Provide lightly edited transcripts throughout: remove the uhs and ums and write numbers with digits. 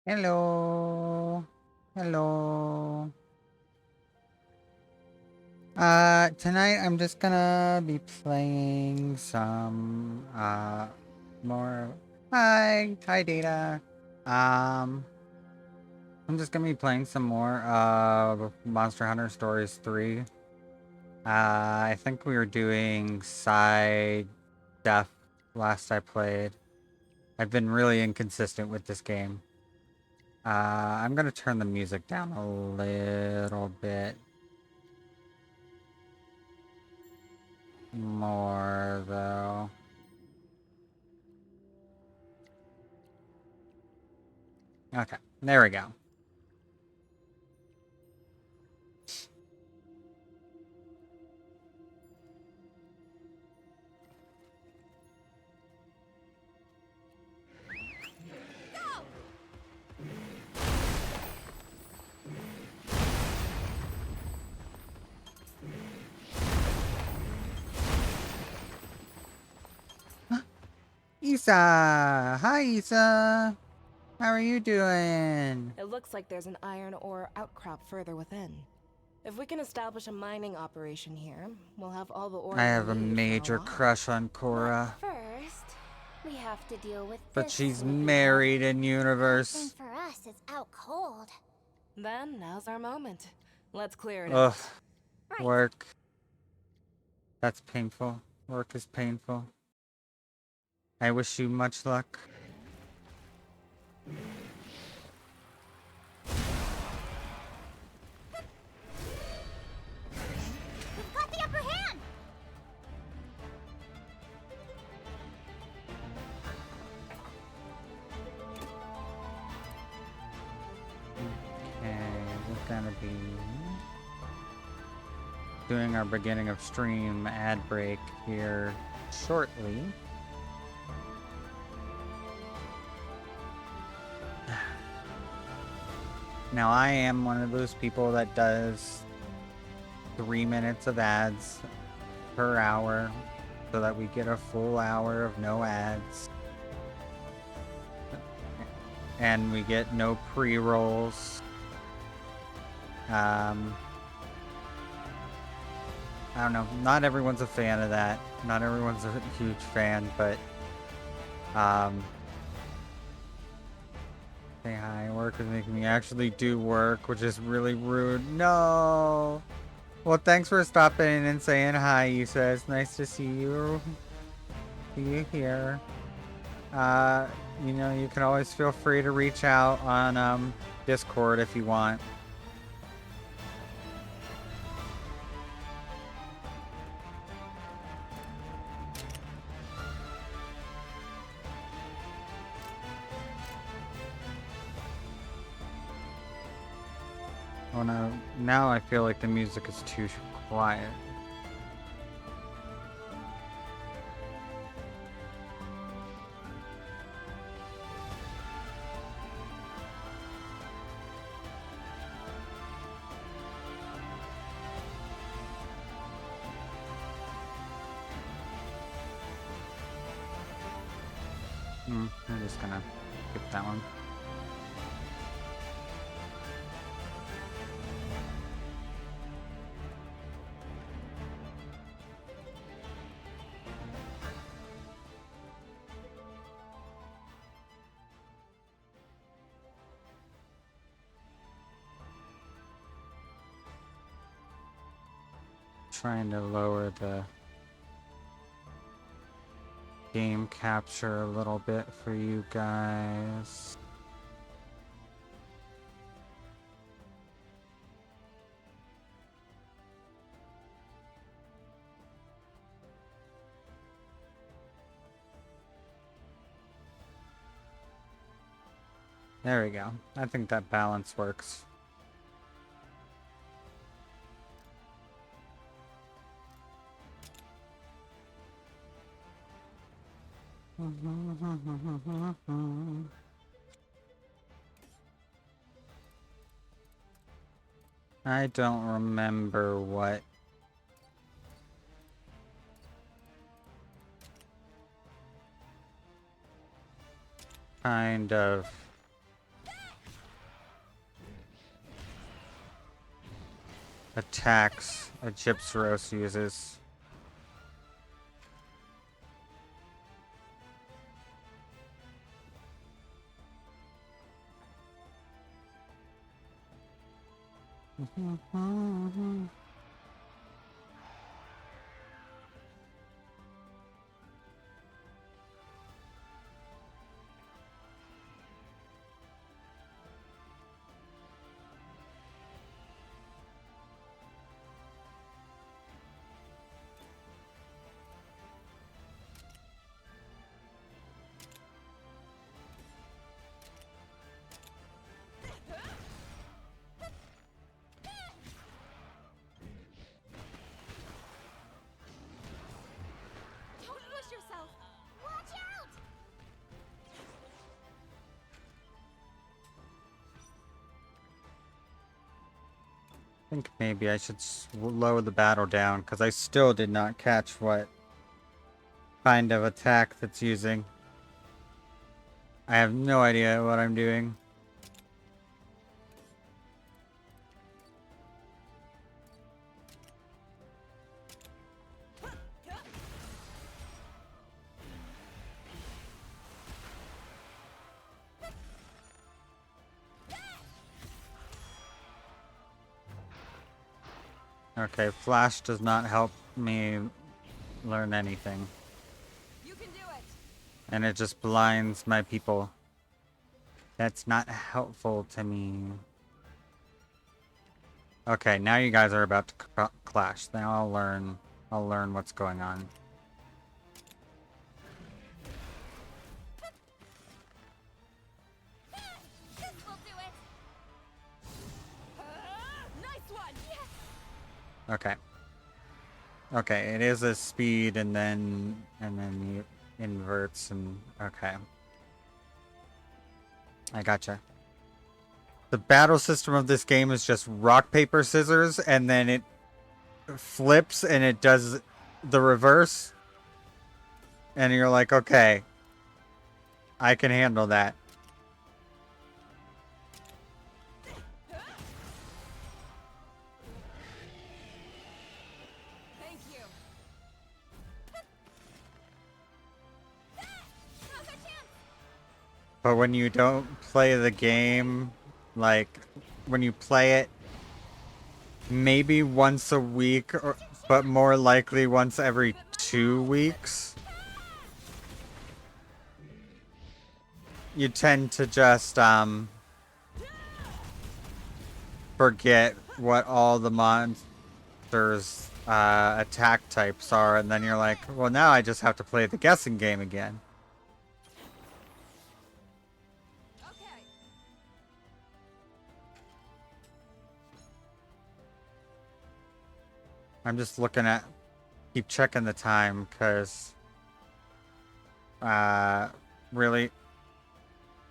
Hello. Hello. Tonight I'm just gonna be playing some, more. Hi, Data. Um, I'm just gonna be playing some more of Monster Hunter Stories 3. I think we were doing side stuff last I played. I've been really inconsistent with this game. I'm gonna turn the music down a little bit more, though. Okay, there we go. Isa! Hi, Isa! How are you doing? It looks like there's an iron ore outcrop further within. If we can establish a mining operation here, we'll have all the ore I we'll have a need for a major while. crush on But Cora, first, we have to deal with but this she's sleepyhead. married in Everything universe. for us is out cold. Then, now's our moment. Let's clear it Ugh, out. Right. work. That's painful. Work is painful. I wish you much luck. We've got the upper hand! Okay, we're gonna be doing our beginning of stream ad break here shortly. Now, I am one of those people that does 3 minutes of ads per hour so that we get a full hour of no ads. And we get no pre-rolls. I don't know. Not everyone's a fan of that. Not everyone's a huge fan, but say hi. Work is making me actually do work, which is really rude. No. Well, thanks for stopping in and saying hi, Issa. It's nice to see you. See you here. You know, you can always feel free to reach out on Discord if you want. Oh no, now I feel like the music is too quiet. I'm just gonna skip that one. Trying to lower the game capture a little bit for you guys. There we go. I think that balance works. I don't remember what kind of attacks a Gypsyros uses. Don't push yourself! Watch out! I think maybe I should slow the battle down, because I still did not catch what kind of attack that's using. I have no idea what I'm doing. Okay, Flash does not help me learn anything. You can do it. And it just blinds my people. That's not helpful to me. Okay, now you guys are about to clash. Now I'll learn what's going on. This will do it! Nice one. Yes. Okay. Okay, it is a speed and then you inverts and okay. I gotcha. The battle system of this game is just rock, paper, scissors, and then it flips and it does the reverse. And you're like, okay, I can handle that. Thank you. Now's our chance! But when you don't play the game, like, when you play it maybe once a week, but more likely once every 2 weeks, you tend to just, forget what all the monsters' attack types are, and then you're like, well, now I just have to play the guessing game again. Okay. I'm just looking at, keep checking the time, because, really,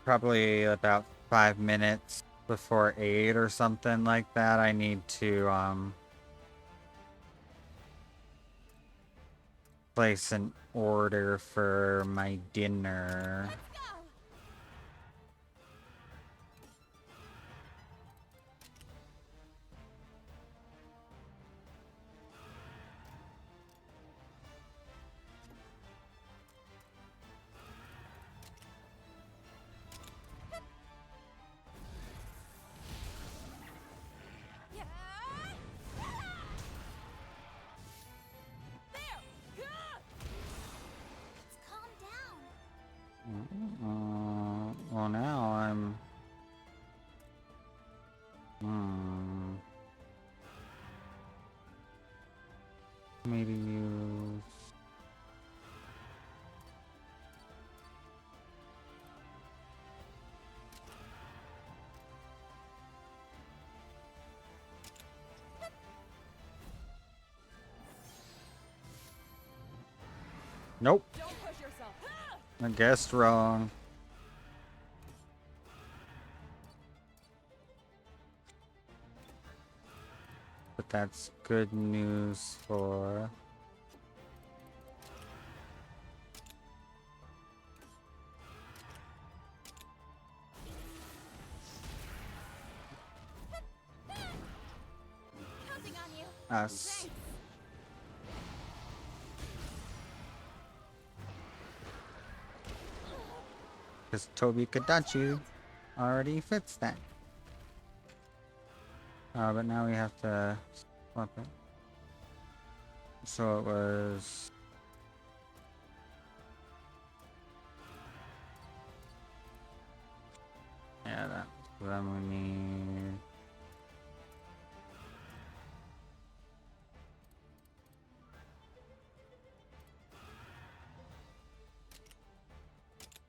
probably about 5 minutes before 8 or something like that, I need to, place an order for my dinner. Let's go! Yeah. There. Let's calm down. Well, now I'm... Hmm... Maybe use... Nope, Don't push yourself. I guessed wrong. But that's good news for... Counting us. Because Toby Kadachi already fits that. But now we have to swap it. So it was... Yeah, that. So then we need...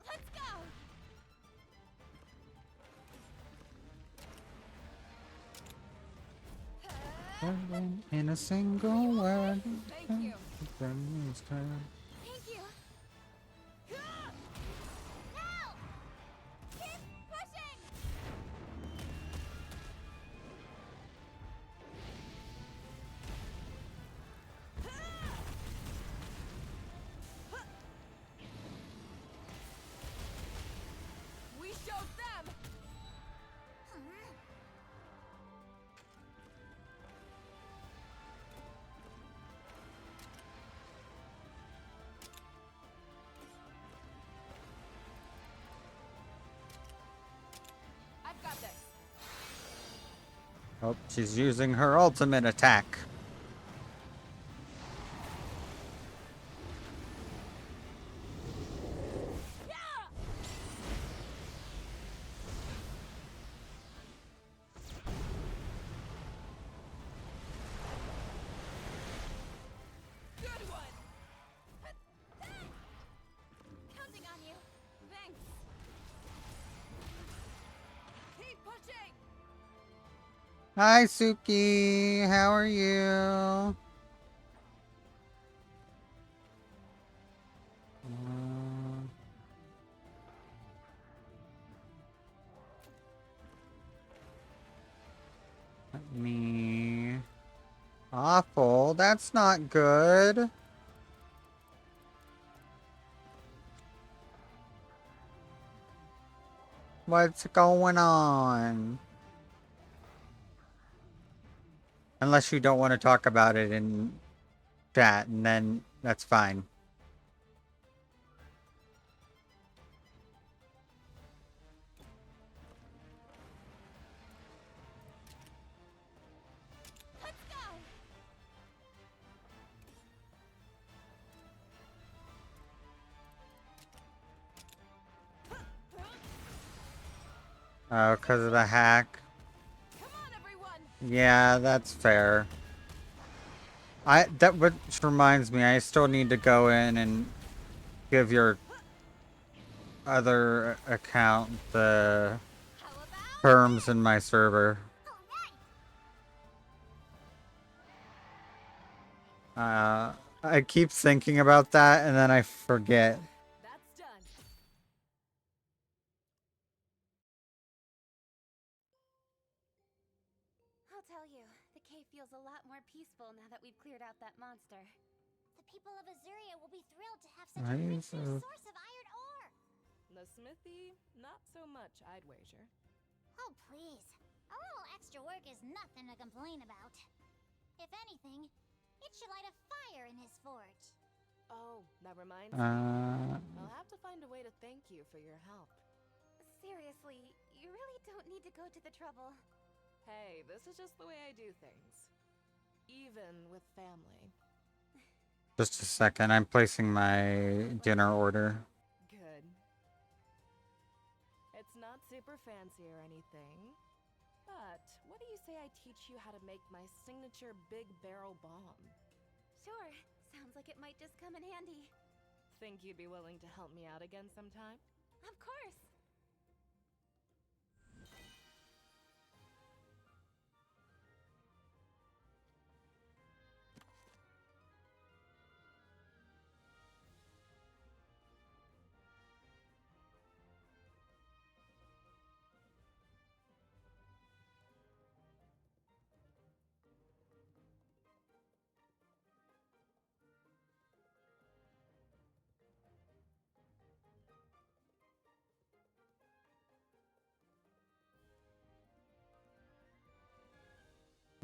Let's go. In a single word. Thank you. Thank you. Now! Keep pushing! We showed them. I've got this. Oh, she's using her ultimate attack. Good one. Counting on you. Thanks. Keep pushing. Hi, Suki. How are you? Let me... Awful. That's not good. What's going on? Unless you don't want to talk about it in chat, and then that's fine. Let's go. Oh, because of the hack. Come on, everyone. Yeah, that's fair. Which reminds me, I still need to go in and give your other account the How about terms in my server. I keep thinking about that and then I forget. That's done. I'll tell you, the cave feels a lot more peaceful now that we've cleared out that monster. The people of Azuria will be thrilled to have such a Right, rich new so- source of iron ore. The smithy, not so much, I'd wager. Oh, please. A little extra work is nothing to complain about. If anything, it should light a fire in his forge. Oh, that reminds me. I'll have to find a way to thank you for your help. Seriously, you really don't need to go to the trouble. Hey, this is just the way I do things. Even with family. Just a second, I'm placing my dinner order. Good. It's not super fancy or anything. But what do you say I teach you how to make my signature big barrel bomb? Sure, sounds like it might just come in handy. Think you'd be willing to help me out again sometime? Of course.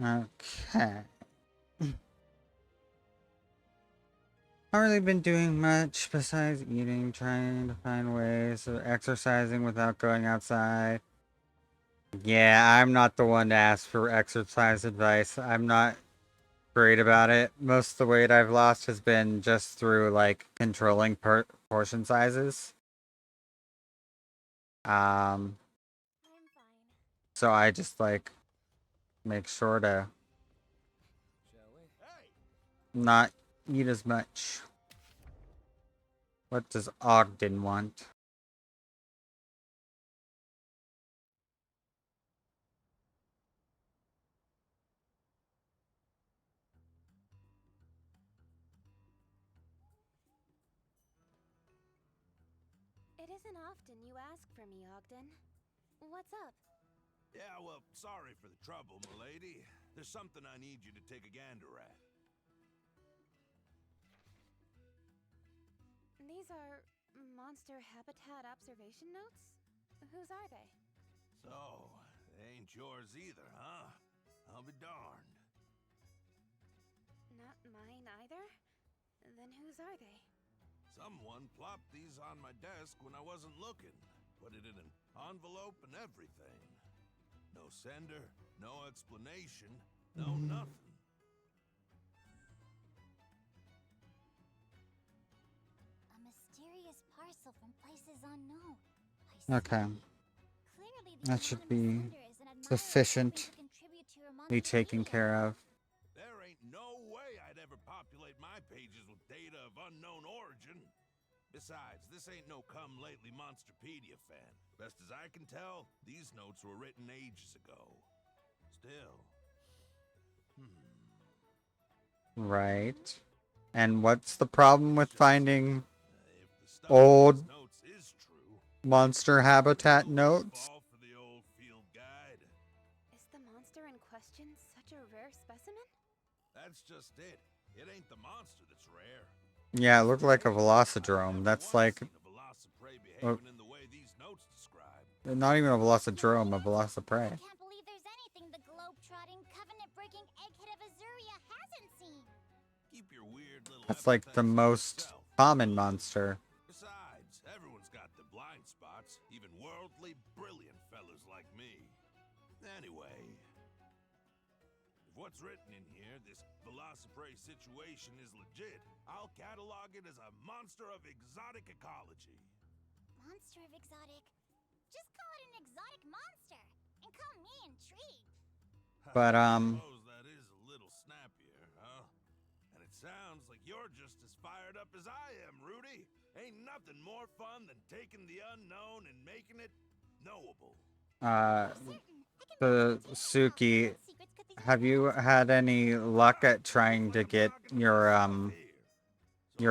Okay. Haven't really been doing much besides eating, trying to find ways of exercising without going outside. Yeah, I'm not the one to ask for exercise advice. I'm not great about it. Most of the weight I've lost has been just through like controlling portion sizes. Um, I'm fine. so I just like make sure to not eat as much. What does Ogden want? It isn't often you ask for me, Ogden. What's up? Yeah, well, sorry for the trouble, milady. There's something I need you to take a gander at. These are monster habitat observation notes? Whose are they? So, they ain't yours either, huh? I'll be darned. Not mine either? Then whose are they? Someone plopped these on my desk when I wasn't looking. Put it in an envelope and everything. No sender, no explanation, no nothing. A mysterious parcel from places unknown. I see. Okay, Clearly, the that should anonymous be sender is an admirer hoping sufficient. to contribute to your Be taken monsterpedia. care of. There ain't no way I'd ever populate my pages with data of unknown origin. Besides, this ain't no come-lately Monsterpedia fan. Best as I can tell, these notes were written ages ago. Still. Right. And what's the problem with finding If the stuff in old these notes is true, monster habitat will you notes? fall for the old field guide? Is the monster in question such a rare specimen? That's just it. It ain't the monster that's rare. Yeah, it looked like a I've Velocidrome. never That's once like seen a velociprey behaving in the way these notes describe. not even a Velocidrome, a Velociprey. I can't believe there's anything the globe-trotting, covenant-breaking egghead of Azuria hasn't seen. Keep your weird little That's like the epithets to most yourself. common monster. Besides, everyone's got their blind spots, even worldly, brilliant fellas like me. Anyway, if what's written in here, this Velociprey situation is legit, I'll catalog it as a monster of exotic ecology. Monster of exotic. Just call it an exotic monster, and call me intrigued. But, I suppose that is a little snappier, huh? And it sounds like you're just as fired up as I am, Rudy. Ain't nothing more fun than taking the unknown and making it knowable. the Suki, have you had any luck at trying to get your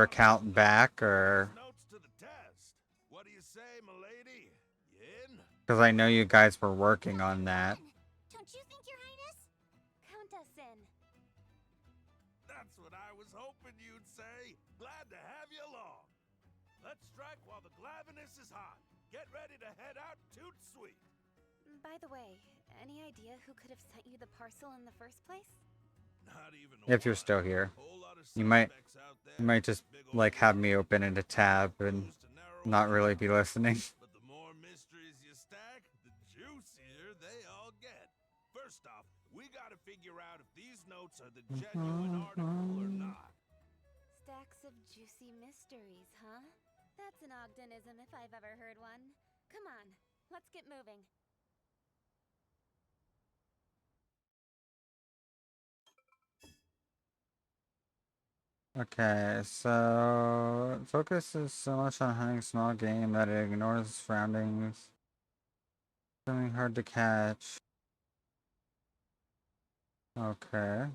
account back, or Notes to the test. What do you say, milady? You in? because I know you guys were working on that. Don't you think, Your Highness? Count us in. That's what I was hoping you'd say. Glad to have you along. Let's strike while the glaviness is hot. Get ready to head out toot sweet. By the way, any idea who could have sent you the parcel in the first place? Not even If you're one. still here, Whole lot of you might suspects out there you might with just big old like have me names. open in a tab and Clues to narrow not it really down. be listening. But the more mysteries you stack, the juicier they all get. First off, we gotta figure out if these notes are the genuine article or not. Stacks of juicy mysteries, huh? That's an Ogdenism if I've ever heard one. Come on, let's get moving. Okay, so it focuses so much on hunting small game that it ignores surroundings. Something hard to catch. Okay.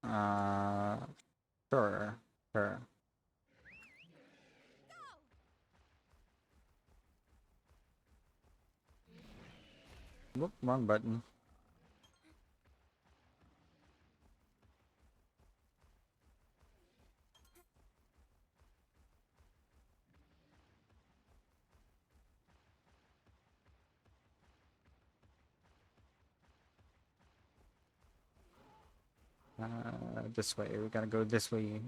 Uh, sure, sure. Whoop, wrong button. This way. We gotta go this way. We've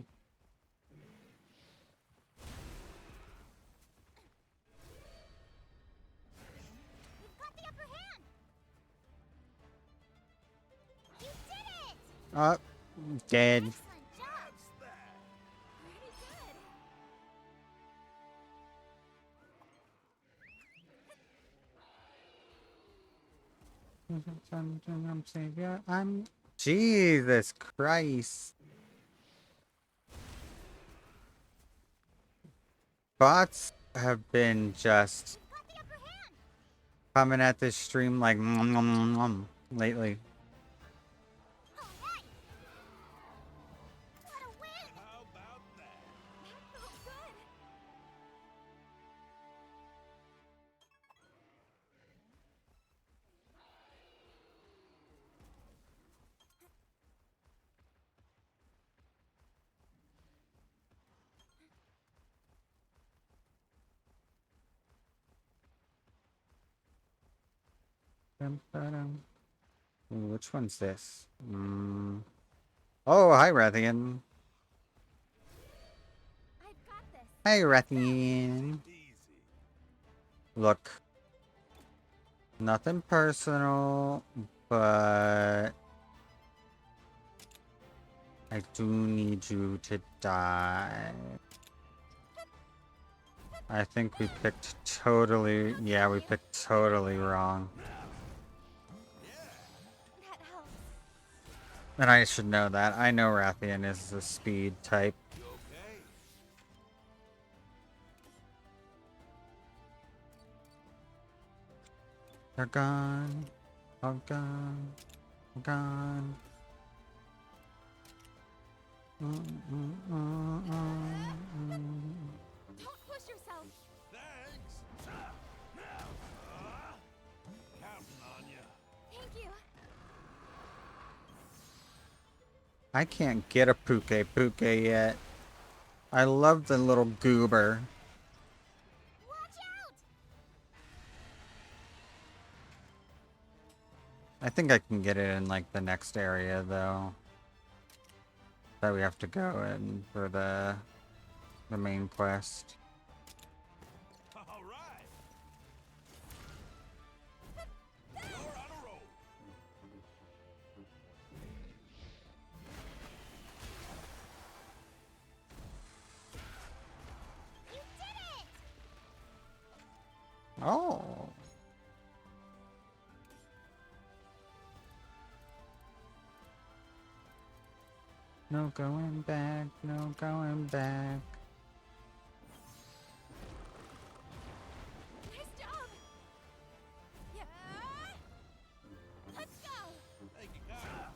got the upper hand! You did it! Dead. Excellent job! Pretty good! I'm savior. I'm Jesus Christ. Bots have been just We've got the upper hand! coming at this stream like lately. Alright! What a win! How about that? That felt good! Ooh, which one's this? Oh, hi, Rathian. I've got this! Hey, Rathian. Easy. Look, nothing personal, but I do need you to die. I think we picked totally, yeah, we picked totally wrong. That helps. And I should know that. I know Rathian is a speed type. You okay? They're gone. All gone. Gone. Don't push yourself! Thanks. Counting on you. Thank you! I can't get a Puke yet. I love the little goober. Watch out! I think I can get it in like the next area though. That we have to go in for the main quest. All right. You're on a roll. You did it! Oh. No going back, no going back. Nice job! Yeah! Let's go! Thank you, Kyle.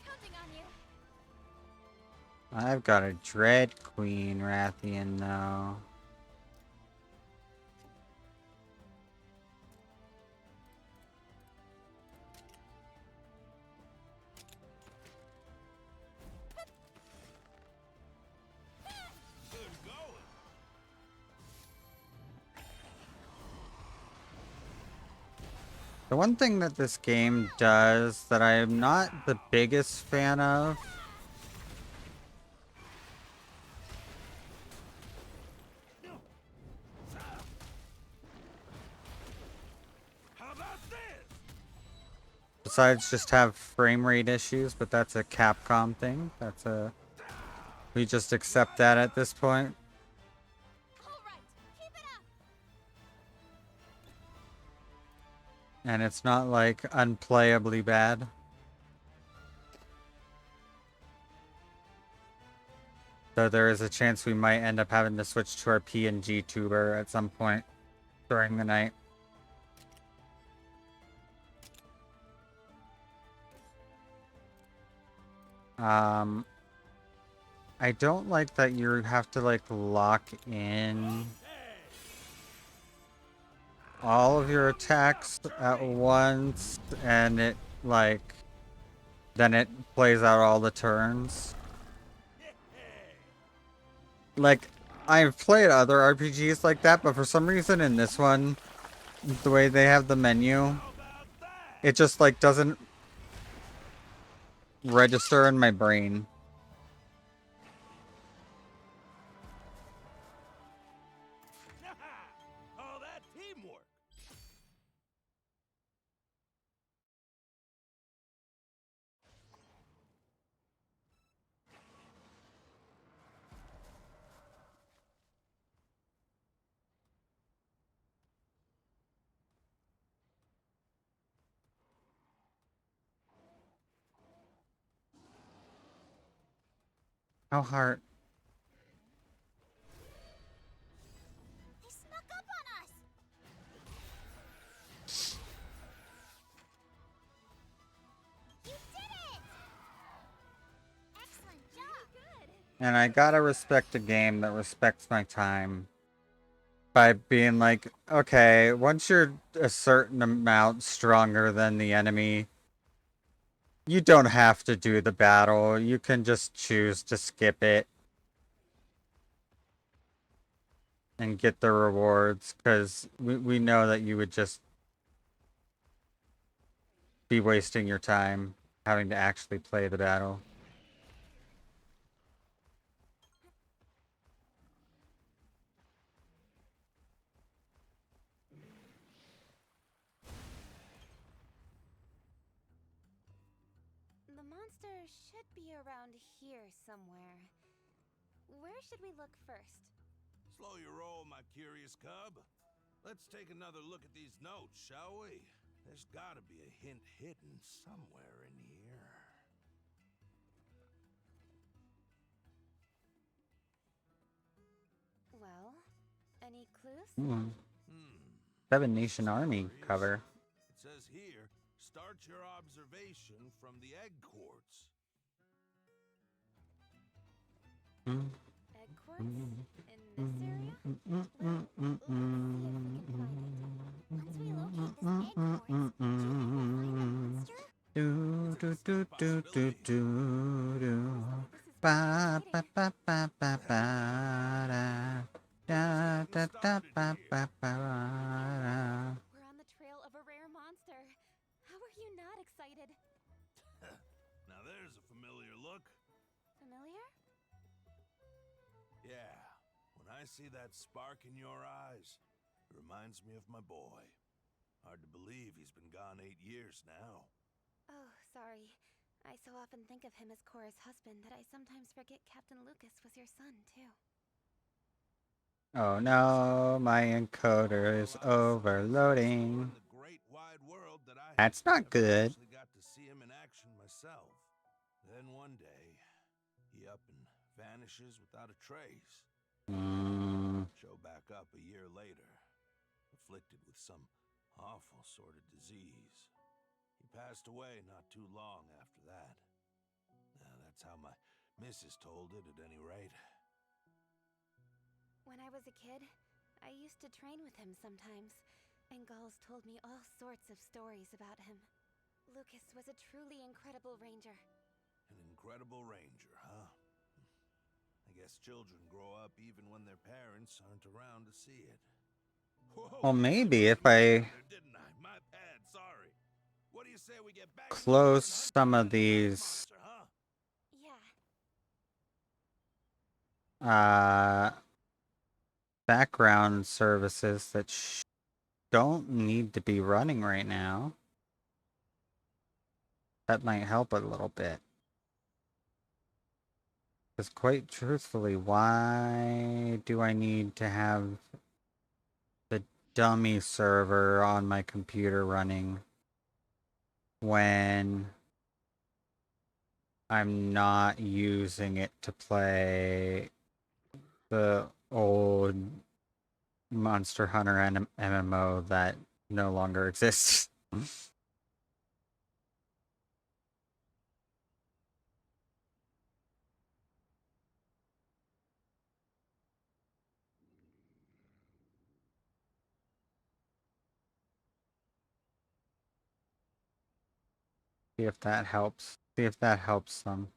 Counting on you! I've got a Dread Queen Rathian though. Good going. The one thing that this game does that I am not the biggest fan of How about this? besides just have frame rate issues, but that's a Capcom thing. We just accept that at this point. Alright, keep it up! And it's not like unplayably bad. Though there is a chance we might end up having to switch to our PNG tuber at some point during the night. I don't like that you have to like lock in all of your attacks at once, and it like then it plays out all the turns. Like I've played other RPGs like that, but for some reason in this one, the way they have the menu, it just like doesn't register in my brain. Oh, that teamwork. How hard? They snuck up on us! You did it! Excellent job! Good. And I gotta respect a game that respects my time by being like, okay, once you're a certain amount stronger than the enemy, you don't have to do the battle. You can just choose to skip it and get the rewards, because we know that you would just be wasting your time having to actually play the battle. The monster should be around here somewhere. Where should we look first? Slow your roll, my curious cub. Let's take another look at these notes, shall we? There's gotta be a hint hidden somewhere in here. Well, any clues? Hmm. Hmm. Seven Nation Army Curious. cover. It says here, start your observation from the egg quartz. Mm. Egg quartz? In this area? Well, let's see if we can find it. Once we locate this egg quartz, do you think we'll find the monster? Do It's a do do distinct do do possibility. do do. This is Ba pretty ba exciting. ba ba ba ba da. We're just Da getting da da started ba here. ba ba da. We're on the trail of a rare monster. How are you not excited? Now there's a familiar look. Familiar? Yeah, when I see that spark in your eyes, it reminds me of my boy. Hard to believe he's been gone 8 years now. Oh, sorry. I so often think of him as Cora's husband that I sometimes forget Captain Lucas was your son, too. Oh no, my encoder is A lot of sights overloading. in the great wide world that I That's not never good. actually got to see him in action myself. Then one day, he up and vanishes without a trace. Mm. Show back up a year later, afflicted with some awful sort of disease. He passed away not too long after that. That's how my missus told it, at any rate. When I was a kid, I used to train with him sometimes, and Gulls told me all sorts of stories about him. Lucas was a truly incredible ranger. An incredible ranger, huh? I guess children grow up even when their parents aren't around to see it. Well, Whoa, I maybe jumped if the gun I there, didn't I? My bad, sorry. What do you say we get back to the work and close hunt some down of that giant these monster, huh? Yeah. uh background services that don't need to be running right now, that might help a little bit. Because quite truthfully, why do I need to have the dummy server on my computer running when I'm not using it to play the old Monster Hunter MMO that no longer exists? See if that helps. See if that helps some.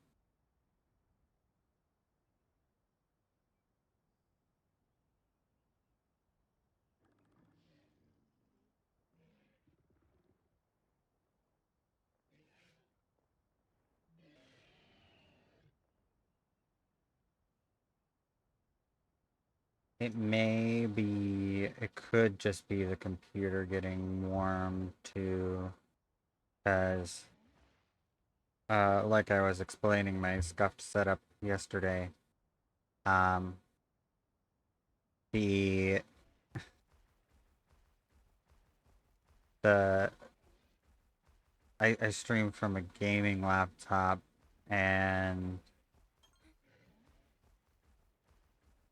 It could just be the computer getting warm too, because, like I was explaining my scuffed setup yesterday, um, the, the, I stream from a gaming laptop, and,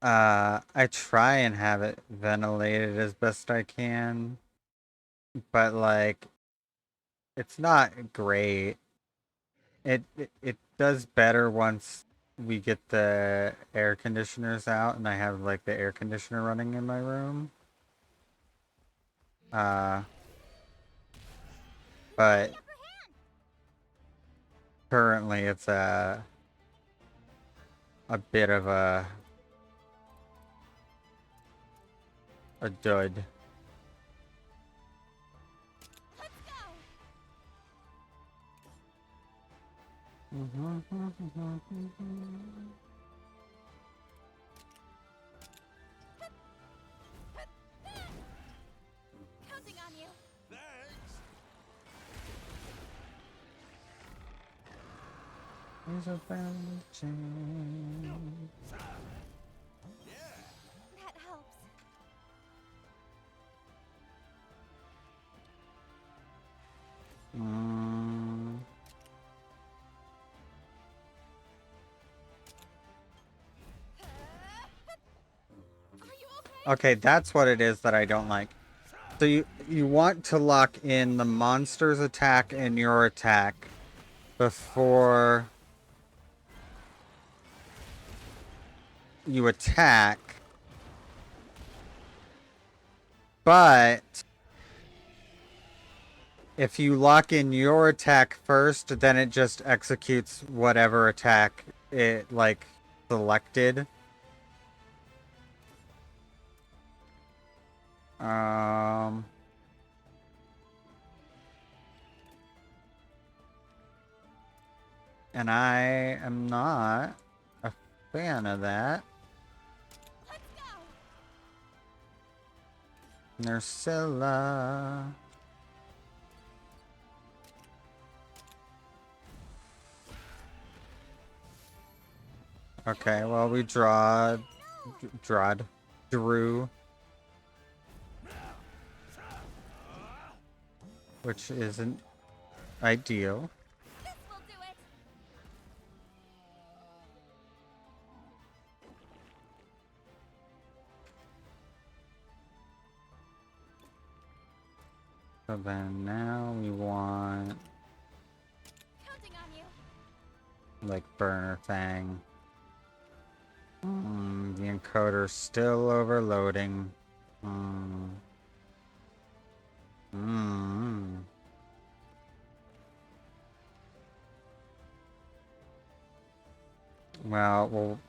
I try and have it ventilated as best I can, but, like, it's not great. It does better once we get the air conditioners out and I have like the air conditioner running in my room. Uh but currently it's a bit of a dud. Let's go! Counting on you. Thanks. There's a family chain. Yeah. That helps. Mm. Are you okay? Okay, that's what it is that I don't like. So you want to lock in the monster's attack and your attack before you attack, but if you lock in your attack first, then it just executes whatever attack it, like, selected. Um... And I am not a fan of that. Let's go! Nursilla. Okay, well, we drew, which isn't ideal. This will do it! So then now we want, Counting on you. like, burner thing. The encoder's still overloading. Well, we'll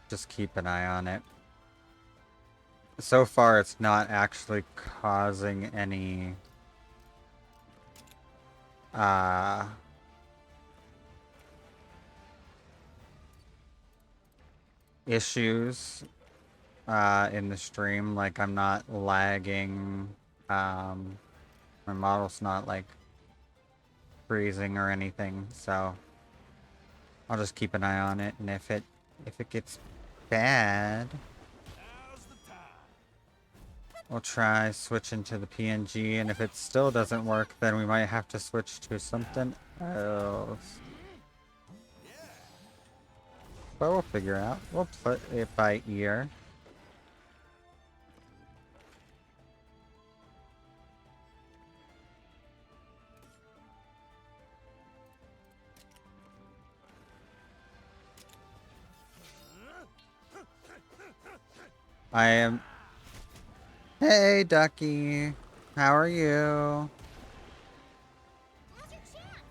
just keep an eye on it. So far, it's not actually causing any issues in the stream. Like, I'm not lagging. My model's not, like, freezing or anything. So I'll just keep an eye on it, and if it gets bad, Now's the time. we'll try switching to the PNG, and if it still doesn't work, then we might have to switch to something else. But we'll figure out. We'll play it by ear. I am... Hey, Ducky. How are you? Now's your chance!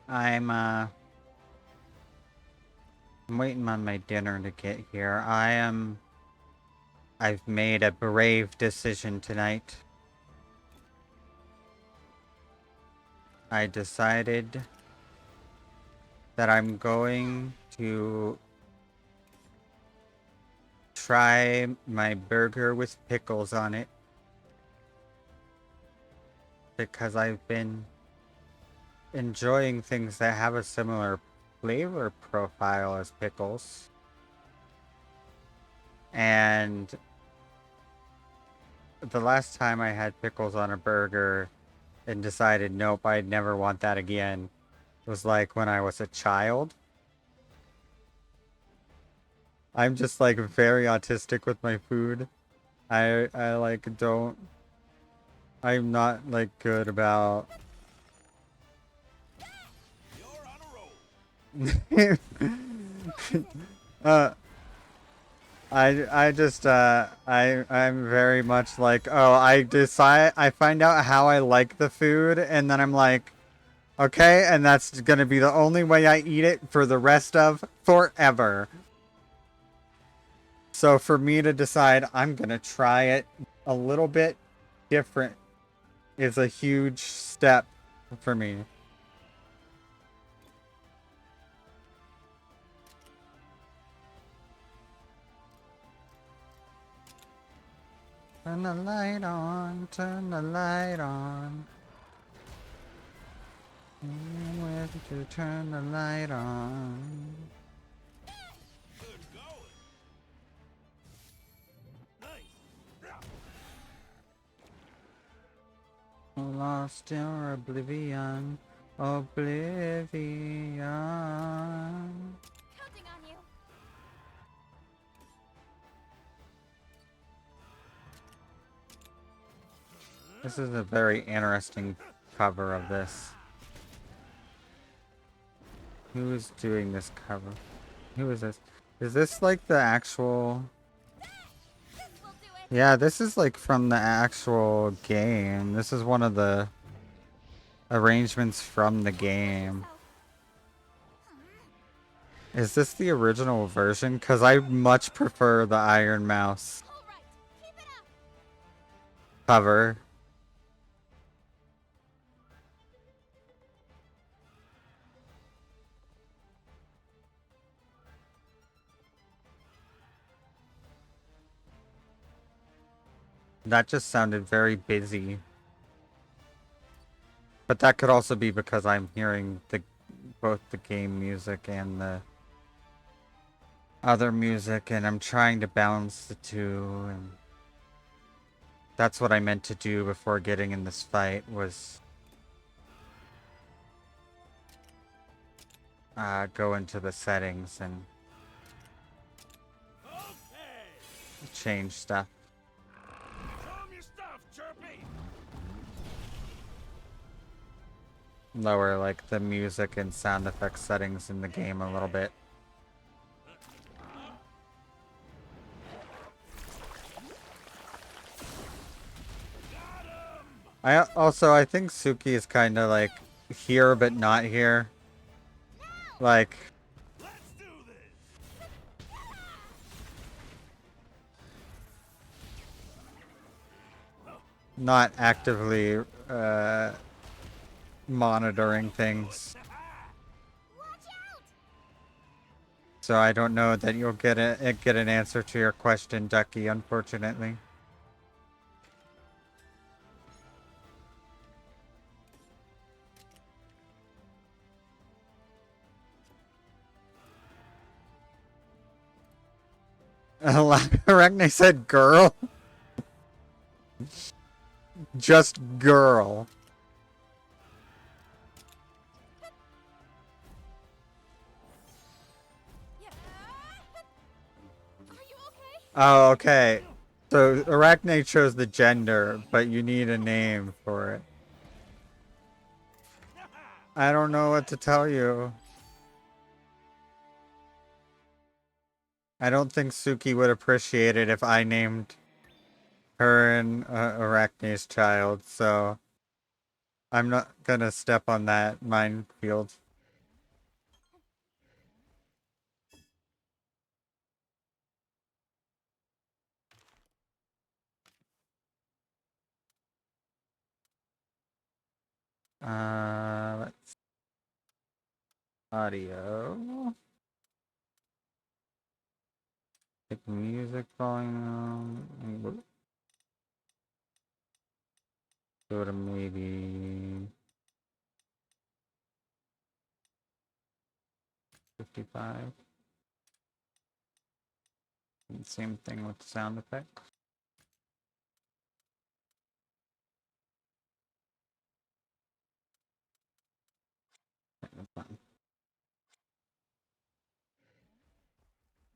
I'm waiting on my dinner to get here. I've made a brave decision tonight. I decided that I'm going to try my burger with pickles on it. Because I've been enjoying things that have a similar flavor profile as pickles. And the last time I had pickles on a burger and decided, nope, I'd never want that again, was like when I was a child. I'm just like very autistic with my food. I like don't I'm not like good about You're on a roll. uh I just I'm very much like, oh, I find out how I like the food and then I'm like, okay, and that's going to be the only way I eat it for the rest of forever. So for me to decide I'm going to try it a little bit different is a huge step for me. Turn the light on, turn the light on. Where did you turn the light on? Good going. Nice. Lost in oblivion, oblivion. Counting on you. This is a very interesting cover of this. Who is doing this cover? Who is this? Is this like the actual... This will do it. Yeah, this is like from the actual game. This is one of the arrangements from the game. Is this the original version? Because I much prefer the Iron Mouse All right. Keep it up. cover. That just sounded very busy. But that could also be because I'm hearing both the game music and the other music, and I'm trying to balance the two, and that's what I meant to do before getting in this fight, was go into the settings and Okay. change stuff. Show 'em your stuff, Chirpy. Lower like the music and sound effects settings in the game a little bit. I think Suki is kind of like here but not here. Like, Let's do this. not actively monitoring things. Watch out! So I don't know that you'll get an answer to your question, Ducky, unfortunately. Arachne said girl. Just girl. Yeah. Are you okay? Oh, okay. So Arachne chose the gender, but you need a name for it. I don't know what to tell you. I don't think Suki would appreciate it if I named her and Arachne's child, so I'm not gonna step on that minefield. Let's audio. Pick music volume. Go to maybe 55. And same thing with sound effects.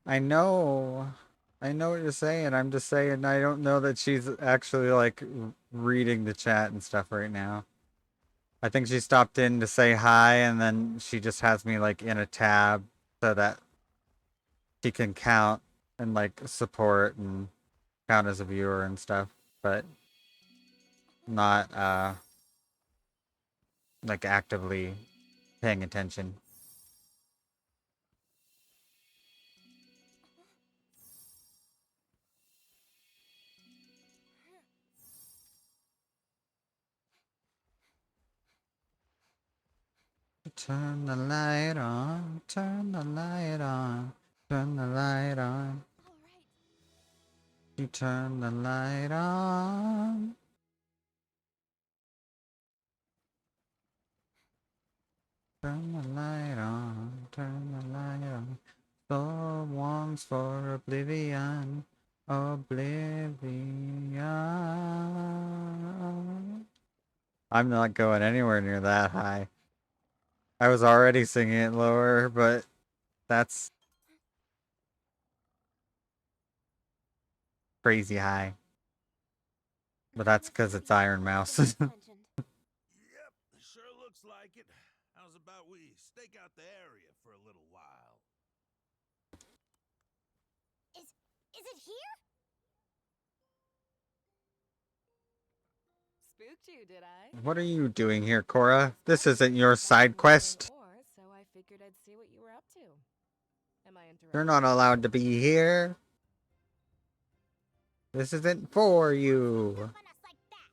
I know. I know what you're saying. I'm just saying I don't know that she's actually like reading the chat and stuff right now. I think she stopped in to say hi and then she just has me like in a tab so that she can count and like support and count as a viewer and stuff, but not like actively paying attention. Turn the light on, turn the light on, turn the light on. All right. You turn the light on. Turn the light on, turn the light on. Soul longs for oblivion, oblivion. I'm not going anywhere near that high. I was already singing it lower, but that's crazy high. But that's because it's Iron Mouse. Mentioned. Yep, sure looks like it. How's about we stake out the area for a little while? Is it here? Spooked you, did I? What are you doing here, Cora? This isn't your side quest. So I figured I'd see what you were up to. Am I interrupting? You're not allowed to be here. This isn't for you. On us like that.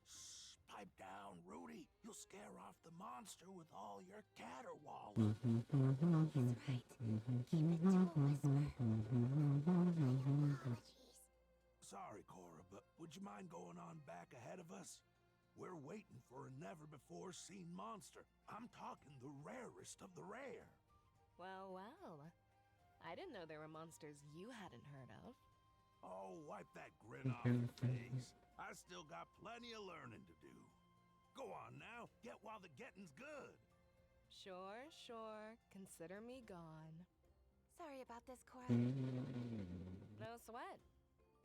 Shh, pipe down, Rudy. You'll scare off the monster with all your caterwauling. Sorry, Cora, but would you mind going on back ahead of us? We're waiting for a never-before-seen monster. I'm talking the rarest of the rare. Well. I didn't know there were monsters you hadn't heard of. Oh, wipe that grin off your face. I still got plenty of learning to do. Go on now, get while the getting's good. Sure. Consider me gone. Sorry about this, Cora. No sweat.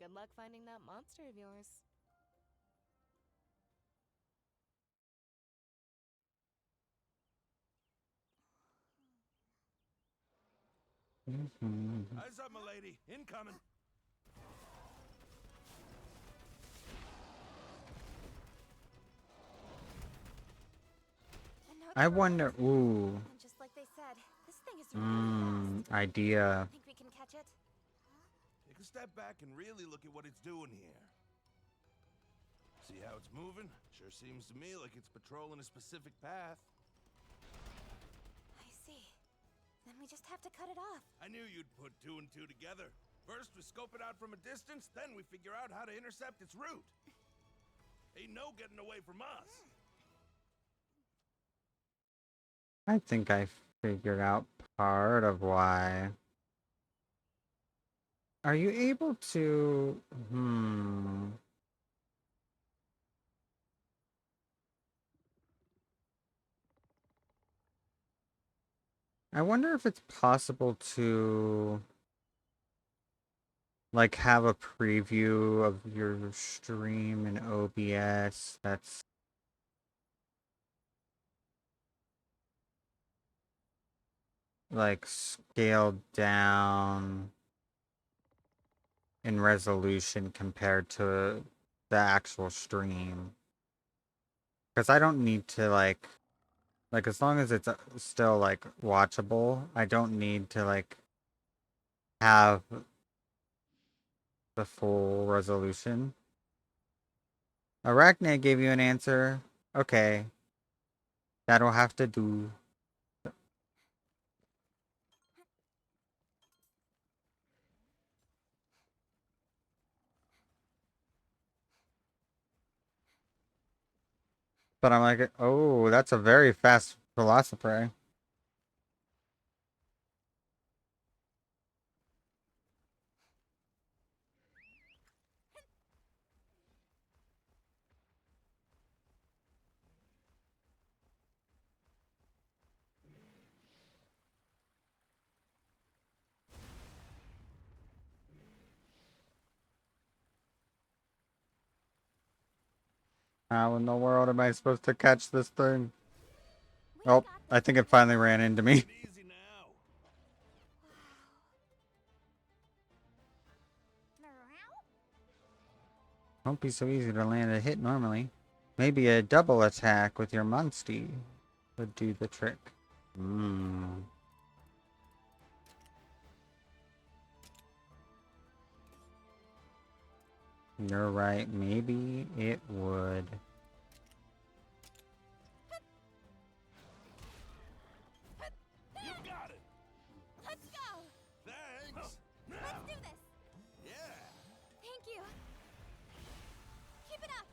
Good luck finding that monster of yours. Eyes up, my lady. Incoming. I wonder. Ooh. And just like they said, this thing is really fast. Idea. Think we can catch it? Take a step back and really look at what it's doing here. See how it's moving? Sure seems to me like it's patrolling a specific path. I see. Then we just have to cut it off. I knew you'd put two and two together. First we scope it out from a distance, then we figure out how to intercept its route. Ain't no getting away from us. I think I figured out part of why. Are you able to... I wonder if it's possible to... like, have a preview of your stream in OBS that's... like, scaled down in resolution compared to the actual stream. Because I don't need to, like, as long as it's still, like, watchable, I don't need to, like, have the full resolution. Arachne gave you an answer. Okay. That'll have to do. But I'm like, oh, that's a very fast Velocipray. How in the world am I supposed to catch this thing? We've Oh, got I this think it under finally control. ran into me. Take it easy now. Meow? Won't be so easy to land a hit normally. Maybe a double attack with your Munstie would do the trick. Hmm. You're right. Maybe it would. You got it. Let's go! Thanks. Let's do this! Yeah. Thank you! Keep it up!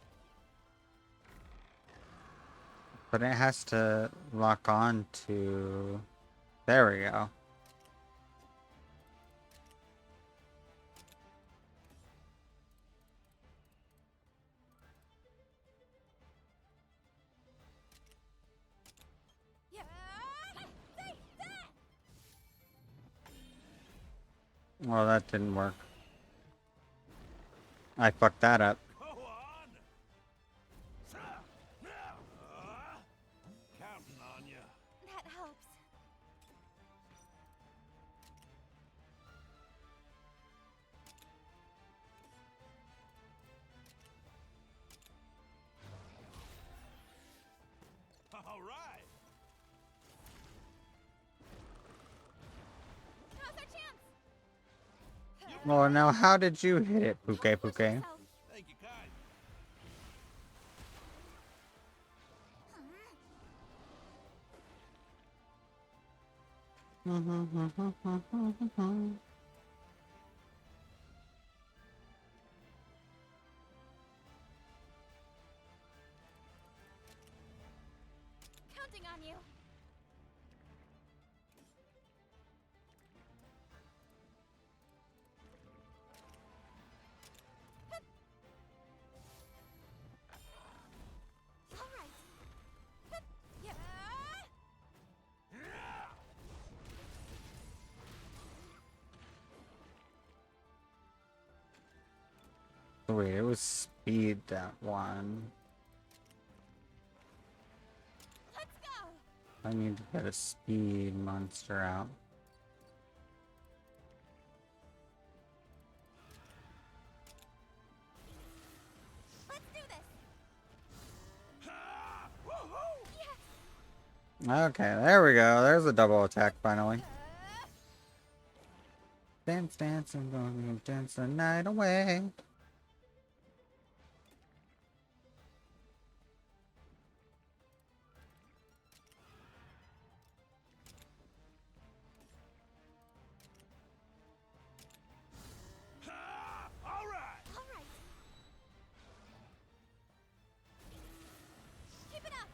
But it has to lock on to... There we go. Yeah! Say that! Well, that didn't work. I fucked that up. Go on. Counting on you. That helps. All right. Now's our chance! Well, now how did you hit it, Puke Push Puke? yourself. Thank you, kind. Counting on you. All right. Yeah! Wait, it was speed that one. Let's go! I need to get a speed monster out. Let's do this! Woohoo! Yes! Okay, there we go. There's a double attack finally. Dance, dance, and going to dance the night away. All right. All right. Keep it up.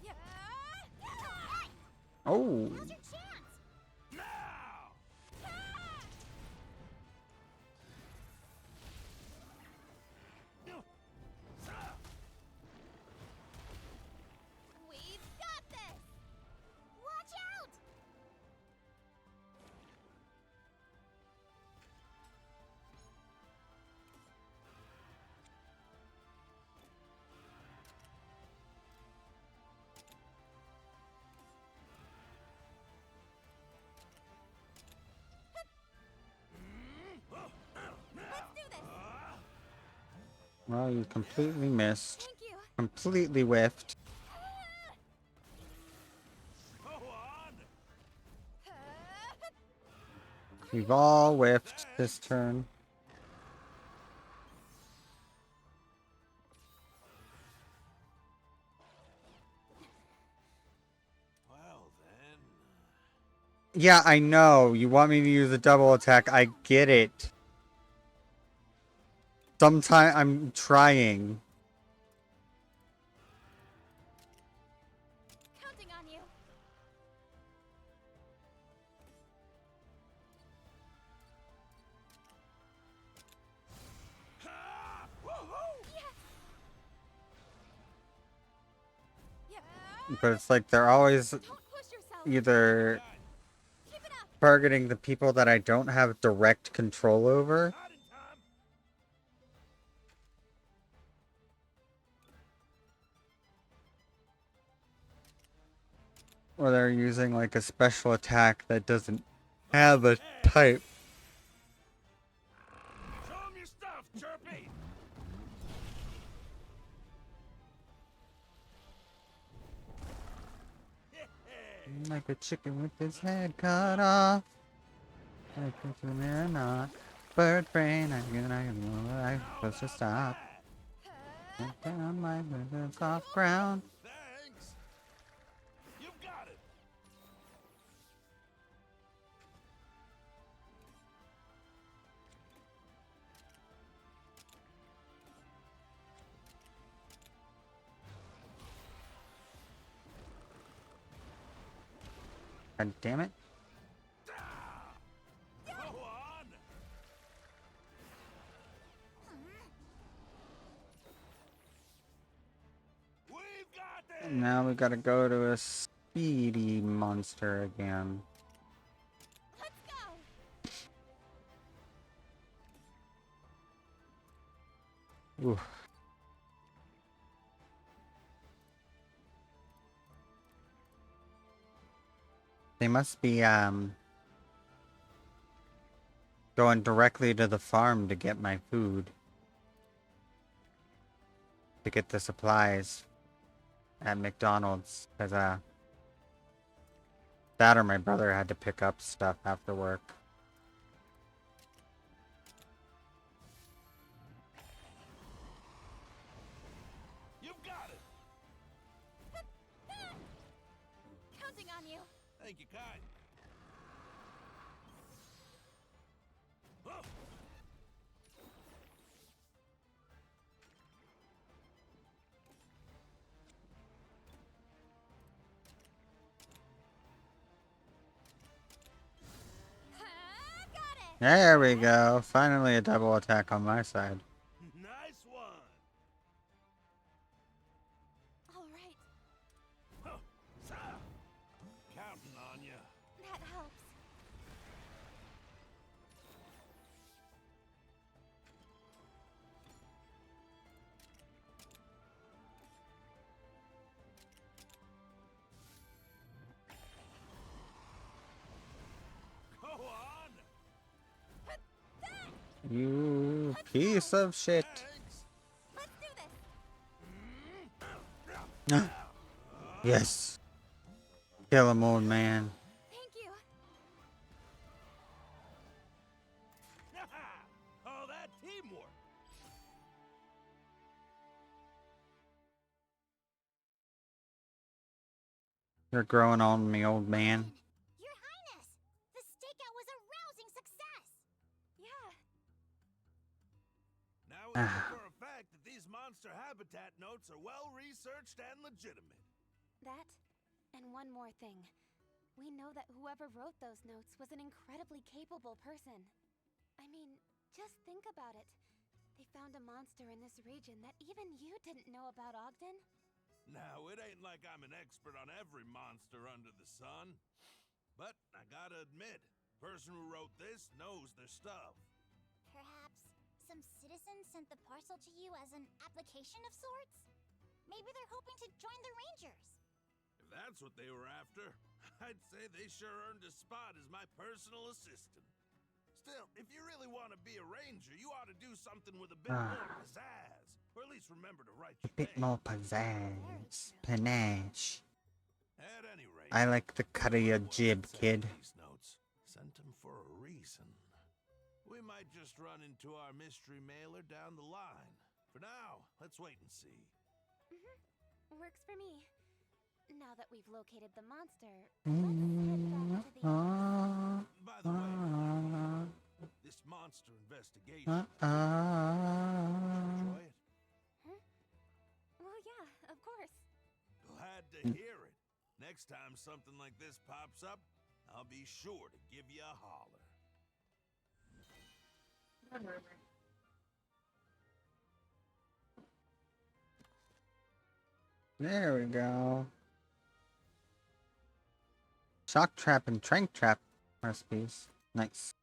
Yeah. Hey! Oh, Now's your chance! Now. We've got this. Watch out! Let's do this. well, you completely missed. Thank you. Completely whiffed. Go on. We've all whiffed this turn. Yeah, I know. You want me to use a double attack. I get it. Sometime I'm trying. Counting on you. Ha! Woohoo! Yeah. But it's like they're always Don't push yourself. either Got it. Keep it up. targeting the people that I don't have direct control over, Not in time. or they're using like a special attack that doesn't have a Okay. type. Show 'em your stuff, Chirpy. Like a chicken with his head cut off. Like a mirror not. Bird brain, I'm supposed to stop. Get down my soft ground. Thanks. You've got it. God damn it. Go on. We've got this. And now we gotta go to a speedy monster again. Let's go. Oof. They must be going directly to the farm to get my food. To get the supplies at McDonald's. Cause that or my brother had to pick up stuff after work. You've got it. Counting on you. Thank you, kind. Oh. Got it. There we go. Finally a double attack on my side. Nice one. All right. Huh. Sir. Counting on you. That helps. Go on. You piece of shit. Thanks. Let's do this. Yes. Kill him, old man. Thank you. Oh, that teamwork. You're growing on me, old man. Your Highness! The stakeout was a rousing success! Yeah. Now we know for a fact that these monster habitat notes are well researched and legitimate. That, and one more thing. We know that whoever wrote those notes was an incredibly capable person. I mean, just think about it. They found a monster in this region that even you didn't know about, Ogden. Now, it ain't like I'm an expert on every monster under the sun. But I gotta admit, the person who wrote this knows their stuff. Perhaps some citizen sent the parcel to you as an application of sorts? Maybe they're hoping to join the Rangers. If that's what they were after, I'd say they sure earned a spot as my personal assistant. Still, if you really want to be a ranger, you ought to do something with a bit more pizzazz. Or at least remember to write A your bit name. more pizzazz. Panache. At any rate, I like the cut of your whoever jib, sent kid. These notes sent them for a reason. We might just run into our mystery mailer down the line. For now, let's wait and see. Works for me. Now that we've located the monster, let's head back to the abyss. By the way, this monster investigation, enjoy it? Huh? Well, yeah, of course. Glad to hear it. Next time something like this pops up, I'll be sure to give you a holler. There we go. Shock trap and trank trap recipes. Nice.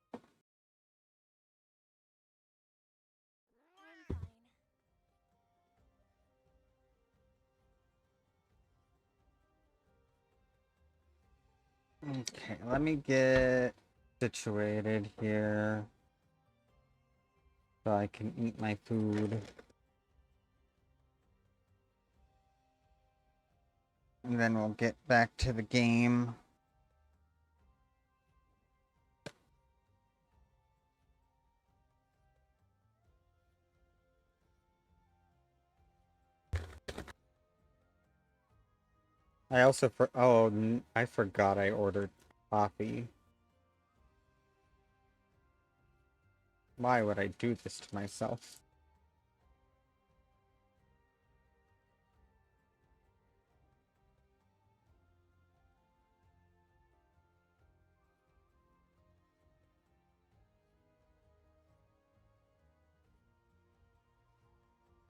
I'm fine. Okay, let me get situated here so I can eat my food. And then we'll get back to the game. I also I forgot I ordered coffee. Why would I do this to myself?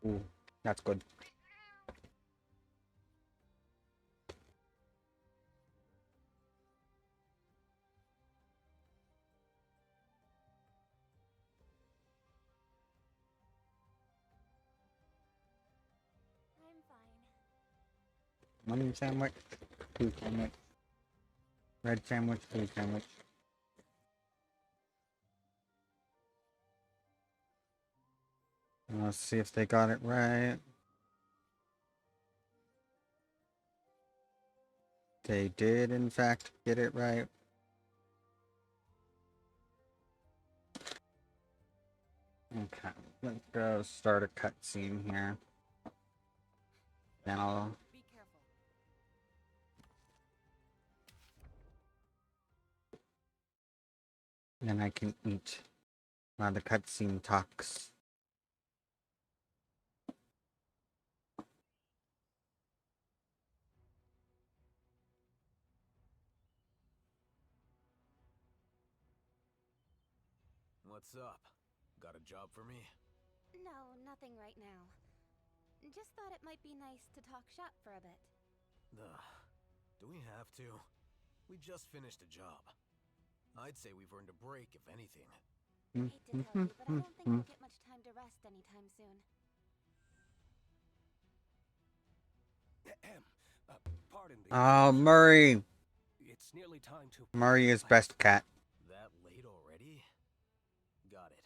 Ooh, that's good. I'm fine. Lemon sandwich, food sandwich, red sandwich, food sandwich. Let's see if they got it right. They did, in fact, get it right. Okay, let's go start a cutscene here. Then I'll. Be careful. Then I can eat while the cutscene talks. What's up? Got a job for me? No, nothing right now. Just thought it might be nice to talk shop for a bit. Do we have to? We just finished a job. I'd say we've earned a break, if anything. Hate to tell you, but I don't think we'll get much time to rest anytime soon. Pardon the Oh, Murray! It's nearly time to. Murray is best cat. That late already? Got it.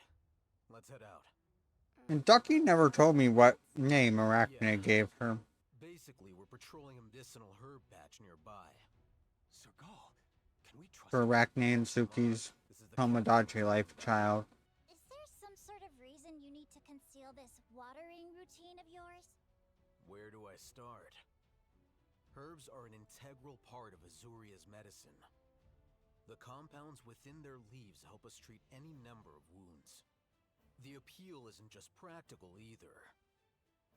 Let's head out. And Ducky never told me what name Arachne Yeah. gave her. Basically, we're patrolling a medicinal herb patch nearby. Sergal, can we trust For you? Arachne and Suki's This is the Tomodachi life child. Is there some sort of reason you need to conceal this watering routine of yours? Where do I start? Herbs are an integral part of Azuria's medicine. The compounds within their leaves help us treat any number of wounds. The appeal isn't just practical either.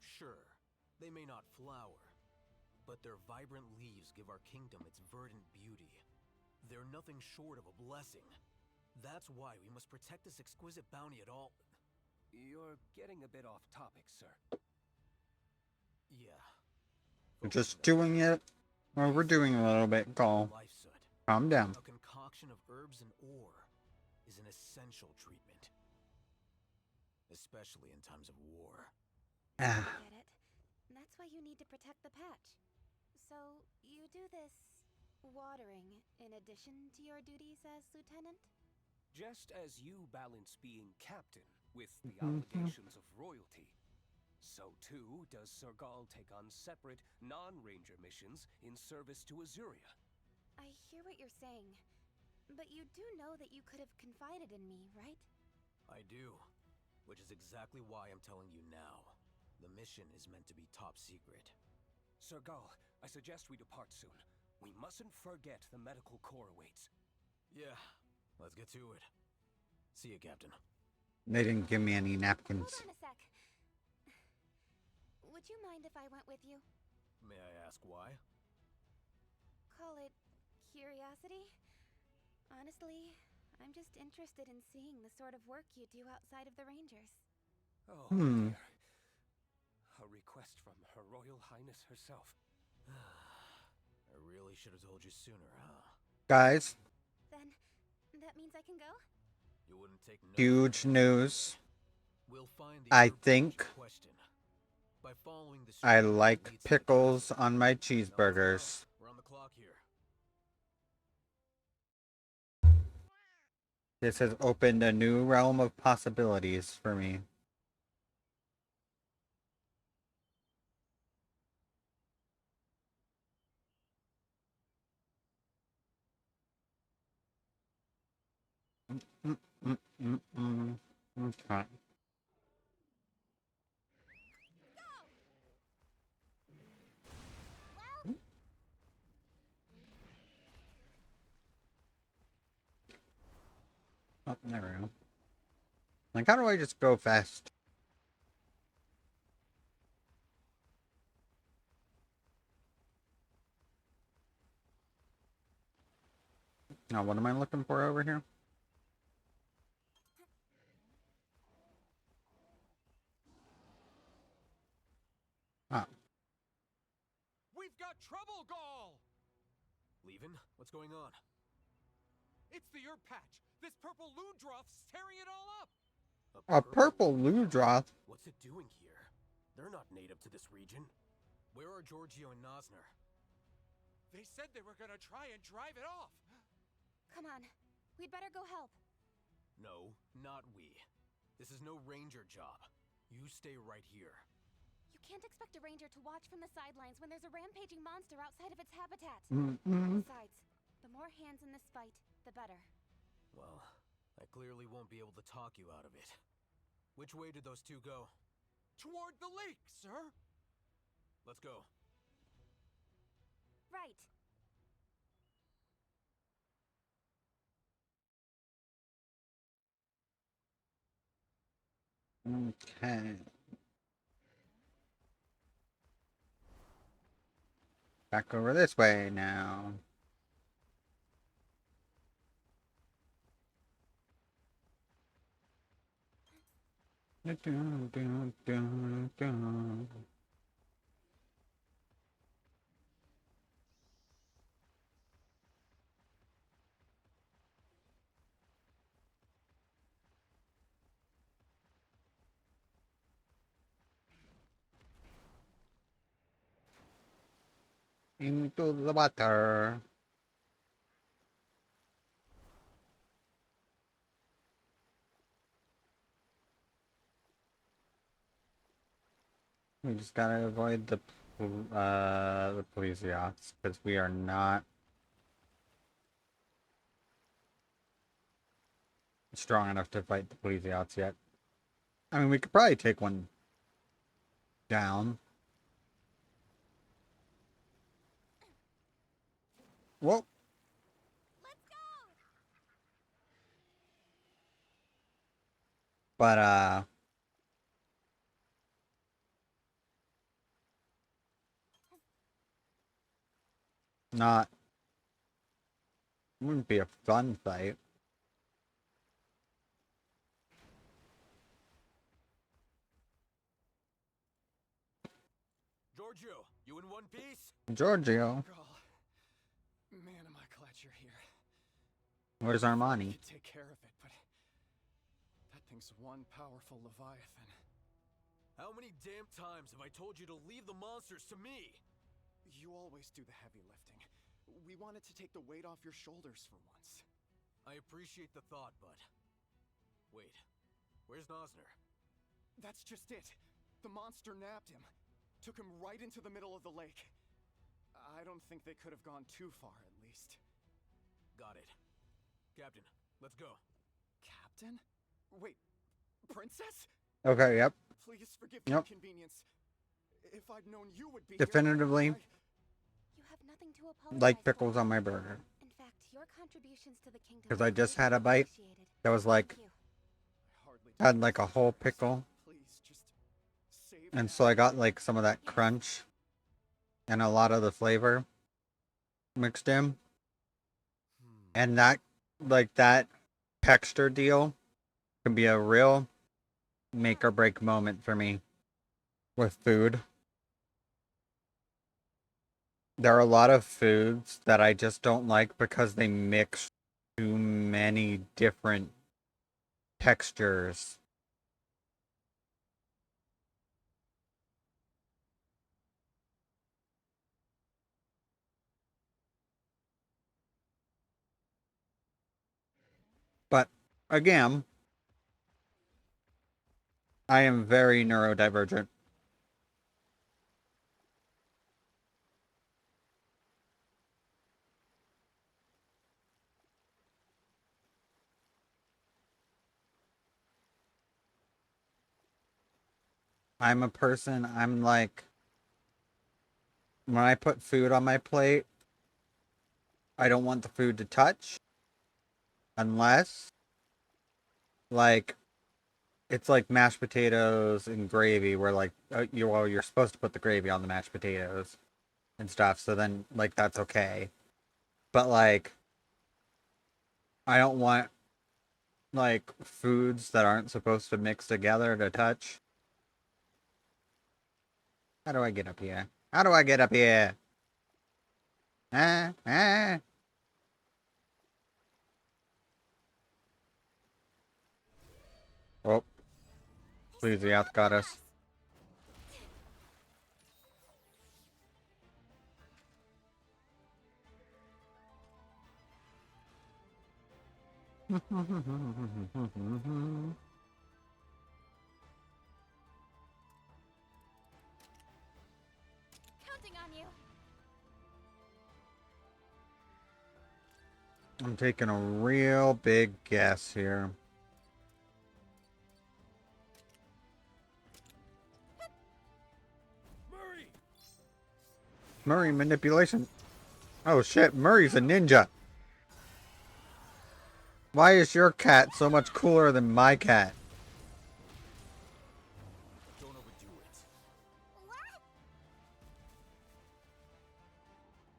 Sure, they may not flower, but their vibrant leaves give our kingdom its verdant beauty. They're nothing short of a blessing. That's why we must protect this exquisite bounty at all. You're getting a bit off topic, sir. Yeah. We're just doing it. Well, we're doing a little bit. Go. Life soot. Calm down. A concoction of herbs and ore is an essential treatment, especially in times of war. Ah. I get it. That's why you need to protect the patch. So, you do this watering in addition to your duties as lieutenant? Just as you balance being captain with the obligations of royalty, so too does Sergal take on separate, non-ranger missions in service to Azuria. I hear what you're saying, but you do know that you could have confided in me, right? I do, which is exactly why I'm telling you now. The mission is meant to be top secret. Sergal, I suggest we depart soon. We mustn't forget the medical corps awaits. Yeah, let's get to it. See you, Captain. They didn't give me any napkins. Hold on a sec. Would you mind if I went with you? May I ask why? Call it curiosity? Honestly, I'm just interested in seeing the sort of work you do outside of the Rangers. Oh, Hmm. dear. A request from Her Royal Highness herself. I really should have told you sooner, huh? Guys, Then, that means I can go? You wouldn't take no huge for an answer. news. We'll find the I herb think patch in question by following the I street that like leads to the pickles castle. on my Now let's go. cheeseburgers. We're on the clock here. This has opened a new realm of possibilities for me. Okay. Oh, there we go. Like, how do I just go fast? Now, what am I looking for over here? Ah, We've got trouble, Gall! Leaving? What's going on? It's the herb patch! This purple Ludroth's tearing it all up! a purple Ludroth. What's it doing here? They're not native to this region. Where are Giorgio and Nosner? They said they were gonna try and drive it off! Come on, we'd better go help. No, not we. This is no ranger job. You stay right here. You can't expect a ranger to watch from the sidelines when there's a rampaging monster outside of its habitat. Besides, the more hands in this fight, the better. Well, I clearly won't be able to talk you out of it. Which way did those two go? Toward the lake, sir! Let's go. Right. Okay. Back over this way now. Into the water. We just gotta avoid the police yachts because we are not strong enough to fight the police yachts yet. I mean, we could probably take one down. Whoa. Let's go! But not wouldn't be a fun fight. Giorgio, you in one piece? Giorgio, Gall. Man, am I glad you're here. where's I Armani? could take care of it, but that thing's one powerful Leviathan. How many damn times have I told you to leave the monsters to me? You always do the heavy lifting. We wanted to take the weight off your shoulders for once. I appreciate the thought, but... Wait, where's Nosner? That's just it. The monster nabbed him. Took him right into the middle of the lake. I don't think they could have gone too far, at least. Got it. Captain, let's go. Captain? Wait, Princess? Okay, yep. Please forgive the Yep. inconvenience. If I'd known you would be Definitively. here, You have nothing to apologize like for. pickles on my burger. In fact, your contributions to the kingdom Because are I just had greatly a bite appreciated. that was like, Thank you. I hardly had like a whole pickle. Please, just save And Nat. so I got like some of that crunch and a lot of the flavor mixed in. And that, like that texture deal can be a real make or break moment for me with food. There are a lot of foods that I just don't like because they mix too many different textures. But again, I am very neurodivergent. I'm a person, I'm like, when I put food on my plate, I don't want the food to touch unless, like, it's like mashed potatoes and gravy, where like you're supposed to put the gravy on the mashed potatoes and stuff. So then like that's okay. But like I don't want like foods that aren't supposed to mix together to touch. How do I get up here? How do I get up here? Ah, ah. Oh, please, the Yath got us. Counting on you. I'm taking a real big guess here. Murray! Murray manipulation. Oh shit, Murray's a ninja. Why is your cat so much cooler than my cat? Don't overdo it. What?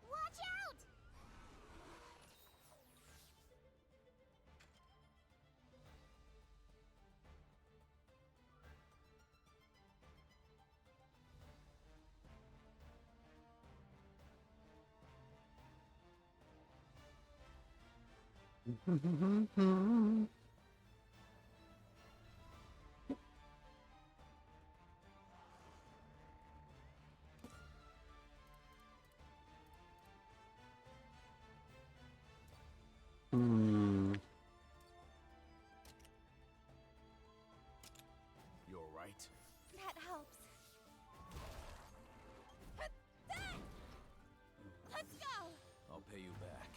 Watch out! Hmm. You alright? That helps. Let's go. I'll pay you back.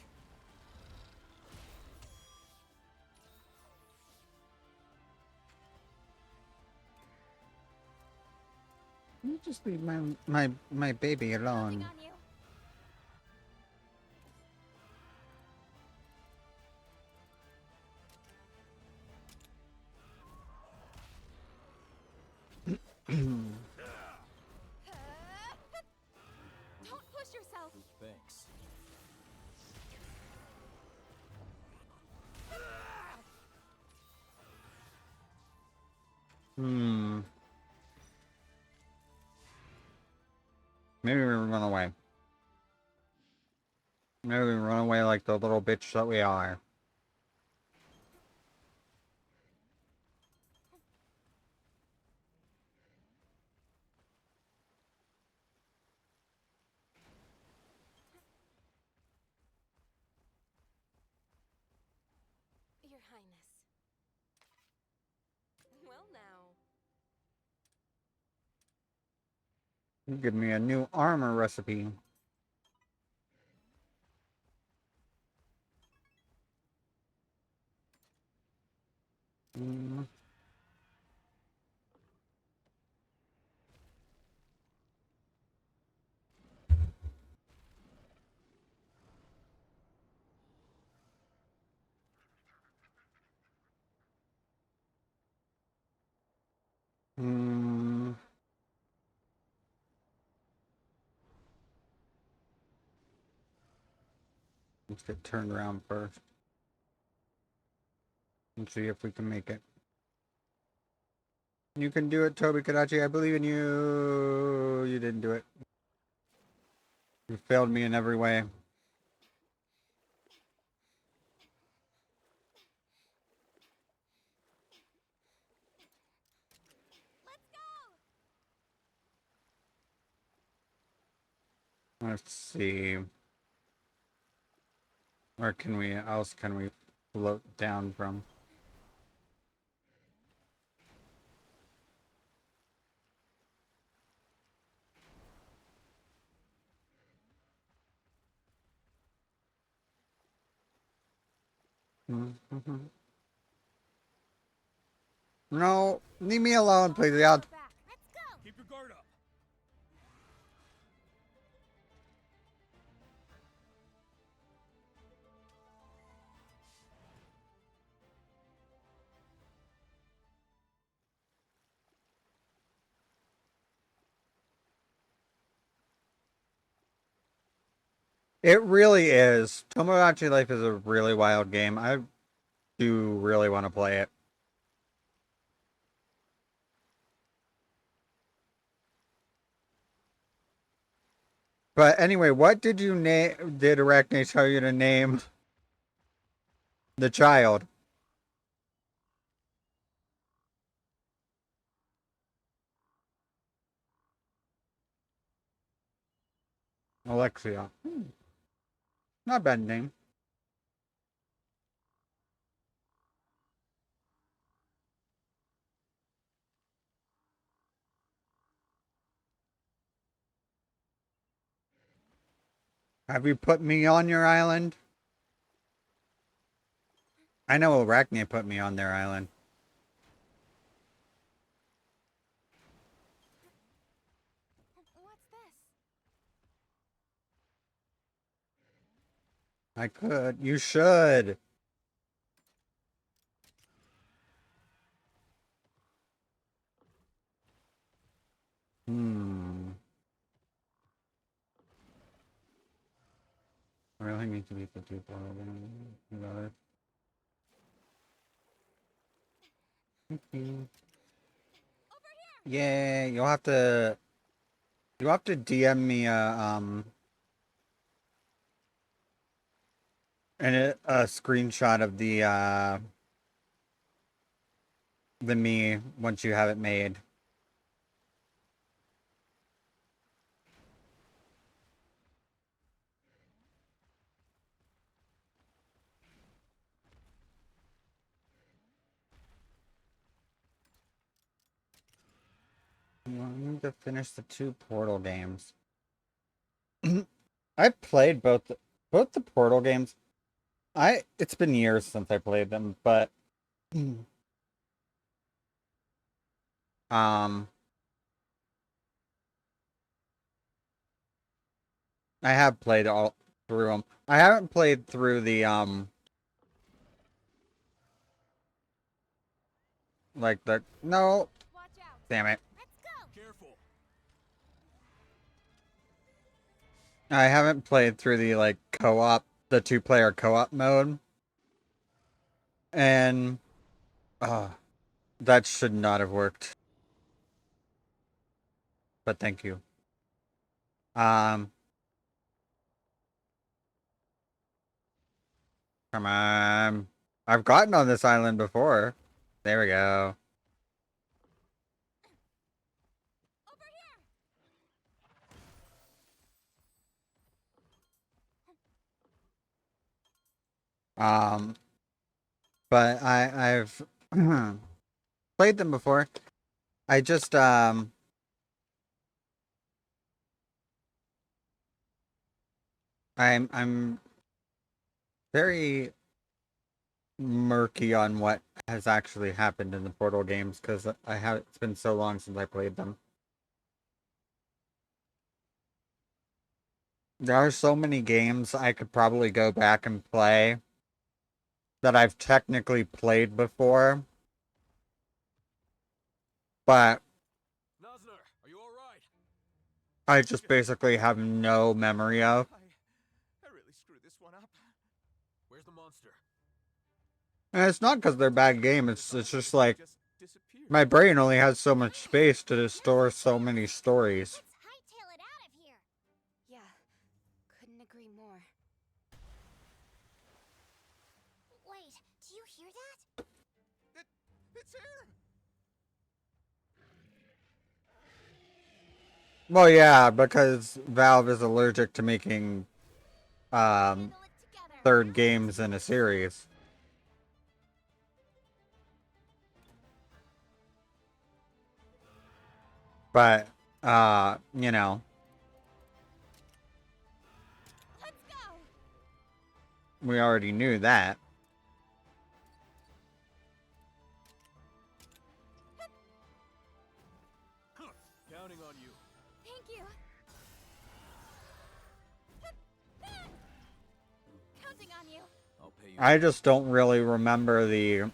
You just leave my baby Counting alone. on you. Don't push yourself. Thanks. Hmm. Maybe we run away. Maybe we run away like the little bitch that we are. Your Highness. Well now. You give me a new armor recipe. Hmm. Hmm. Let's get turned around first. Let's see if we can make it. You can do it, Toby Kadachi. I believe in you. You didn't do it. You failed me in every way. Let's go! Let's see. Where can we else can we float down from? Mm-hmm. No, leave me alone, please. Let's go! Keep your guard up. It really is. Tomodachi Life is a really wild game. I do really want to play it. But anyway, what did you name? Did Arachne tell you to name the child? Alexia. Not a bad name. Have you put me on your island? I know Arachne put me on their island. What's this? I could. You should. Hmm. I really need to beat the 2 Yeah, you'll have to DM me a screenshot of the me once you have it made. Well, I need to finish the 2 Portal games. I've played both the Portal games. It's been years since I played them, but um I have played all through them. I haven't played through the like the no, Watch out! damn it. Let's go! Careful. I haven't played through the like co-op, the 2-player co-op mode, and that should not have worked. But thank you. Um, Come on. I've gotten on this island before. There we go. Over here! Um, but I've played them before. I just I'm very murky on what has actually happened in the Portal games because I have it's been so long since I played them. There are so many games I could probably go back and play that I've technically played before. but Nosner, are you alright? I just basically have no memory of. I really screwed this one up. Where's the monster? And it's not because they're bad game. It's just like Just disappeared. my brain only has so much space to store so many stories. Let's hightail it out of here. Yeah, couldn't agree more. Wait, do you hear that? It's here. Well, yeah, because Valve is allergic to making Handle it together. third games in a series. But you know, Let's go. we already knew that. Counting on you. Thank you. Counting on you. I'll pay you. I just don't really remember the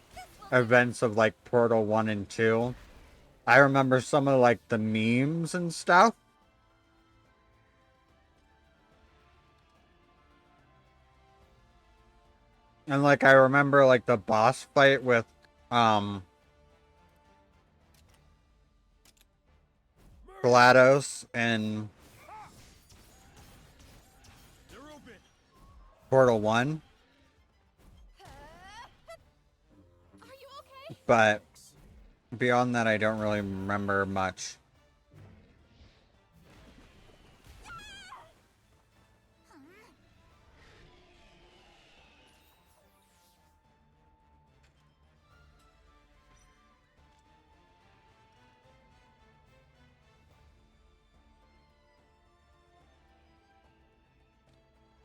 events of like Portal 1 and 2. I remember some of like the memes and stuff. And like I remember like the boss fight with GLaDOS and They're open. Portal 1, Are you okay? but beyond that I don't really remember much.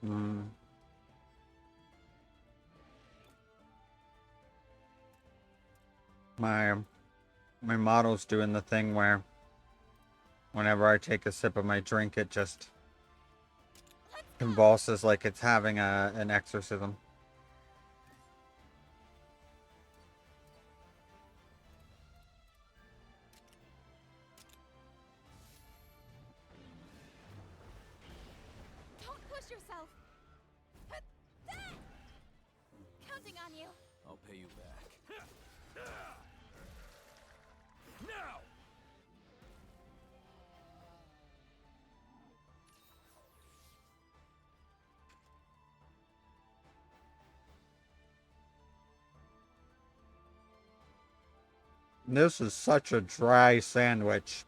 Mm. My model's doing the thing where whenever I take a sip of my drink it just convulses like it's having an exorcism. Don't push yourself. Counting on you. I'll pay you back. Now! This is such a dry sandwich.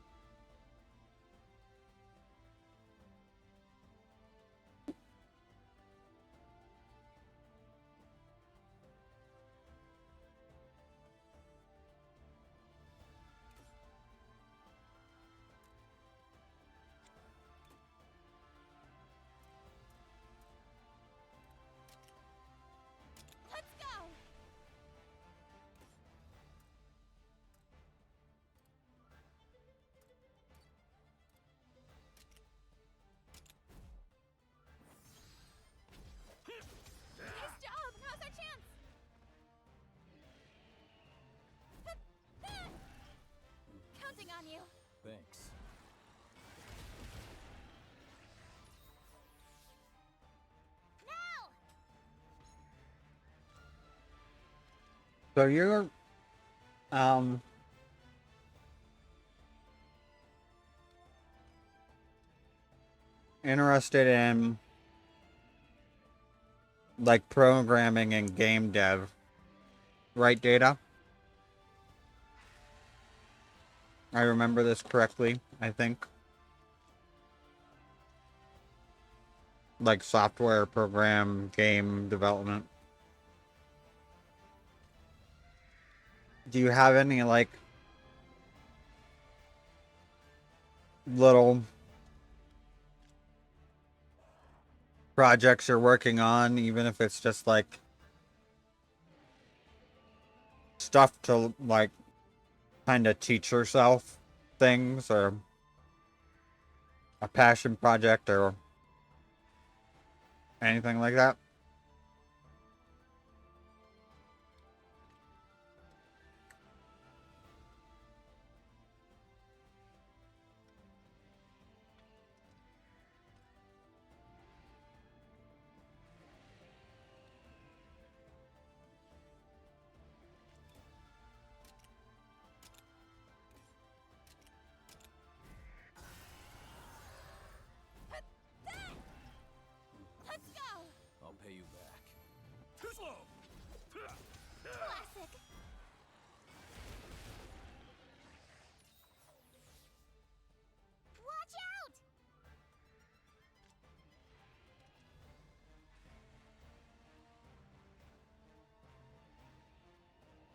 Let's go. Nice job. Now's our chance. Counting on you. Thanks. No! So you're interested in like programming and game dev, right, Data? I remember this correctly, I think. Like software program, game development. Do you have any like little projects you're working on, even if it's just like stuff to like kind of teach yourself things, or a passion project or anything like that?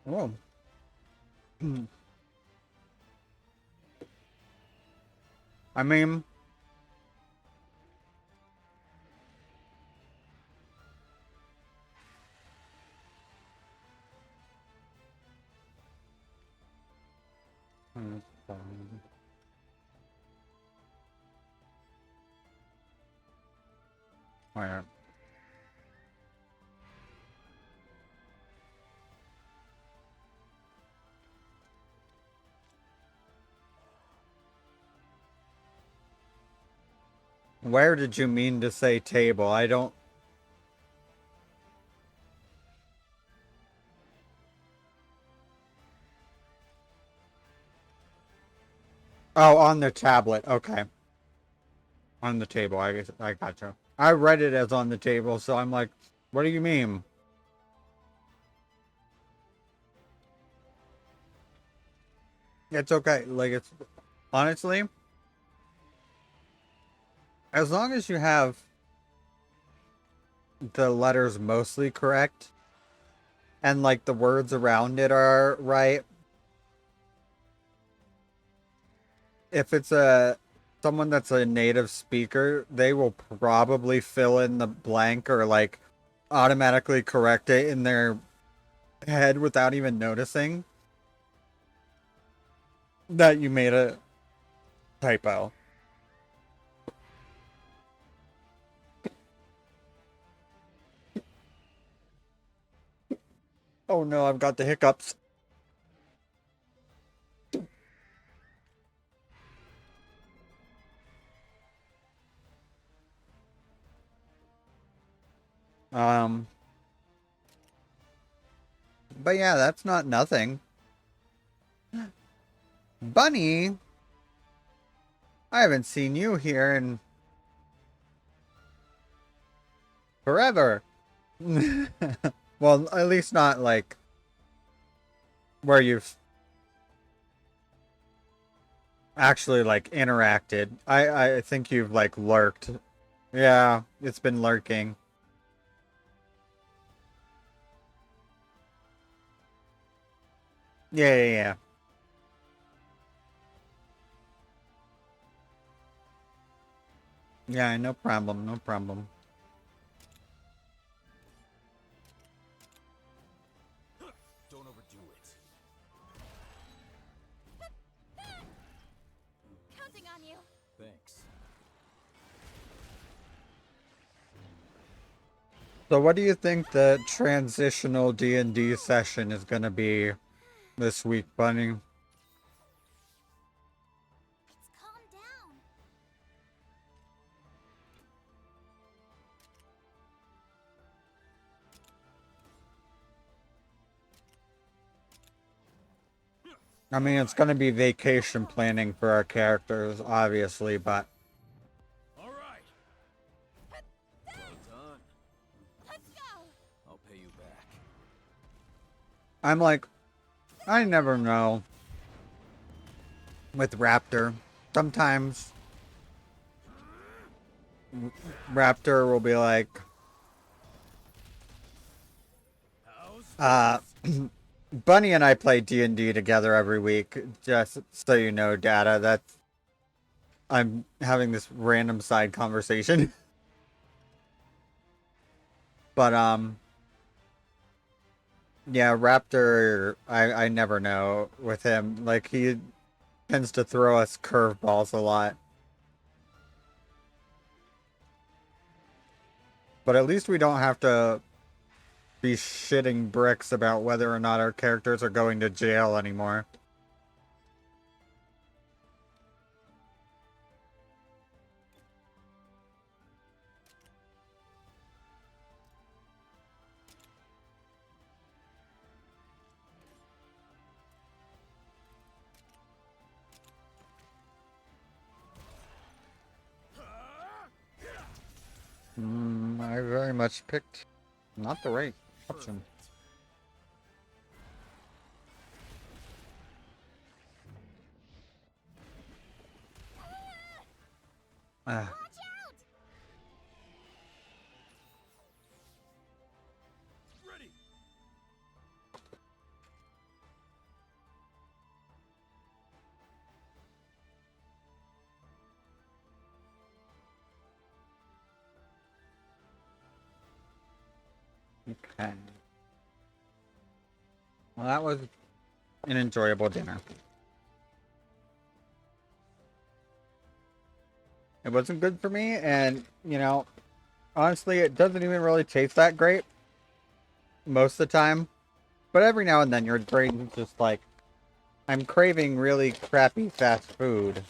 Oh. I mean, where? Where did you mean to say table? I don't. Oh, on the tablet. Okay. On the table. I guess I gotcha. I read it as on the table, so I'm like, what do you mean? It's okay. Like, it's honestly, as long as you have the letters mostly correct and like the words around it are right. If it's a someone that's a native speaker, they will probably fill in the blank or like automatically correct it in their head without even noticing that you made a typo. Oh no, I've got the hiccups. Um, but yeah, that's not nothing. Bunny, I haven't seen you here in forever. Well, at least not like where you've actually like interacted. I think you've like lurked. Yeah, it's been lurking. Yeah, yeah, yeah. Yeah, no problem, no problem. Don't overdo it. Counting on you. Thanks. So what do you think the transitional D&D session is going to be this week, Bunny? It's calmed down. I mean, it's going to be vacation planning for our characters, obviously, but All right. Well done. Let's go. I'll pay you back. I'm like, I never know with Raptor. Sometimes Raptor will be like, How's Bunny and I play D&D together every week. Just so you know, Data, that's I'm having this random side conversation. But yeah, Raptor, I never know with him. Like he tends to throw us curveballs a lot. But at least we don't have to be shitting bricks about whether or not our characters are going to jail anymore. I very much picked not the right option. Ah. Watch out! Ready. Okay. Well, that was an enjoyable dinner. It wasn't good for me, and, you know, honestly, it doesn't even really taste that great most of the time. But every now and then, your brain's just like, I'm craving really crappy fast food.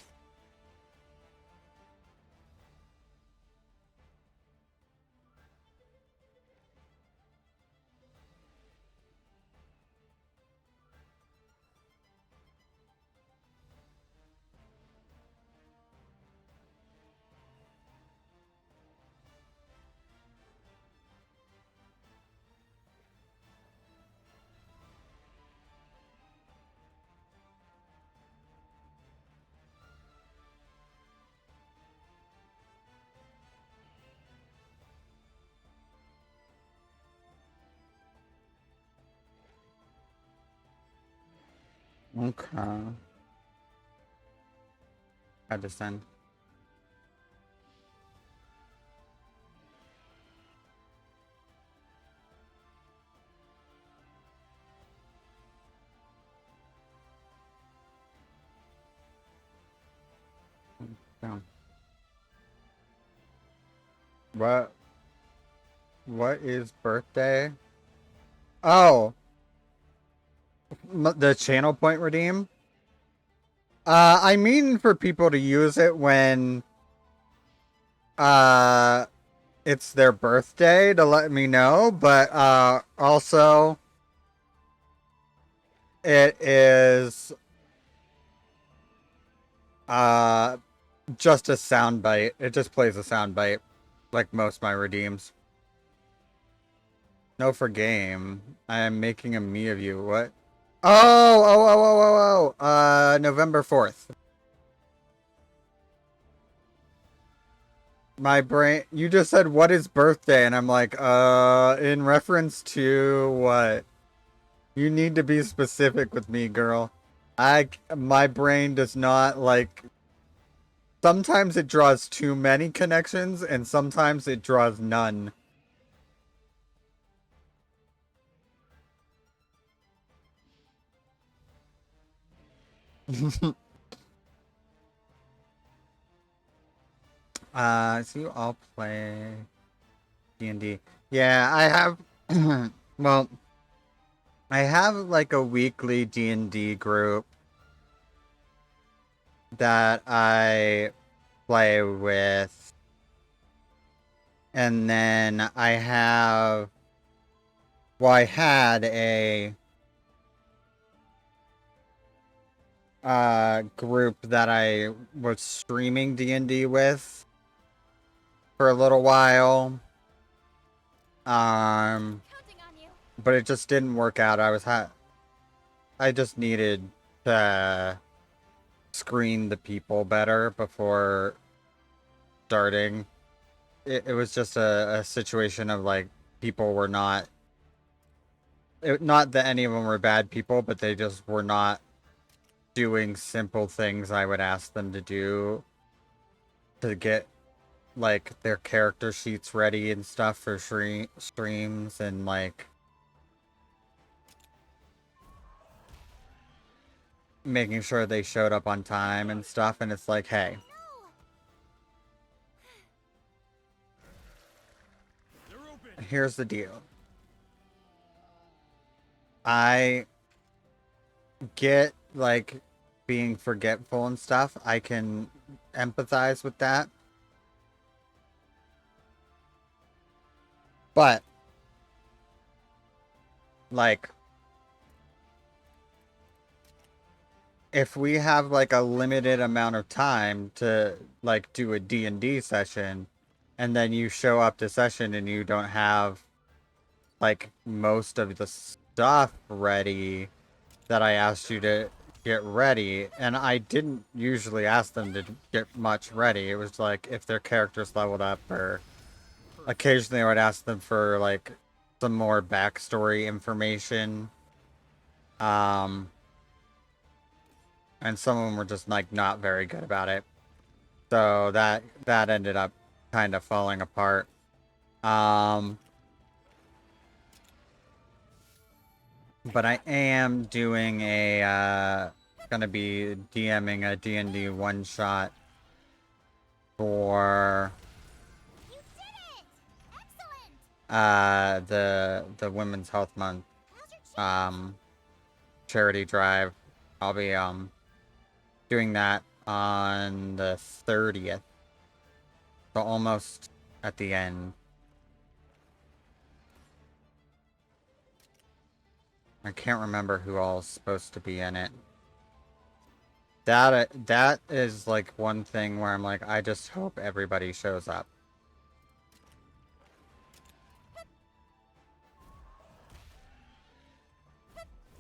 Okay. Had to send. Down. What? What is birthday? Oh, the channel point redeem. I mean for people to use it when uh it's their birthday to let me know, but also it is uh just a sound bite. It just plays a sound bite like most of my redeems. No for game. I am making a me of you. What? Oh, November 4th. My brain, you just said what is birthday, and I'm like, in reference to what? You need to be specific with me, girl. My brain does not like, sometimes it draws too many connections, and sometimes it draws none. So you all play D&D. Yeah, I have, well, I have like a weekly D&D group that I play with. And then I had a group that I was streaming D&D with for a little while. Counting on you. But it just didn't work out. I just needed to screen the people better before starting. It was just a situation of like people were not that any of them were bad people, but they just were not doing simple things I would ask them to do to get like their character sheets ready and stuff for streams, and like making sure they showed up on time and stuff. And it's like, hey, here's the deal. I get like being forgetful and stuff. I can empathize with that. But like if we have like a limited amount of time to like do a D&D session, and then you show up to session and you don't have like most of the stuff ready that I asked you to get ready, and I didn't usually ask them to get much ready. It was like if their characters leveled up, or occasionally I would ask them for like some more backstory information. And some of them were just like not very good about it. So that ended up kind of falling apart. Um But I am doing gonna be DMing a D&D one-shot for You did it! Excellent! the Women's Health Month How's your chin? charity drive. I'll be doing that on the 30th. So almost at the end. I can't remember who all's supposed to be in it. That is like one thing where I'm like, I just hope everybody shows up.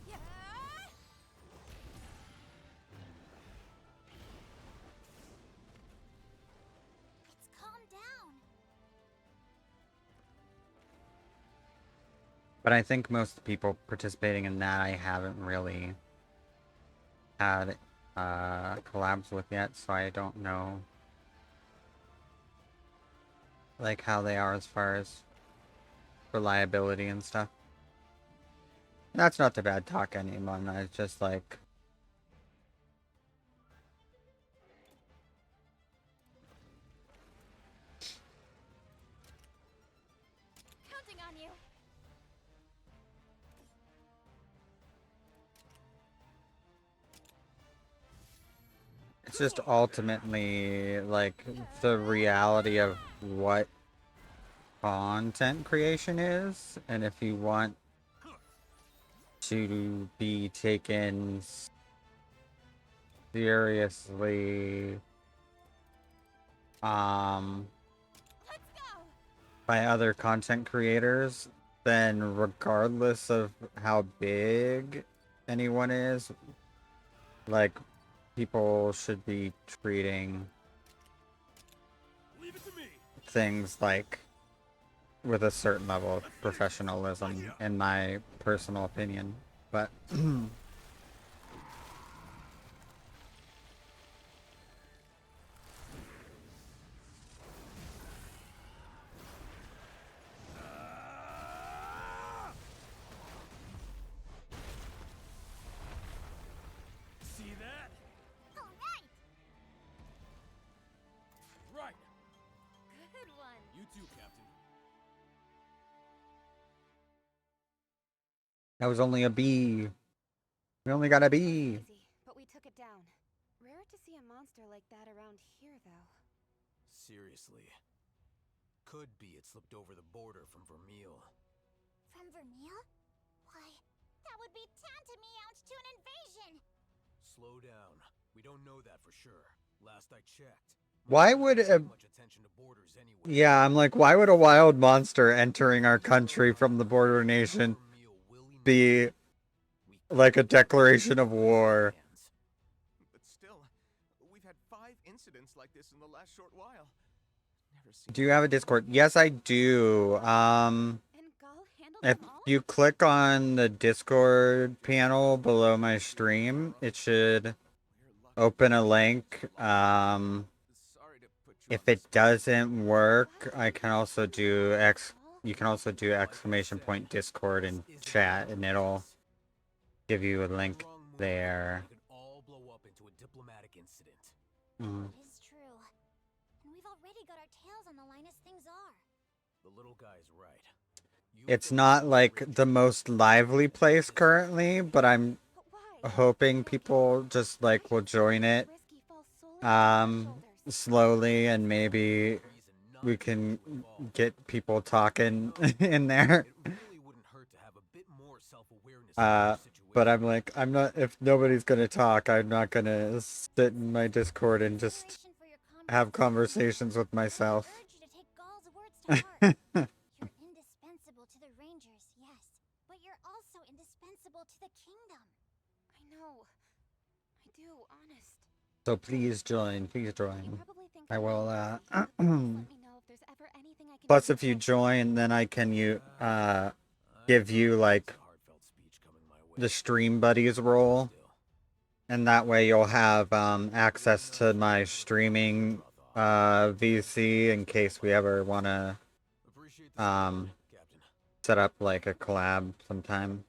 Yeah! It's calmed down. But I think most people participating in that I haven't really had collabs with yet, so I don't know like how they are as far as reliability and stuff. That's not the bad talk anyone. It's just like Counting on you. it's just ultimately like the reality of what content creation is, and if you want to be taken seriously Let's go. by other content creators, then regardless of how big anyone is, like people should be treating Leave it to me. things like with a certain level of professionalism, in my personal opinion. But See that? All right! Right. Good one. You too, Captain. that was only a B. We only got a B. Easy, but we took it down. Rare to see a monster like that around here, though. Seriously. Could be it slipped over the border from Vermeil. From Vermeil? Why, that would be tantamount to an invasion! Slow down. We don't know that for sure. Last I checked. Why would Monsters don't a pay much attention to borders anyway. Yeah, I'm like, why would a wild monster entering our country from the border nation Vermeil willy-nilly. be We like a could declaration of use war? hands. But still, we've had 5 incidents like this in the last short while. Never seen Do you have a Discord? Yes, I do. And Gull handled If them all? you click on the Discord panel below my stream, it should open a link. Sorry to put you If on the it spot. doesn't work, I can also do you can also do exclamation point Discord and This isn't chat, our and it'll business. give you a One link wrong move, there. it could all blow up into a diplomatic incident. Mm. It is true. And we've already got our tails on the line as things are. The little guy is right. You It's folks not should like break the it. most lively place currently, but I'm But why? hoping people just like will join it Risky falls solely on our shoulders. slowly, and maybe Reason not we to can involve. get people talking in there. It really wouldn't hurt to have a bit more self-awareness in your But I'm situation. like, I'm not, if nobody's gonna talk, I'm not gonna sit in my Discord and just Consideration for your have comrade's safety, conversations with I myself. urge you to take Gall's words to heart. You're indispensable to the Rangers, yes, but you're also indispensable to the kingdom. I know. I do, honest. So please join, please You join. probably think I I'm will, being nosy, but please let me know if there's ever anything I can plus do if to you help. join, then I can I give know you that's like a heartfelt speech coming my way. the stream buddies role, Still, and that way you'll have access to my streaming VC in case we ever want to appreciate the support, um Captain. set up like a collab sometime.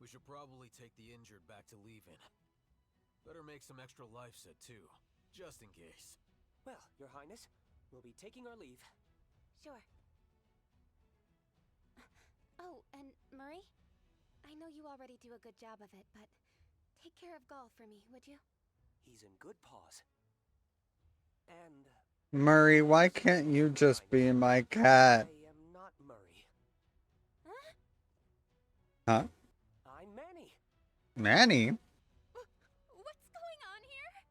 We should probably take the injured back to leave-in. Better make some extra life set too, just in case. Well, Your Highness, we'll be taking our leave. Sure. Oh, and Murray? I know you already do a good job of it, but take care of Gaul for me, would you? He's in good paws. And Murray, why can't you just be my cat? I am not Murray. Huh? Huh? I'm Manny. Manny? What's going on here?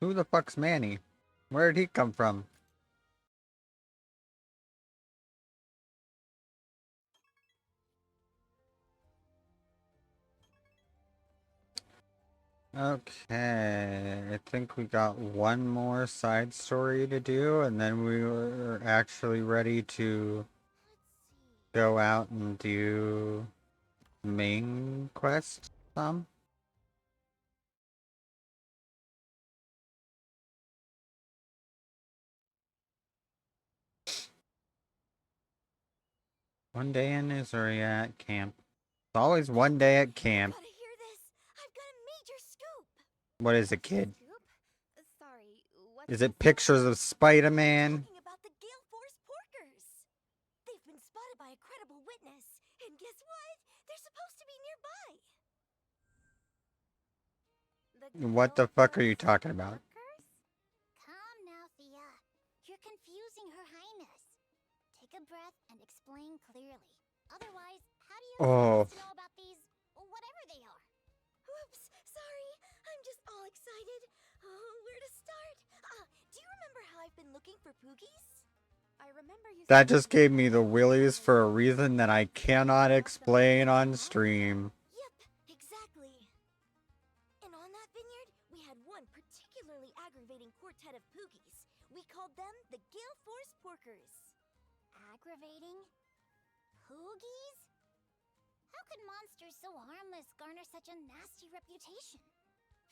Who the fuck's Manny? Where'd he come from? Okay, I think we got one more side story to do, and then we were actually ready to go out and do main quest some. One day in Israel at camp. It's always one day at camp. Gotta hear this. I've got a major scoop. What is it, kid? Scoop? Sorry, what's Is the it pictures of Spider-Man? talking about the Gale Force Porkers. They've been spotted by a credible witness, and guess what? They're supposed to be nearby. What the fuck are you talking about? Calm now, Thea. You're confusing Her Highness. Take a breath and explain clearly. Otherwise, how do you expect us to know about these, whatever they are? Oops, sorry. I'm just all excited. Oh, where to start? Do you remember how I've been looking for Poogies? I remember you. That just gave me the willies for a reason that I cannot explain on stream. Yep, exactly. And on that vineyard, we had one particularly aggravating quartet of Poogies. We called them the Gale Force Porkers. Aggravating? Poogies? How could monsters so harmless garner such a nasty reputation?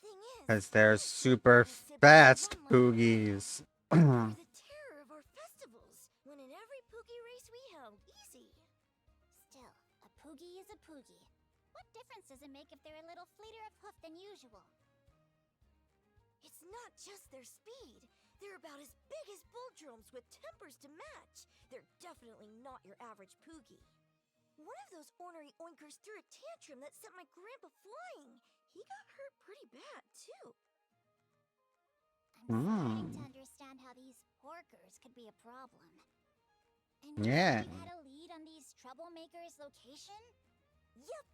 Thing is, Because they're super fast poogies. they're the terror of our festivals. When in every Poogie race we held, easy. Still, a Poogie is a Poogie. What difference does it make if they're a little fleeter of hoof than usual? It's not just their speed. They're about as big as bull drums with tempers to match. They're definitely not your average Poogie. One of those ornery oinkers threw a tantrum that sent my grandpa flying. He got hurt pretty bad, too. I'm starting to understand how these porkers could be a problem. And Yeah. you had a lead on these troublemakers' location? Yep.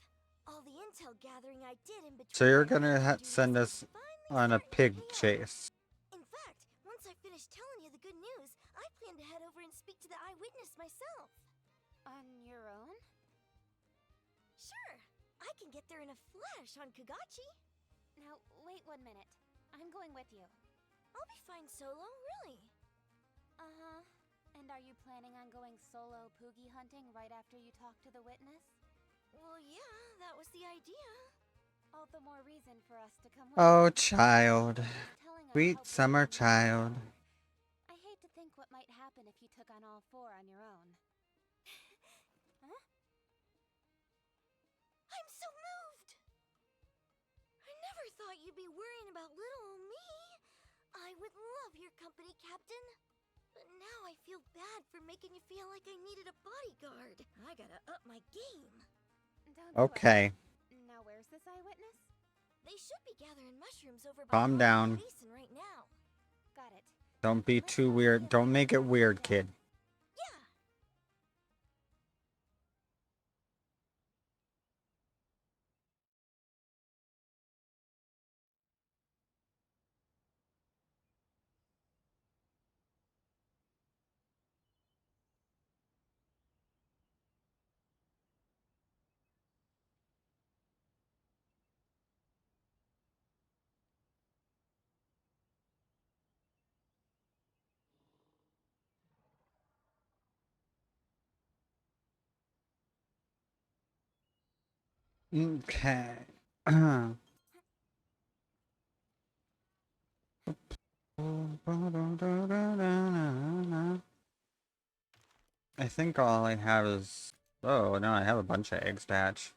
All the intel gathering I did in between. So you're gonna Duties send is us finally on a starting to pig pay off. chase. In fact, once I finish telling you the good news, I plan to head over and speak to the eyewitness myself. On your own? Sure. I can get there in a flash on Kagachi. Now, wait 1 minute. I'm going with you. I'll be fine solo, really. Uh-huh. And are you planning on going solo Poogie hunting right after you talk to the witness? Well, yeah, that was the idea. All the more reason for us to come with Oh, you. child. He's telling us Sweet how big summer the monsters child. are. I hate to think what might happen if you took on all 4 on your own. Huh? I'm so moved! I never thought you'd be worrying about little old me. I would love your company, Captain. But now I feel bad for making you feel like I needed a bodyguard. I gotta up my game. Don't Okay. sweat. Now where's this eyewitness? They should be gathering mushrooms over by Calm the down. basin right now. Got it. Don't be too weird. Don't make it weird, kid. Yeah. Okay. I think all I have is... Oh, no, I have a bunch of eggs to hatch.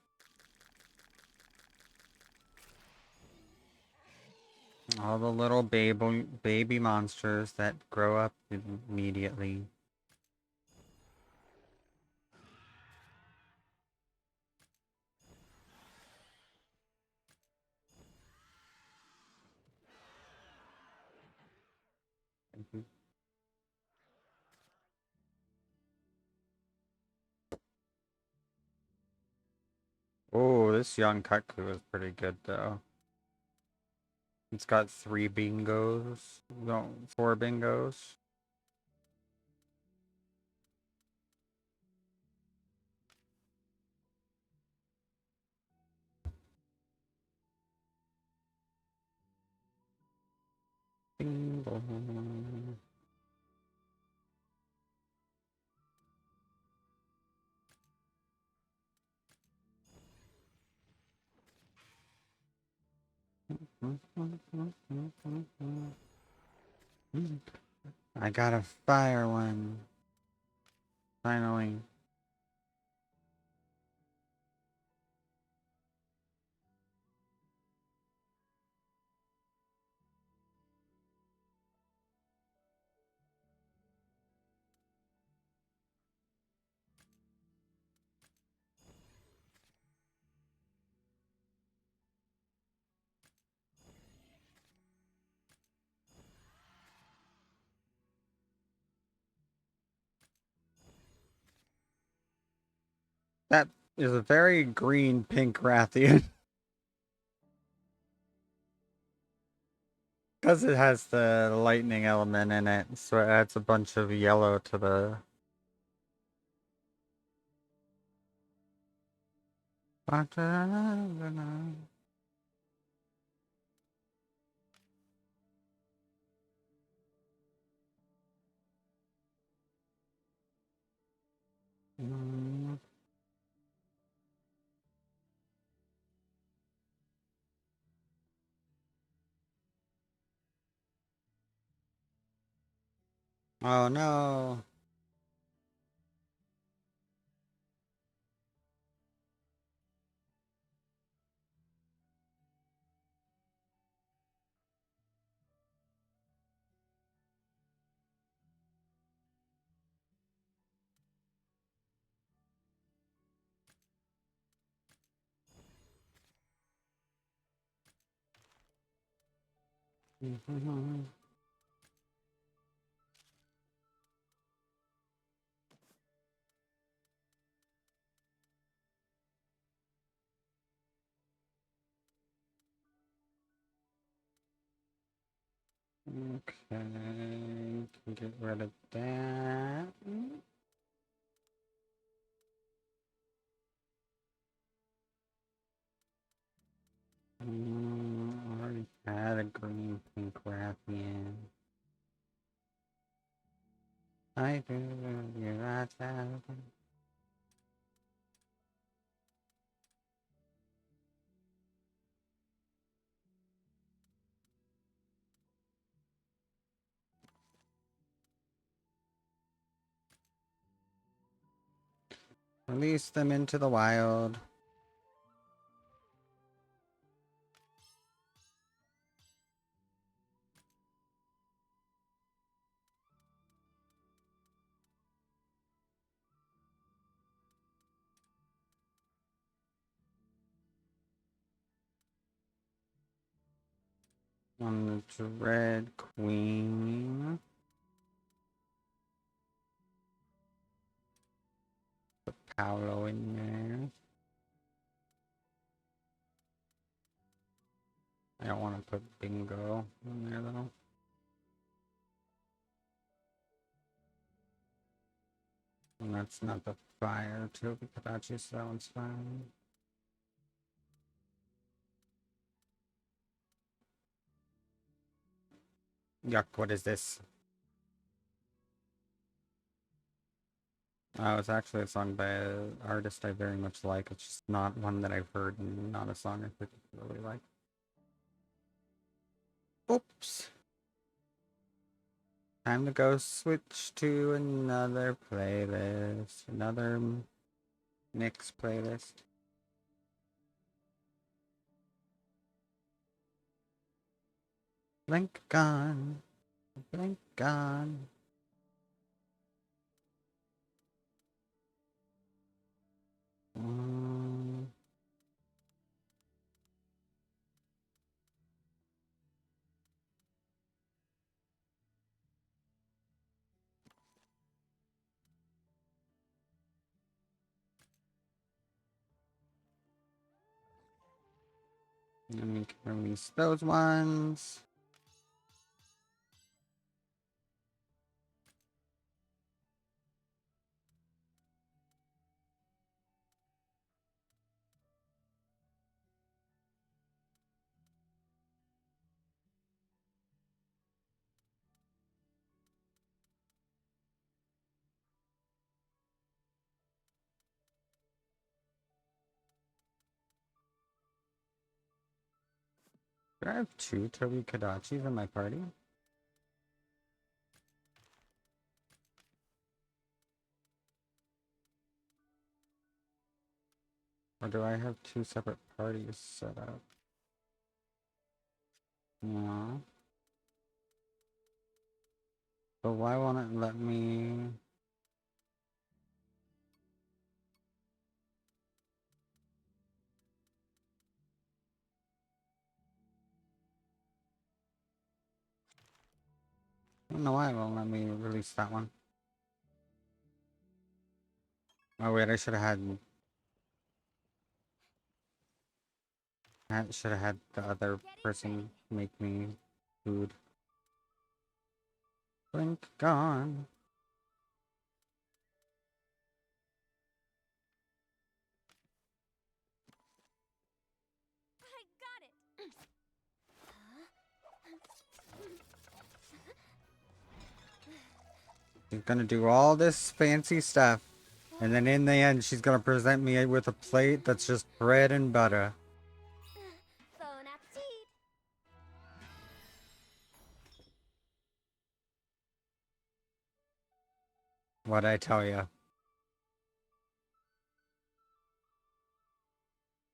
All the little baby monsters that grow up immediately. Oh, this young Cuckoo is pretty good, though. It's got 3 bingos. No, 4 bingos. Bingo. I got a fire one. Finally. That is a very green pink Rathian. Because it has the lightning element in it, so it adds a bunch of yellow to the... Oh no. Okay, can get rid of that. Already had a green pink Rathian. I do, you're right. Release them into the wild. On the Dread Queen. Put Paolo in there. I don't want to put Bingo in there though. And that's not the fire too, because that's just that one's fine. Yuck, what is this? Oh, it's actually a song by an artist I very much like. It's just not one that I've heard and not a song I particularly like. Oops. Time to go switch to another playlist. Another mix playlist. Blink gone. Blink gone. And we can release those ones. Do I have 2 Toby Kadachis in my party? Or do I have 2 separate parties set up? Yeah. But why won't it let me... I don't know why it won't let me release that one. Oh wait, I should have had... I should have had the other person make me food. Blink gone. I got it. She's gonna do all this fancy stuff. And then in the end, she's gonna present me with a plate that's just bread and butter. Bon appetit. What'd I tell you?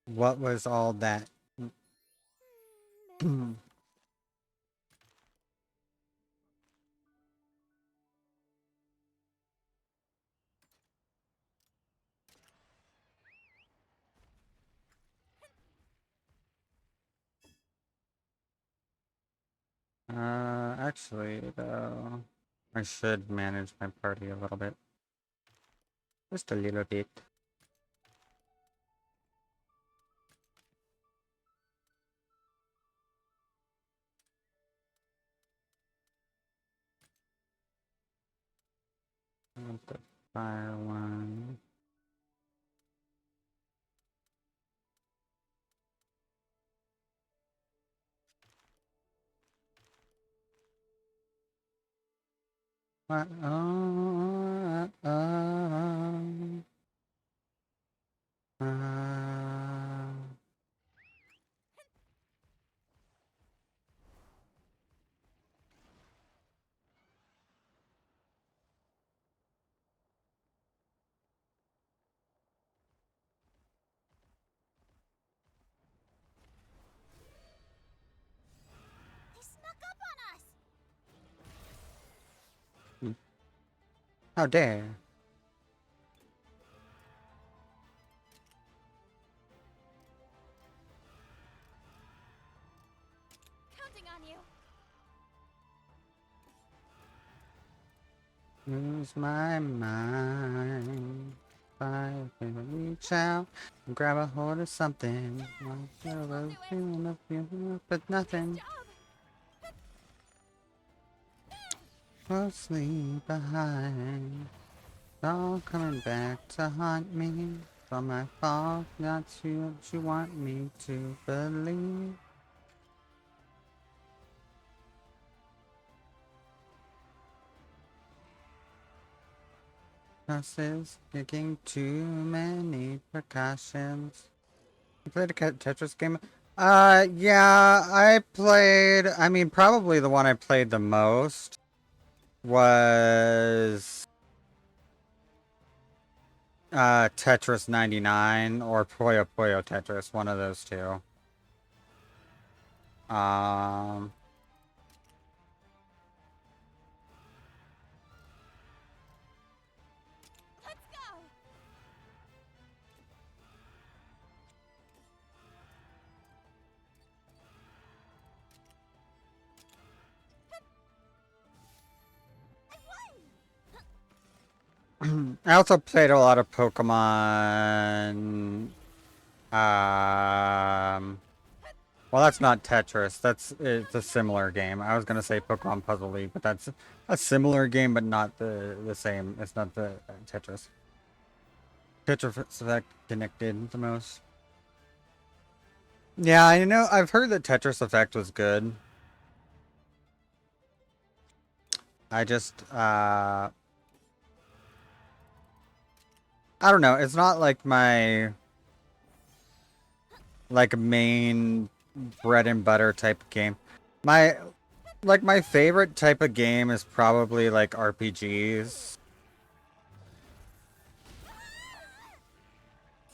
What was all that? Actually, though, I should manage my party a little bit. Just a little bit. I want the fire one. What? They snuck up on us! How dare! Counting on you. Lose my mind. If I can reach out and grab a hold of something. But nothing. Closely behind. It's all coming back to haunt me. It's all my fault, not what you want me to believe. Is taking too many precautions. You played a Tetris game? Yeah, I mean, probably the one I played the most. was Tetris 99 or Puyo Puyo Tetris, one of those two. Let's go! I also played a lot of Pokemon. Well, that's not Tetris. It's a similar game. I was gonna say Pokemon Puzzle League, but that's a similar game, but not the same. It's not the Tetris. Tetris Effect connected the most. Yeah, I know. I've heard that Tetris Effect was good. I just I don't know. It's not like my main bread and butter type of game. My favorite type of game is probably like RPGs.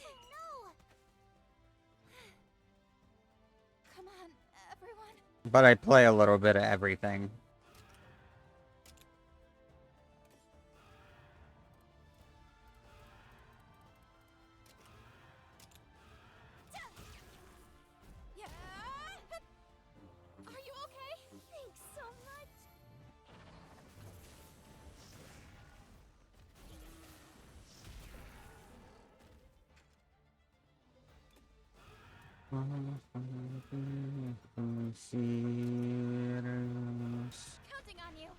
No! Come on, everyone. But I play a little bit of everything. Yeah! Are you okay? Thanks so much. Counting on you.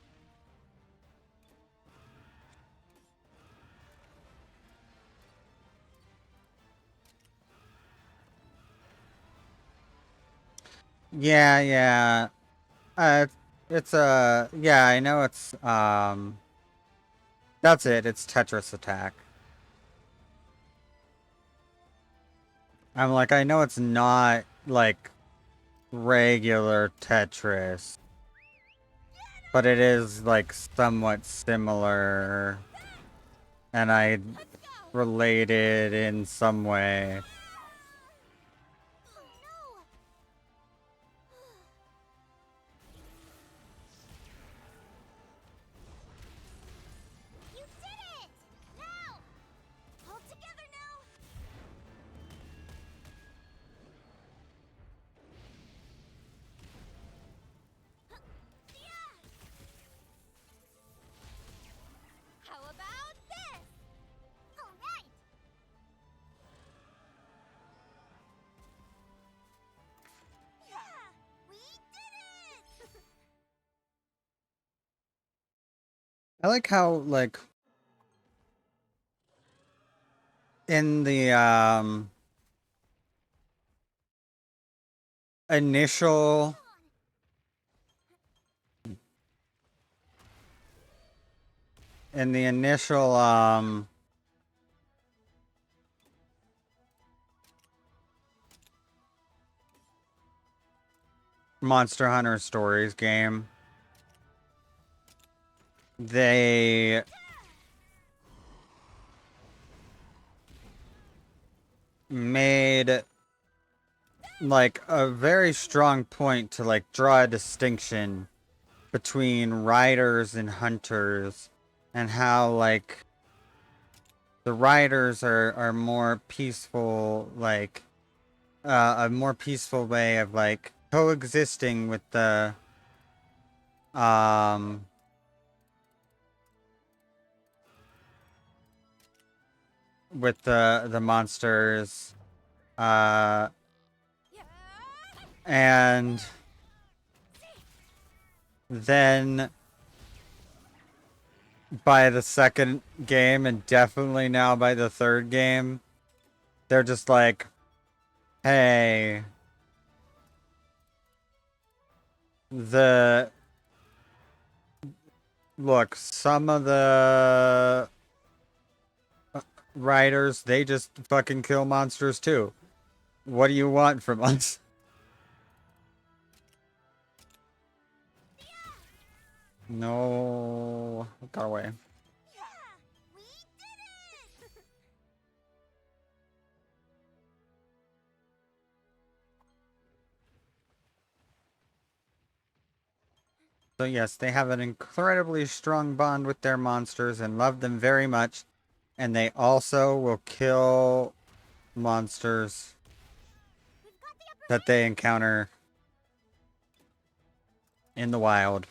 Yeah, yeah. It's yeah, I know it's that's it. It's Tetris Attack. I'm like, I know it's not like regular Tetris, but it is like somewhat similar, and I relate it in some way. Oh no! You did it! Now! All together now! How about this? All right! Yeah! We did it! I like how like in the initial Monster Hunter Stories game, they made like a very strong point to like draw a distinction between riders and hunters, and how like the riders are more peaceful, like a more peaceful way of like coexisting um with the monsters, uh and then by the second game, and definitely now by the third game, they're just like, hey, the look, some of the writers, they just fucking kill monsters too. What do you want from us? No, it got away. Yeah, we did it! So yes, they have an incredibly strong bond with their monsters and love them very much. And they also will kill monsters We've got the upper that they encounter in the wild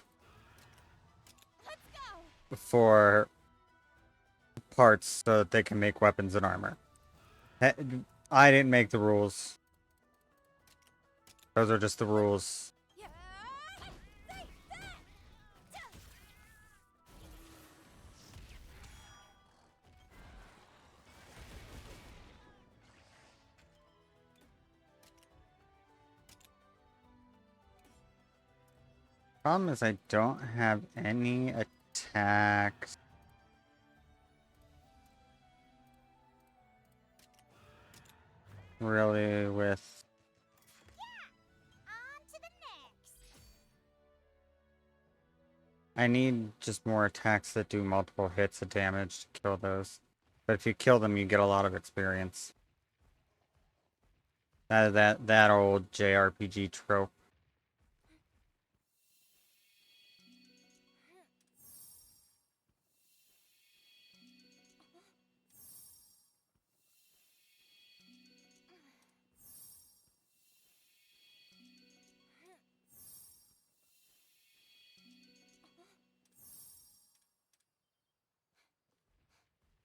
Let's go! for parts so that they can make weapons and armor. I didn't make the rules. Those are just the rules. Yeah! Say that! Problem is I don't have any attacks. Really with... On to the next! I need just more attacks that do multiple hits of damage to kill those. But if you kill them, you get a lot of experience. That old JRPG trope.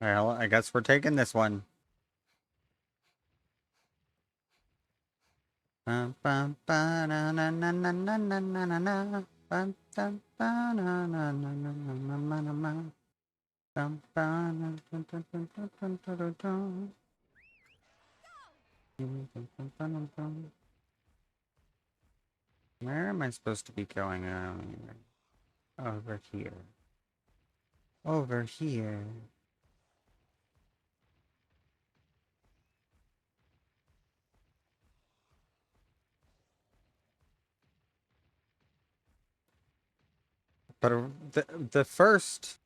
Well, I guess we're taking this one. Bum, bum, ba, na, na, na, na, na, na, na, na, na. Bum, bum, ba, na, na, na, na, na, na, na, na, na. Bum, ba, na, dun, dun, dun, dun, dun, dun, dun, dun. Dun, dun, dun, dun, dun, dun. Where am I supposed to be going? Over here. Over here. But the first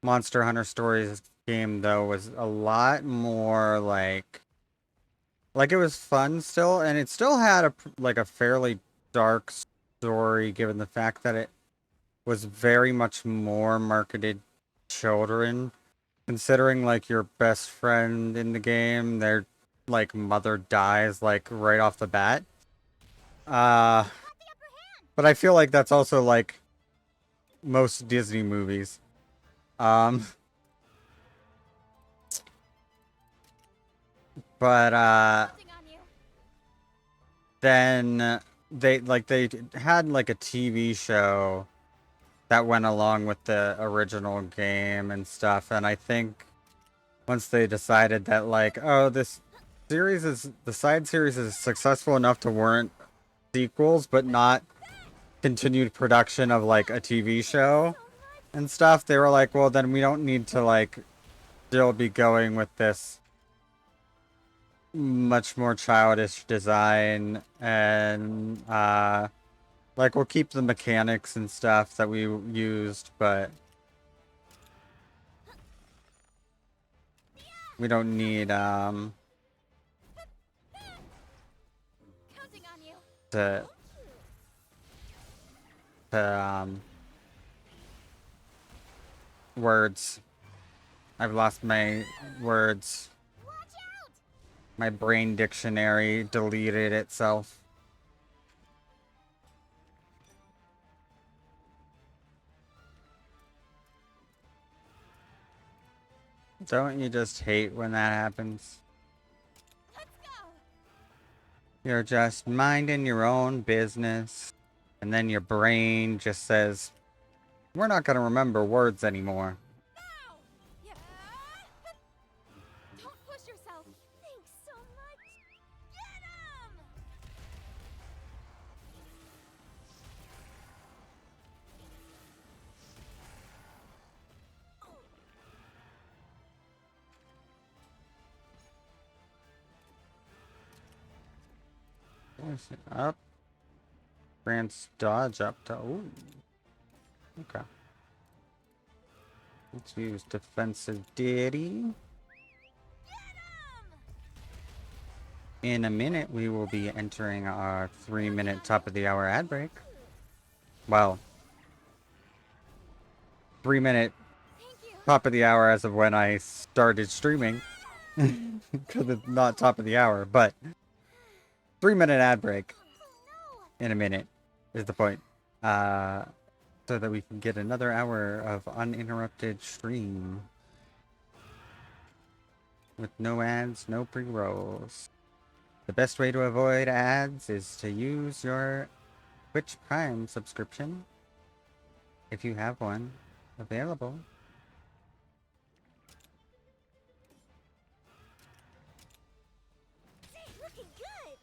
Monster Hunter Stories game though was a lot more like it was fun still, and it still had a fairly dark story given the fact that it was very much more marketed children. Considering like your best friend in the game, their like mother dies like right off the bat. Uh but I feel like that's also like most Disney movies. Um but Counting on you! then they had like a TV show that went along with the original game and stuff, and I think once they decided that like, oh, this series is the side series is successful enough to warrant sequels but not continued production of like a TV show and stuff, they were like, well, then we don't need to like still be going with this much more childish design, and like we'll keep the mechanics and stuff that we used, but we don't need Counting on you! to to words. I've lost my words. Watch out! My brain dictionary deleted itself. Don't you just hate when that happens? Let's go! You're just minding your own business, and then your brain just says, we're not going to remember words anymore. Now! Yeah! Don't push yourself! Thanks so much! Get him! Where's it? Up. Grant's dodge up to... Ooh. Okay. Let's use defensive deity. In a minute, we will be entering our 3-minute top of the hour ad break. Well, 3-minute top of the hour as of when I started streaming. Because it's not top of the hour, but 3-minute ad break in a minute is the point. So that we can get another hour of uninterrupted stream. With no ads, no pre-rolls. The best way to avoid ads is to use your Twitch Prime subscription, if you have one available. Looking good.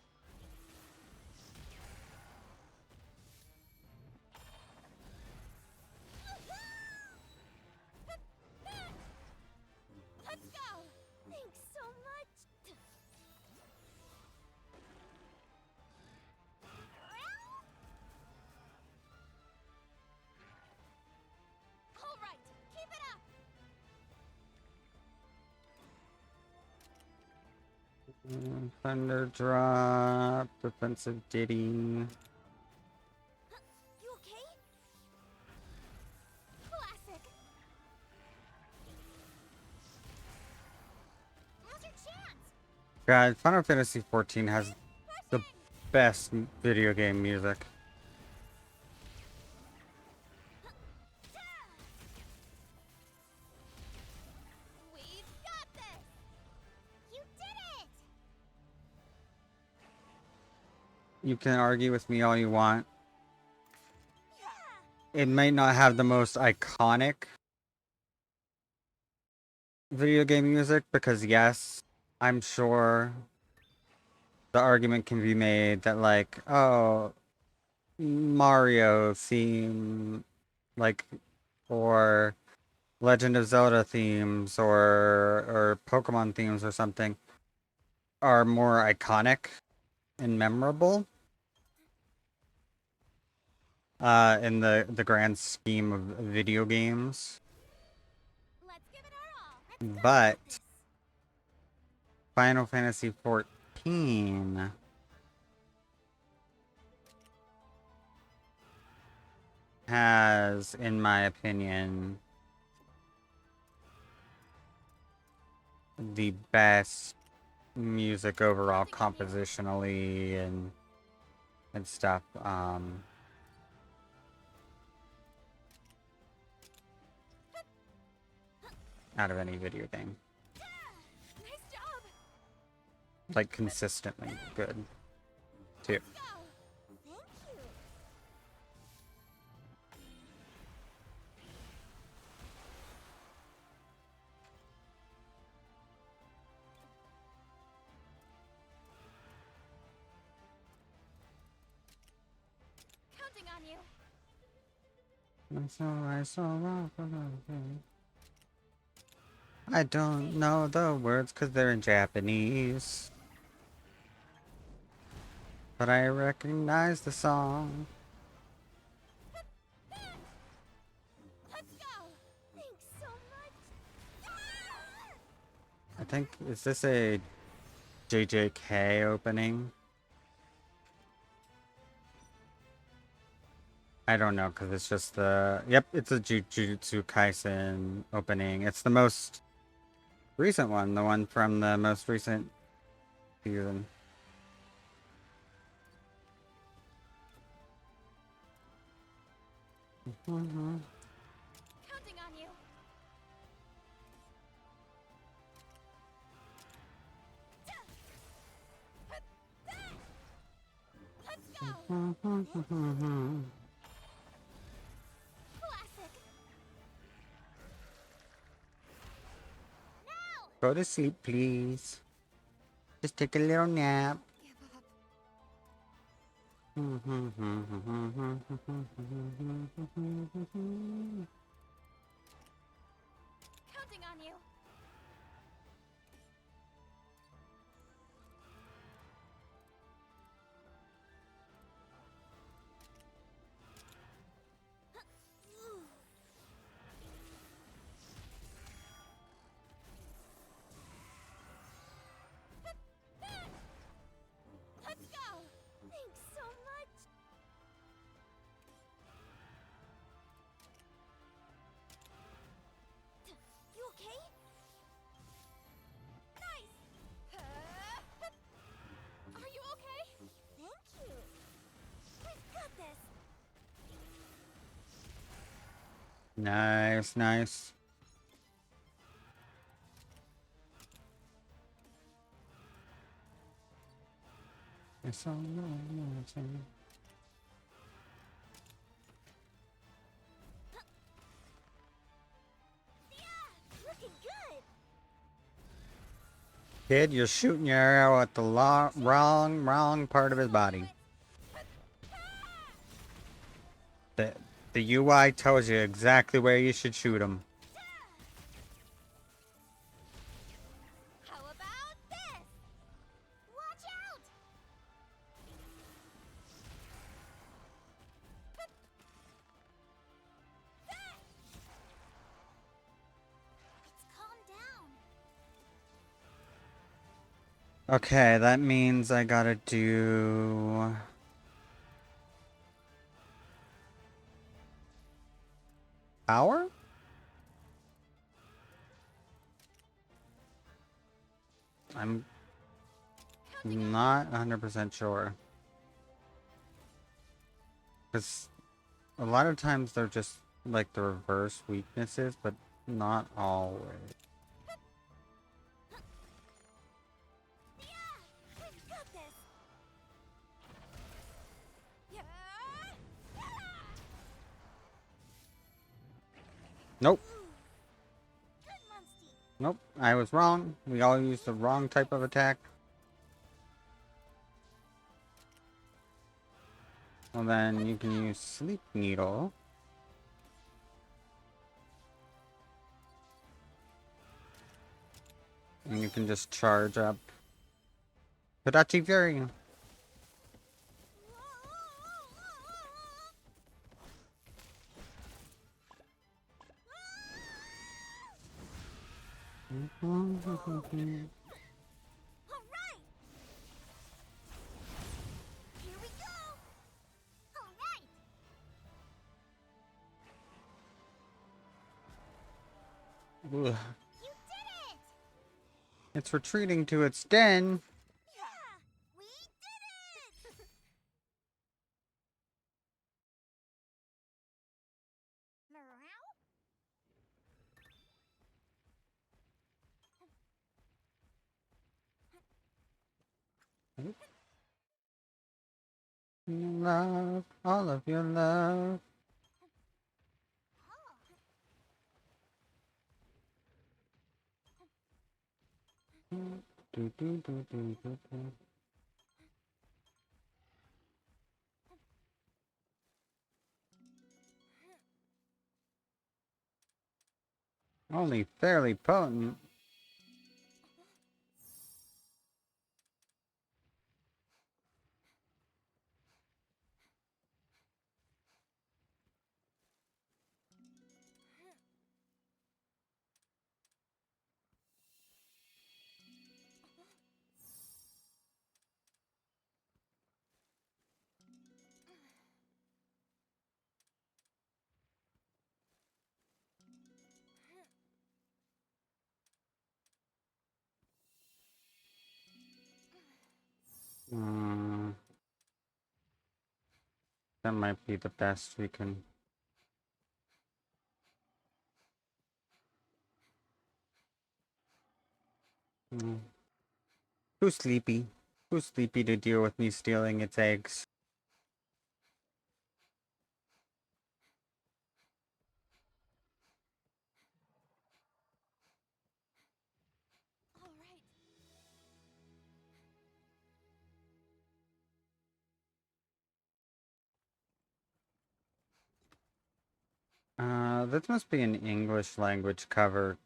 Let's go. Thanks so much. All right, keep it up. Thunder drop, defensive ditty. You okay? Classic. Now's your chance. God, Final Fantasy XIV has the best video game music. We've got this. You did it. You can argue with me all you want. It may not have the most iconic video game music because, yes, I'm sure the argument can be made that, like, oh, Mario theme, like, or Legend of Zelda themes or Pokemon themes or something are more iconic and memorable in the grand scheme of video games. Let's give it our all. Let's go But with this. Final Fantasy XIV has, in my opinion, the best music overall compositionally and stuff. Out of any video game. Nice job. Like, consistently good, too. Go. Thank you. Counting on you. I don't know the words because they're in Japanese. But I recognize the song. Let's go. Thanks so much. I think, is this a JJK opening? I don't know, because it's just the... Yep, it's a Jujutsu Kaisen opening. It's the most recent one, the one from the most recent season. Counting on you. Let's go. Classic. Now. Go to sleep, please. Just take a little nap. Counting on you. Nice, nice. It's all Looking good. Kid, you're shooting your arrow at the wrong part of his body. The, the UI tells you exactly where you should shoot him. How about this? Watch out! It's calmed down. Okay, that means I gotta do... Power? I'm not 100% sure. Because a lot of times they're just like the reverse weaknesses, but not always. Yeah, we've got this. Yeah. Nope. Good, Munsty. Nope. I was wrong. We all used the wrong type of attack. Well, then you can use Sleep Needle. And you can just charge up Hidachi Fury. All right. Here we go. All right. Ugh. You did it. It's retreating to its den. Yeah, we did it. Meow. Love, all of your love. Do, do, do, do, do, do. Only fairly potent. Mm, that might be the best we can. Mm. Who's sleepy? Who's sleepy to deal with me stealing its eggs? All right. This must be an English language cover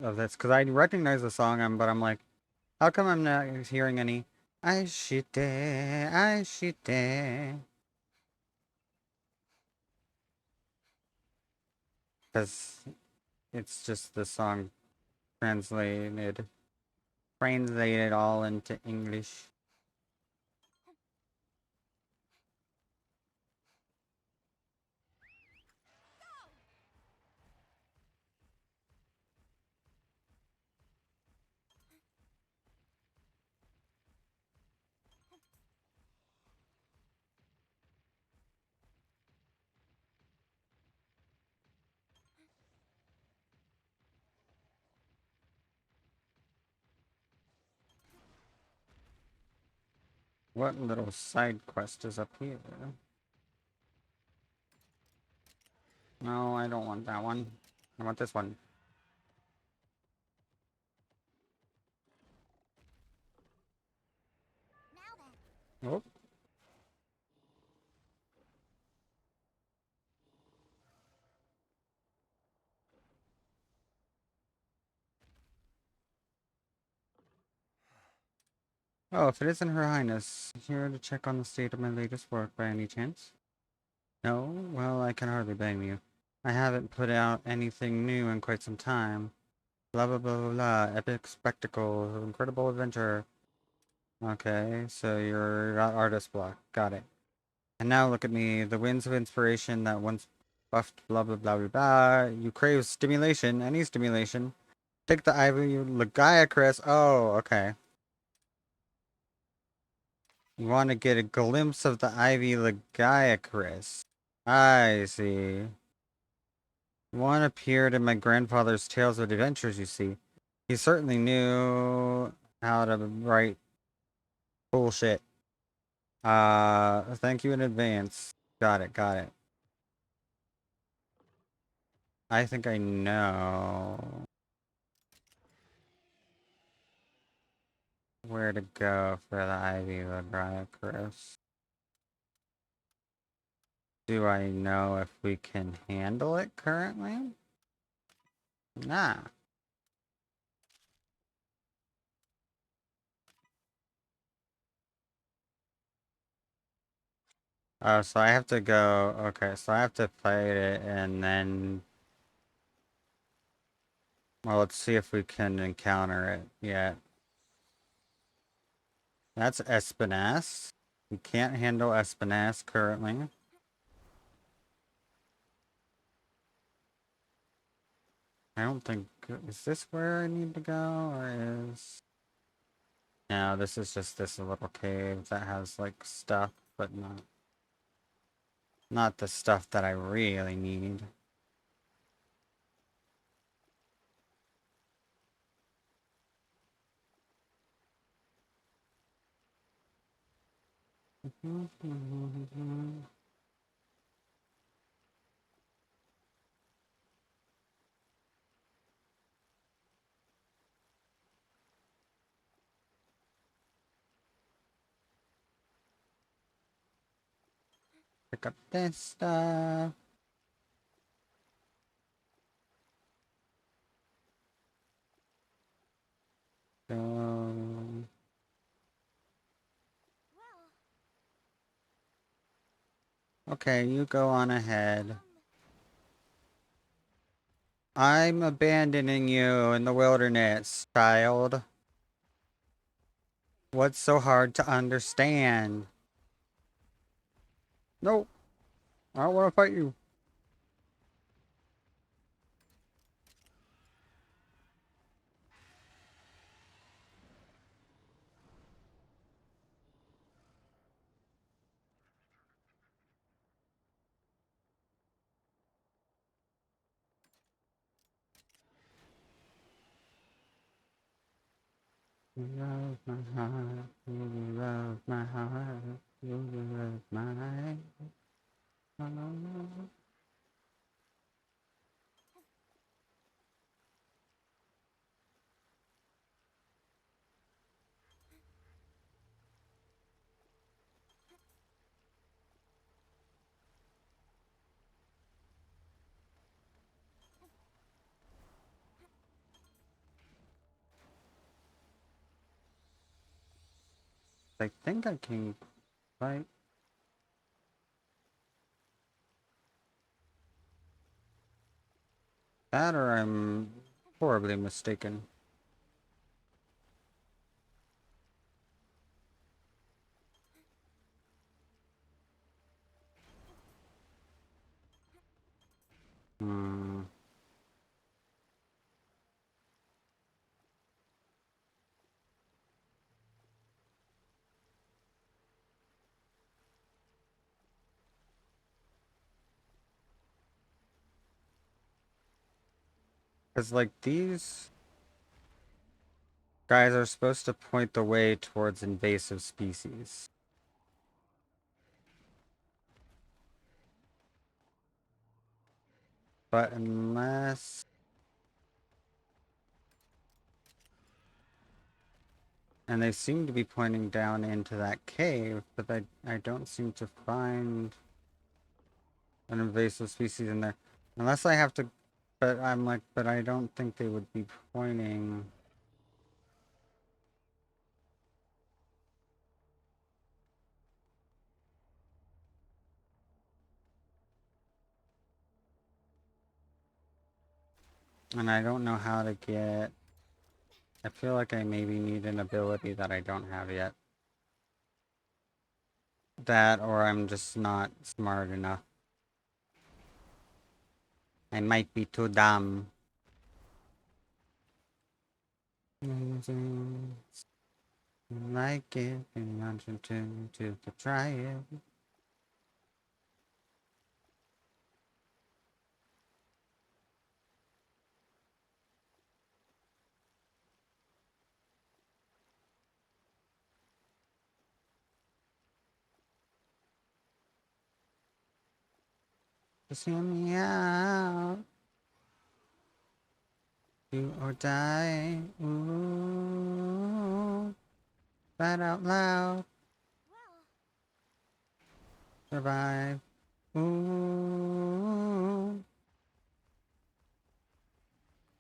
of this, because I recognize the song, but I'm like, how come I'm not hearing any Aishite, Aishite? Because it's just the song translated all into English. What little side quest is up here? No, I don't want that one. I want this one. Now then. Oh. Oh, if it isn't Her Highness, here to check on the state of my latest work by any chance? No? Well, I can hardly blame you. I haven't put out anything new in quite some time. Blah blah blah blah blah. Epic spectacle, incredible adventure. Okay, so you're got artist block. Got it. And now look at me, the winds of inspiration that once buffed blah blah blah blah blah. You crave stimulation, any stimulation. Take the Ivy Lagiacris. Oh, okay. You want to get a glimpse of the Ivy Lagiacris. I see. One appeared in my grandfather's Tales of Adventures, you see. He certainly knew how to write bullshit. Thank you in advance. Got it, got it. I think I know where to go for the Ivy Lagiacris. Do I know if we can handle it currently? Nah. Oh, so I have to go. Okay, so I have to fight it and then. Well, let's see if we can encounter it yet. That's Espinasse. We can't handle Espinasse currently. I don't think. Is this where I need to go, or is. No, this is just this little cave that has, like, stuff, but not the stuff that I really need. Pick up this stuff. Go. Okay, you go on ahead. I'm abandoning you in the wilderness, child. What's so hard to understand? Nope. I don't want to fight you. You love my heart. You love my heart. You love my heart. I think I can fight. That or I'm horribly mistaken. Hmm. Because, like, these guys are supposed to point the way towards invasive species. But unless... And they seem to be pointing down into that cave, but I don't seem to find an invasive species in there. Unless I have to... But I'm like, but I don't think they would be pointing... And I don't know how to get... I feel like I maybe need an ability that I don't have yet. That, or I'm just not smart enough. I might be too dumb. Like it, and want to try it. Just hear me out. Do or die. Ooh. That out loud. Well, Survive. Ooh.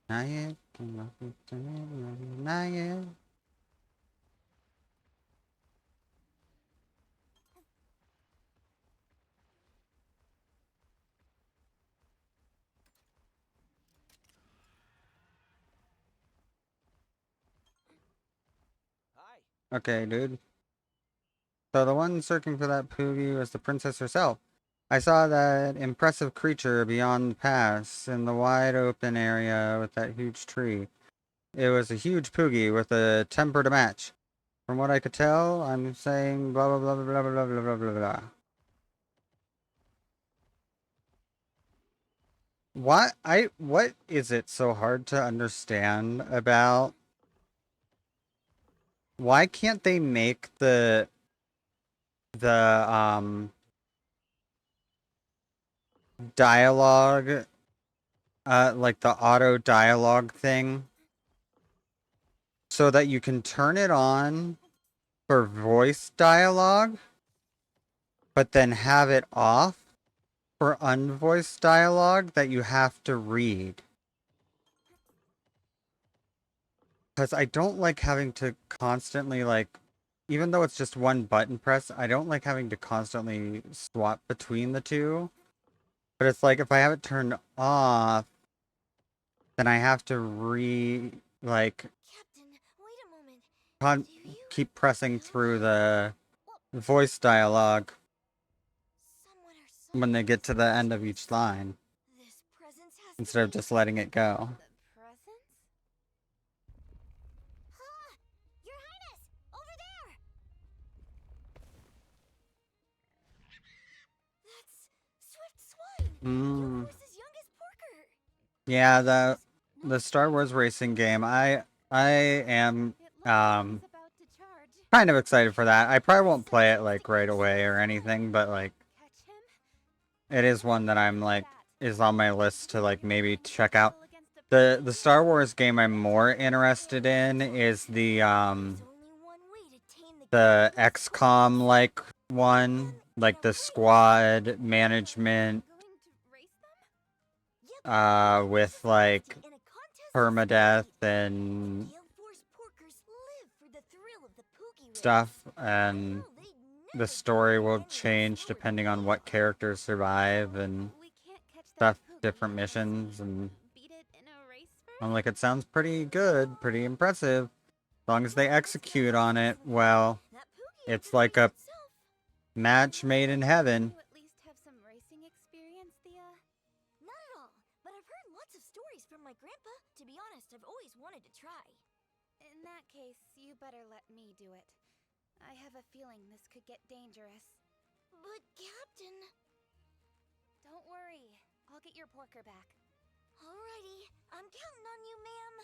Not yet. Not yet. Hi. Okay, dude. So the one searching for that Poogie was the princess herself. I saw that impressive creature beyond the pass in the wide open area with that huge tree. It was a huge Poogie with a temper to match. From what I could tell, I'm saying blah blah blah blah blah blah blah blah blah blah. What is it so hard to understand about? Why can't they make the dialogue like the auto dialogue thing so that you can turn it on for voice dialogue but then have it off for unvoiced dialogue that you have to read? Because I don't like having to constantly, like, even though it's just one button press, I don't like having to constantly swap between the two. But it's like if I have it turned off, then I have to like, Captain, wait a moment. keep pressing through the voice dialogue Someone or when they something get is to the end of close. each line This presence has to instead of be just letting it go. The presents? Ah! Your Highness! Over there! That's Swift Swine! Your horse's youngest porker! Yeah, the Star Wars racing game. I am It looks like it's about to charge. kind of excited for that. I probably won't play it like right away or anything, but like Catch him? it is one that I'm like is on my list to like maybe check out. The Star Wars game I'm more interested in is the XCOM like one, like the squad management Going to race them? with like permadeath and Gale Force porkers live for the thrill of the Pookie race. stuff, and the story will change depending on what characters survive and We can't catch that stuff, Pookie different unless missions, we and beat it in a race first? I'm like, it sounds pretty good, pretty impressive. As long as they execute on it well, That Poogie it's like a itself. match made in heaven. You at least have some racing experience, Thea? Not at all, but I've heard lots of stories from my grandpa. To be honest, I've always wanted to try. In that case, you better let me do it. I have a feeling this could get dangerous. But, Captain... Don't worry. I'll get your porker back. Alrighty, I'm counting on you, ma'am.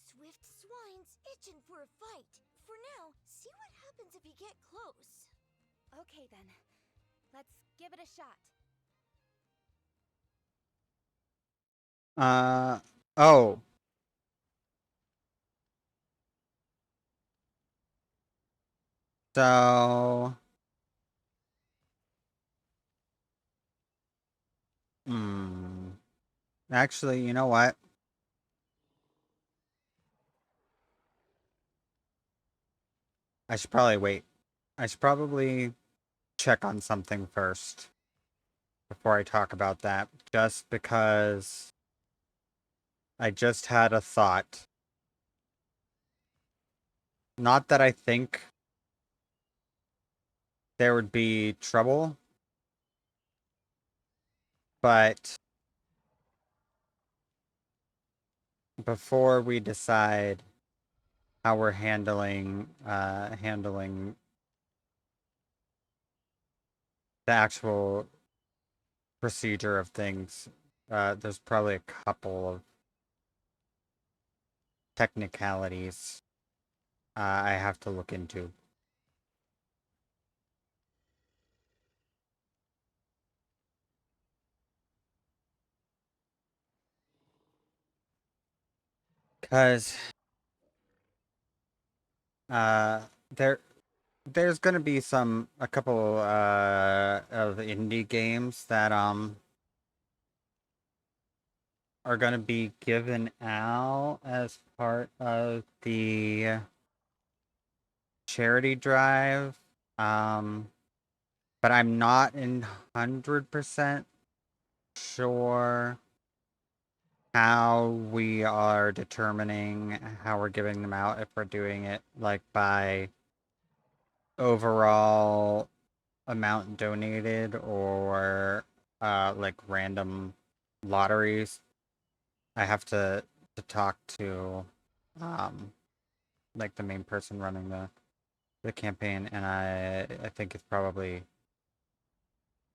Swift Swine's itching for a fight. For now, see what happens if you get close. Okay then. Let's give it a shot. Uh oh. So hmm. Actually, you know what? I should probably wait. I should probably check on something first before I talk about that, just because I just had a thought. Not that I think there would be trouble, but before we decide how we're handling the actual procedure of things, there's probably a couple of technicalities I have to look into. Cause uh, there there's gonna be a couple of indie games that are gonna be given out as part of the charity drive. Um, but I'm not in 100% sure how we are determining how we're giving them out, if we're doing it like by overall amount donated or like random lotteries. I have to talk to um like the main person running the campaign, and I think it's probably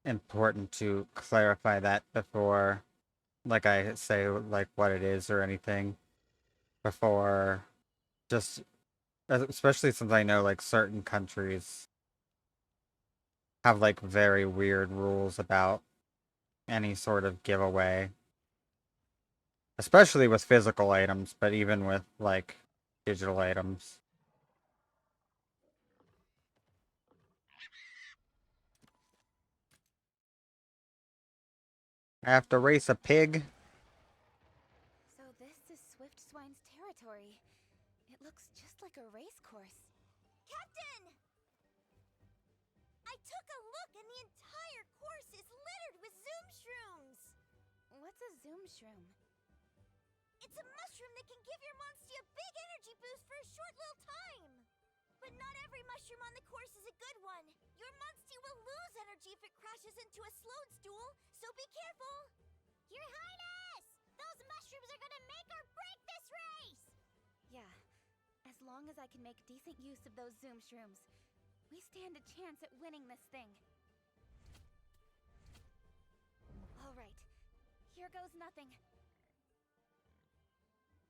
important to clarify that before like I say like what it is or anything before, just especially since I know like certain countries have like very weird rules about any sort of giveaway, especially with physical items, but even with like digital items. I have to race a pig. So this is Swift Swine's territory. It looks just like a race course. Captain! I took a look and the entire course is littered with Zoom shrooms! What's a Zoom shroom? It's a mushroom that can give your monster a big energy boost for a short little time! But not every mushroom on the course is a good one. Your monster will lose energy if it crashes into a slode stool, so be careful! Your Highness! Those mushrooms are gonna make or break this race! Yeah, as long as I can make decent use of those Zoom shrooms, we stand a chance at winning this thing. All right, here goes nothing.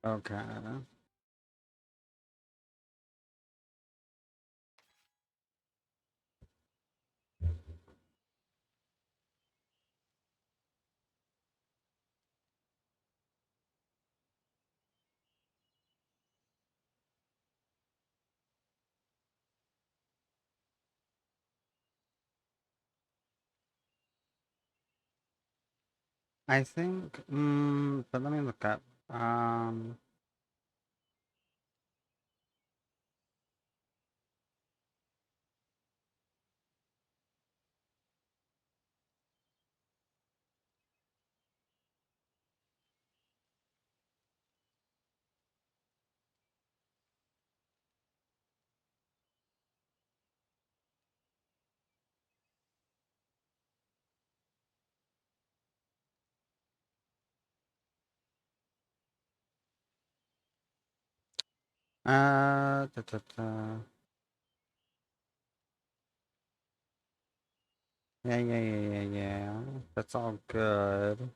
Okay. I think, but let me look up. Um, da, da, da. Yeah. That's all good.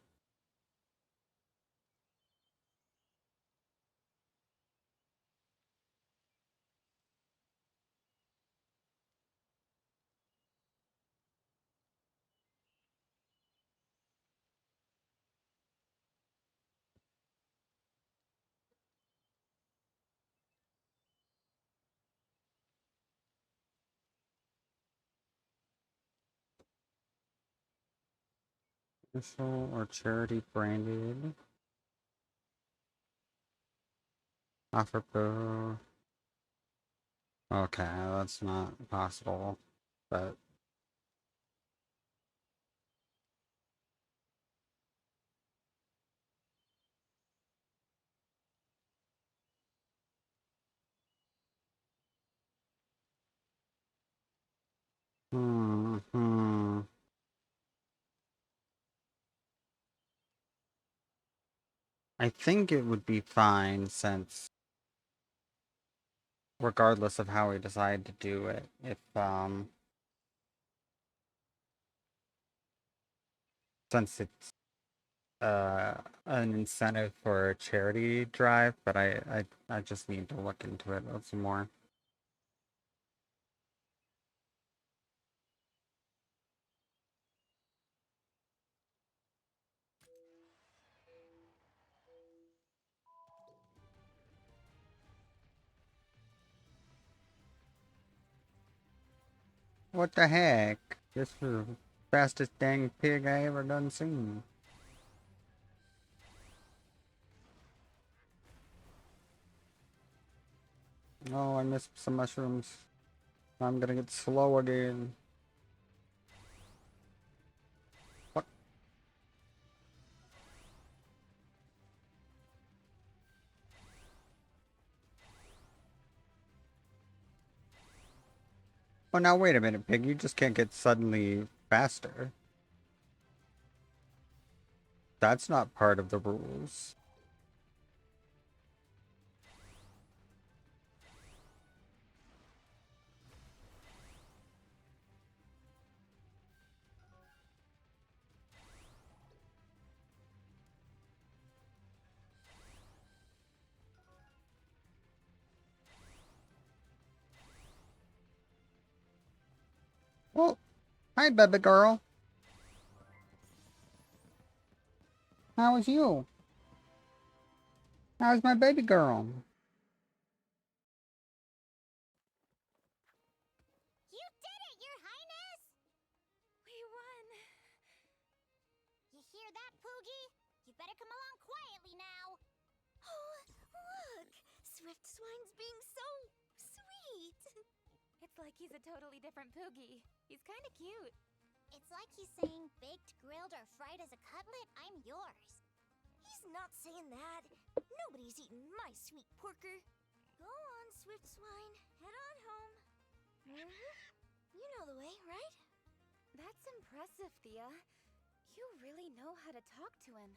Official or charity branded. Offer pro. Okay, that's not possible, but. Hmm. I think it would be fine since, regardless of how we decide to do it, if, since it's, an incentive for a charity drive, but I just need to look into it some more. What the heck? This is the fastest dang pig I ever done seen. Oh, I missed some mushrooms. I'm gonna get slow again. What? Oh, now wait a minute, pig. You just can't get suddenly faster. That's not part of the rules. Well, hi, baby girl. How is you? How's my baby girl? You did it, Your Highness! We won! You hear that, Poogie? You better come along quietly now. Oh, look! Swift Swine's being so sweet! It's like he's a totally different Poogie. He's kinda cute. It's like he's saying, baked, grilled, or fried as a cutlet, I'm yours. He's not saying that. Nobody's eating my sweet porker. Go on, Swift Swine. Head on home. You know the way, right? That's impressive, Thea. You really know how to talk to him.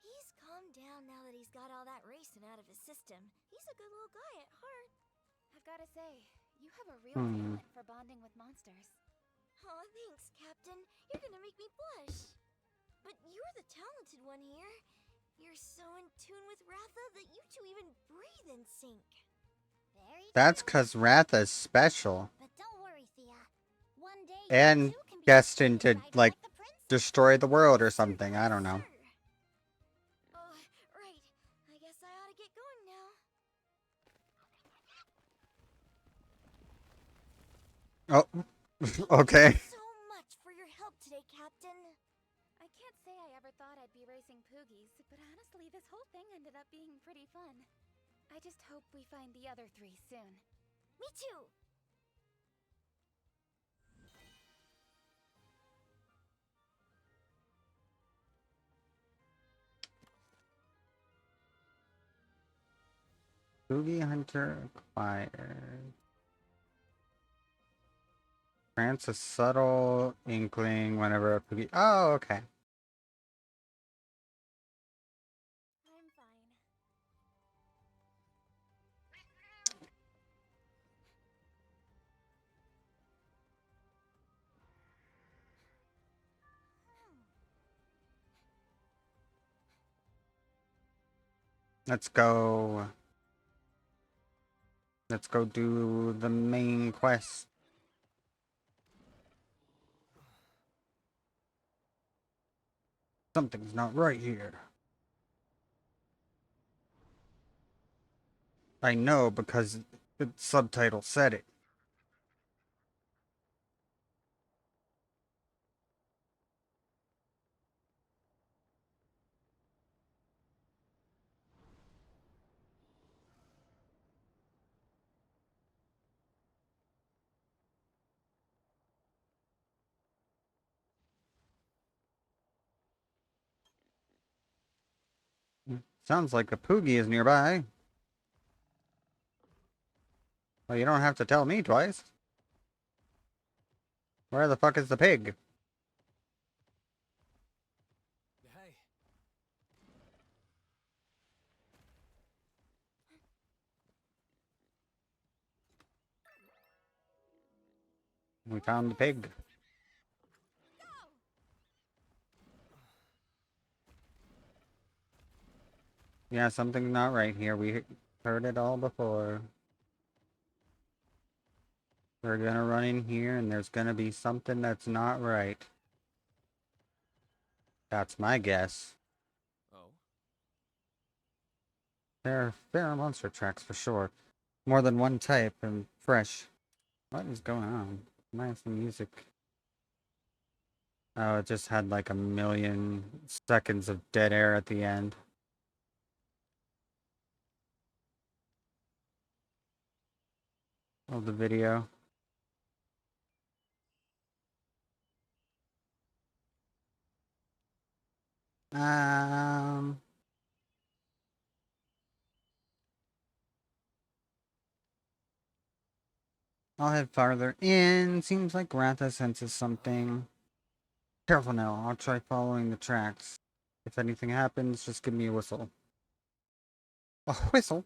He's calmed down now that he's got all that racing out of his system. He's a good little guy at heart. I've gotta say, you have a real talent for bonding with monsters. Aw, thanks, Captain. You're gonna make me blush. But you're the talented one here. You're so in tune with Ratha that you two even breathe in sync. Very That's true. because Ratha's special. But don't worry, Thea. One day And you too can be destined a to, rider like, the princess. destroy the world or Sir, something. I don't know. sir. Oh, right. I guess I ought to get going now. Oh, okay. So much for your help today, Captain. I can't say I ever thought I'd be racing Poogies, but honestly, this whole thing ended up being pretty fun. I just hope we find the other three soon. Me too! Boogie Hunter acquired. Grants a subtle inkling whenever a Poogie. Oh, okay. I'm fine. Let's go. Let's go do the main quest. Something's not right here. I know because the subtitle said it. Sounds like the Poogie is nearby. Well, you don't have to tell me twice. Where the fuck is the pig? Hey, We found the pig. Yeah, something's not right here. We heard it all before. We're gonna run in here and there's gonna be something that's not right. That's my guess. oh, There are monster tracks for sure. More than one type and fresh. What is going on? Nice music. Oh, it just had like a million seconds of dead air at the end of the video. Um, I'll head farther in. Seems like Ratha senses something. Careful now. I'll try following the tracks. If anything happens, just give me a whistle. A whistle?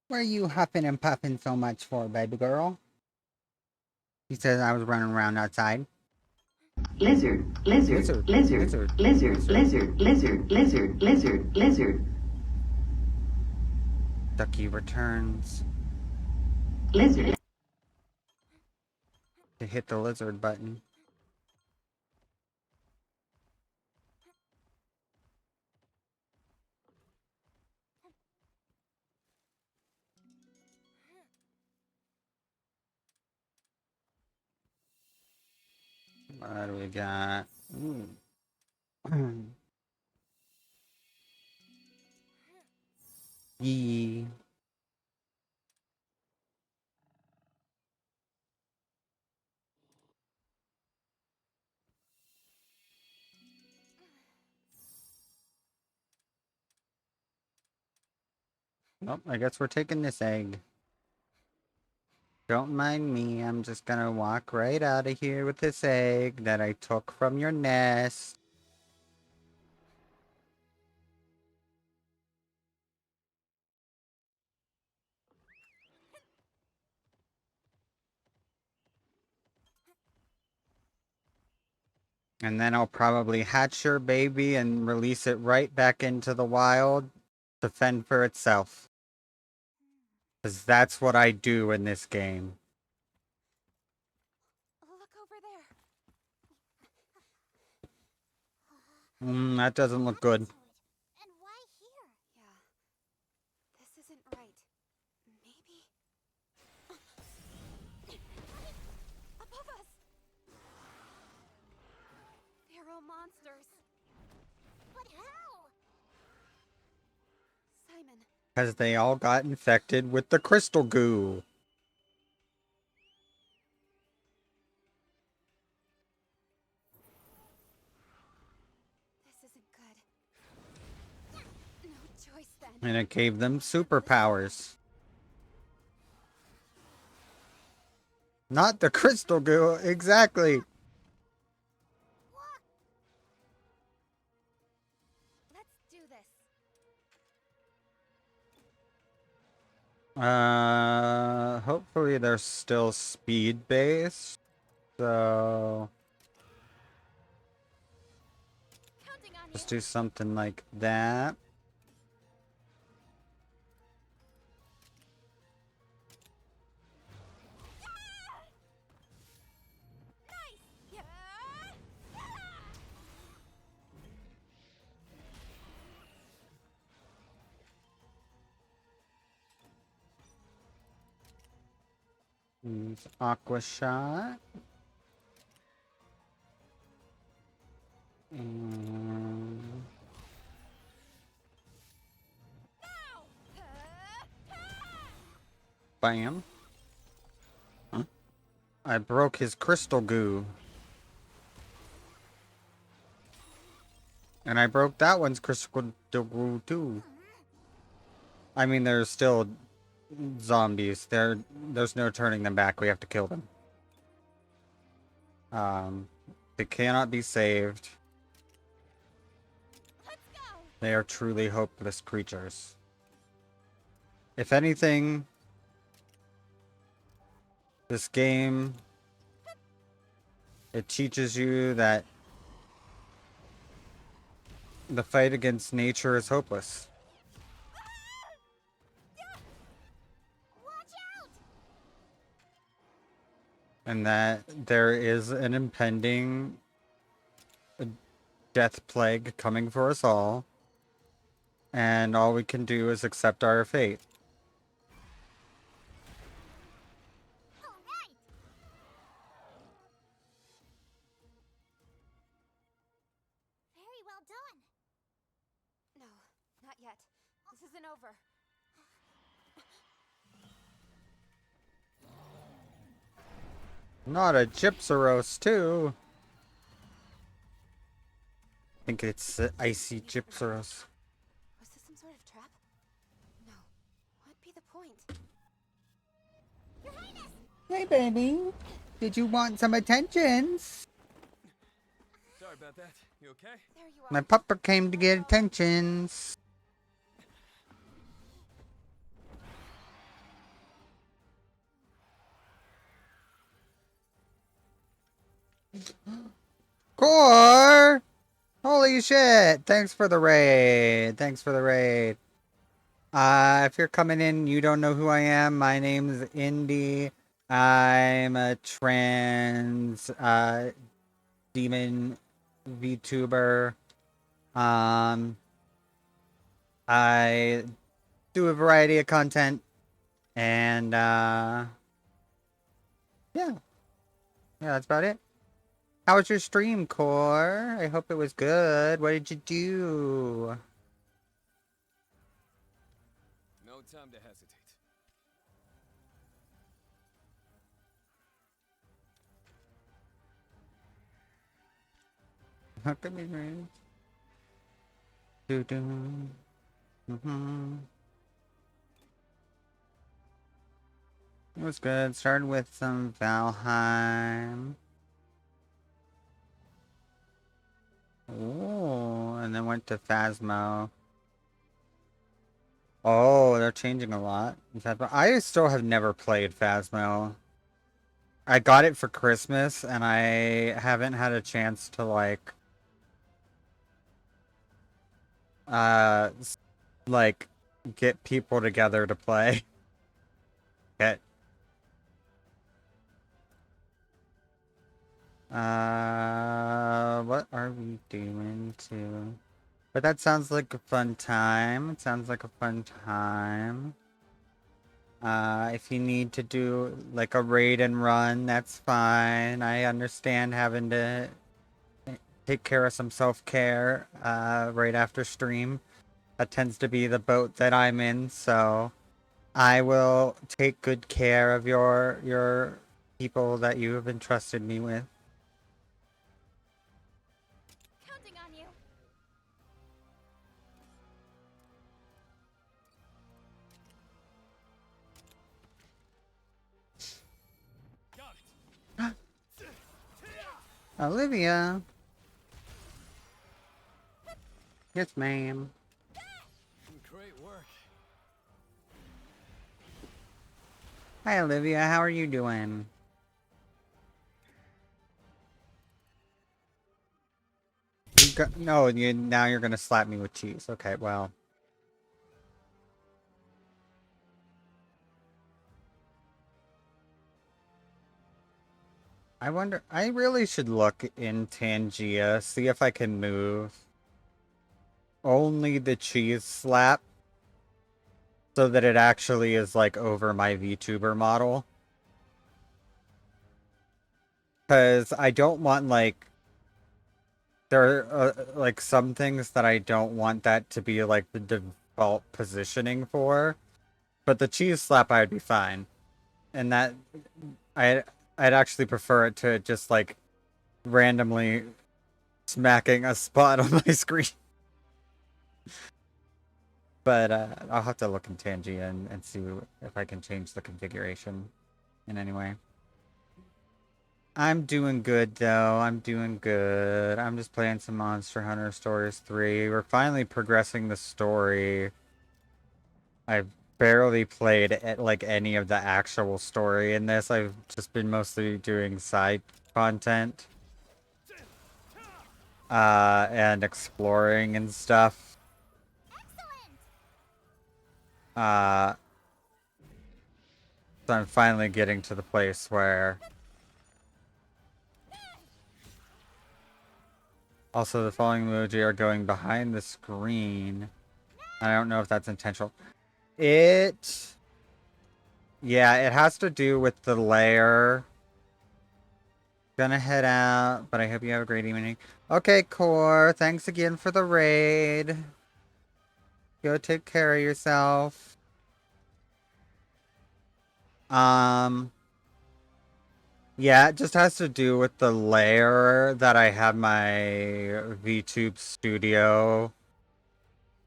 What are you huffing and puffing so much for, baby girl? He said I was running around outside. Lizard, lizard, lizard, lizard, lizard, lizard, lizard, lizard, lizard. Ducky returns Lizard. to hit the lizard button. What do we got? Ooh. Yee. Well, I guess we're taking this egg. Don't mind me, I'm just gonna walk right out of here with this egg that I took from your nest. And then I'll probably hatch your baby and release it right back into the wild to fend for itself. Because that's what I do in this game. Look over there. That doesn't look good. And why here? Yeah. This isn't right. Maybe. Above us! Feral monsters. But how? Simon, Because they all got infected with the crystal goo. this isn't good. No choice then. And it gave them superpowers. Not the crystal goo, exactly. Let's do this. Hopefully they're still speed based. So Counting on you. just do something like that. Nice! Yeah! Use Aqua Shot. And Bam. Huh? I broke his crystal goo. And I broke that one's crystal goo too. I mean, there's still zombies. There's no turning them back. We have to kill them. They cannot be saved. They are truly hopeless creatures. If anything, this game, it teaches you that the fight against nature is hopeless. And that there is an impending death plague coming for us all. And all we can do is accept our fate. Very well done. No, not yet. This isn't over. Not a Gypsaros, too. I think it's icy Gypsaros. Was this some sort of trap? No. What'd be the point? Your Highness! Hey, baby. Did you want some attentions? Sorry about that. You okay? There you are. My pupper came to get attentions. Core! Holy shit! Thanks for the raid. Thanks for the raid. If you're coming in, you don't know who I am. My name's Indy. I'm a trans demon VTuber. I do a variety of content, and yeah, that's about it. How was your stream, Core? I hope it was good. What did you do? No time to hesitate. How can we read? Do-do. It was good. Started with some Valheim. Oh, and then went to Phasmo. Oh, they're changing a lot. I still have never played Phasmo. I got it for Christmas, and I haven't had a chance to, like, like, get people together to play. Get. What are we doing to... But that sounds like a fun time. It sounds like a fun time. If you need to do, like, a raid and run, that's fine. I understand having to take care of some self-care, right after stream. That tends to be the boat that I'm in, so... I will take good care of your people that you have entrusted me with. Counting on you. Got it. Olivia. Yes, ma'am. Great work. Hi, Olivia. How are you doing? No, now you're gonna slap me with cheese. Okay, well. I wonder, I really should look in Tangia, see if I can move only the cheese slap so that it actually is, like, over my VTuber model. Because I don't want, like, there are, like, some things that I don't want that to be, like, the default positioning for. But the cheese slap, I'd be fine. And that, I'd actually prefer it to just like randomly smacking a spot on my screen. But I'll have to look in Tangy and see if I can change the configuration in any way. I'm doing good, though. I'm doing good. I'm just playing some Monster Hunter Stories 3. We're finally progressing the story. I've barely played like any of the actual story in this. I've just been mostly doing side content. And exploring and stuff. So I'm finally getting to the place where... Also, the following emoji are going behind the screen. I don't know if that's intentional. Yeah, it has to do with the layer. Gonna head out, but I hope you have a great evening. Okay, Core, thanks again for the raid. Go take care of yourself. Yeah, it just has to do with the layer that I have my VTube studio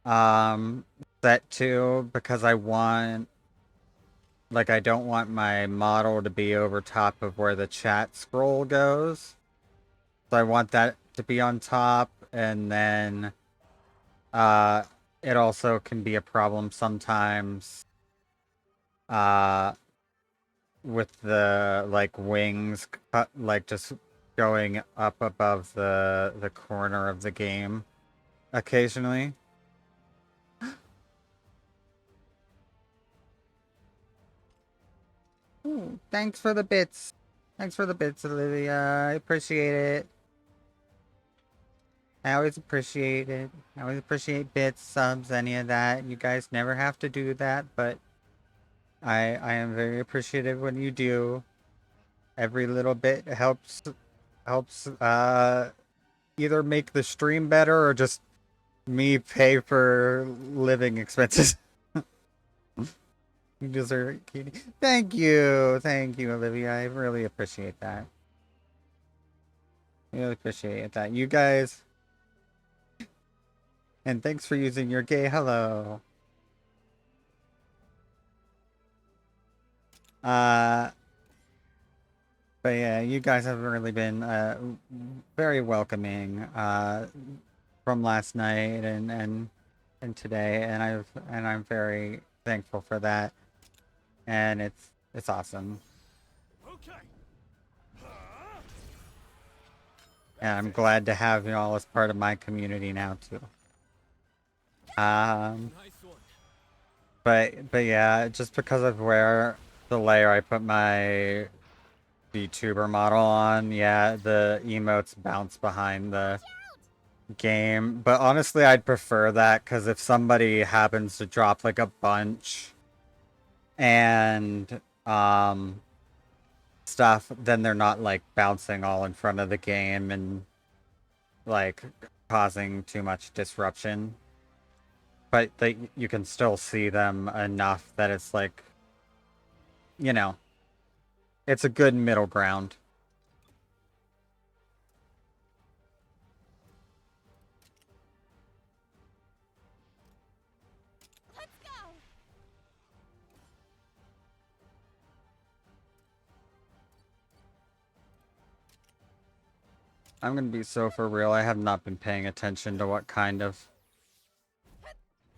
set to, because I want, like, I don't want my model to be over top of where the chat scroll goes. So I want that to be on top, and then it also can be a problem sometimes with the like wings like just going up above the corner of the game occasionally. Ooh, thanks for the bits. Thanks for the bits, Olivia. I appreciate it. I always appreciate it. I always appreciate bits, subs, any of that. You guys never have to do that, but I am very appreciative when you do. Every little bit helps either make the stream better or just me pay for living expenses. You deserve it, Katie. Thank you, Olivia. I really appreciate that. Really appreciate that. You guys, and thanks for using your gay hello. But yeah, you guys have really been very welcoming from last night and today, and I'm very thankful for that. And it's awesome. Okay. And I'm glad to have you all as part of my community now too. But yeah, just because of where the layer I put my VTuber model on, yeah, the emotes bounce behind the game. But honestly, I'd prefer that, because if somebody happens to drop like a bunch and stuff, then they're not like bouncing all in front of the game and like causing too much disruption. But you can still see them enough that it's like, you know, it's a good middle ground. Let's go. I'm gonna be so for real, I have not been paying attention to what kind of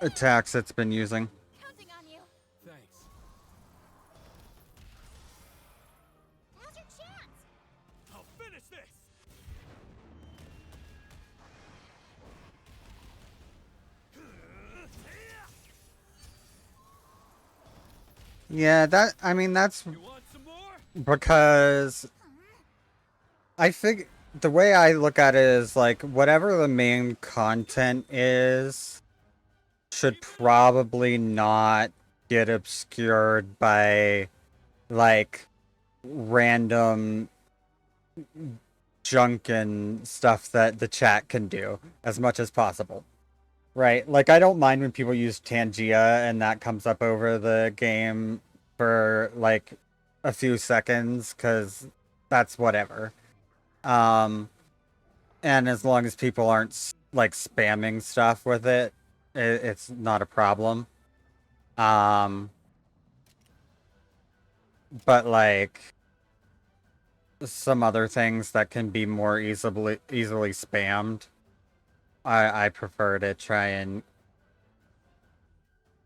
attacks it's been using. Counting on you. Thanks. Now's your chance. I'll finish this. Yeah, I mean, that's You want some more? because I think the way I look at it is like whatever the main content is should probably not get obscured by like random junk and stuff that the chat can do as much as possible. Right. Like, I don't mind when people use Tangia and that comes up over the game for like a few seconds, because that's whatever. Um, and as long as people aren't like spamming stuff with it's not a problem. Um, but like some other things that can be more easily spammed, I prefer to try and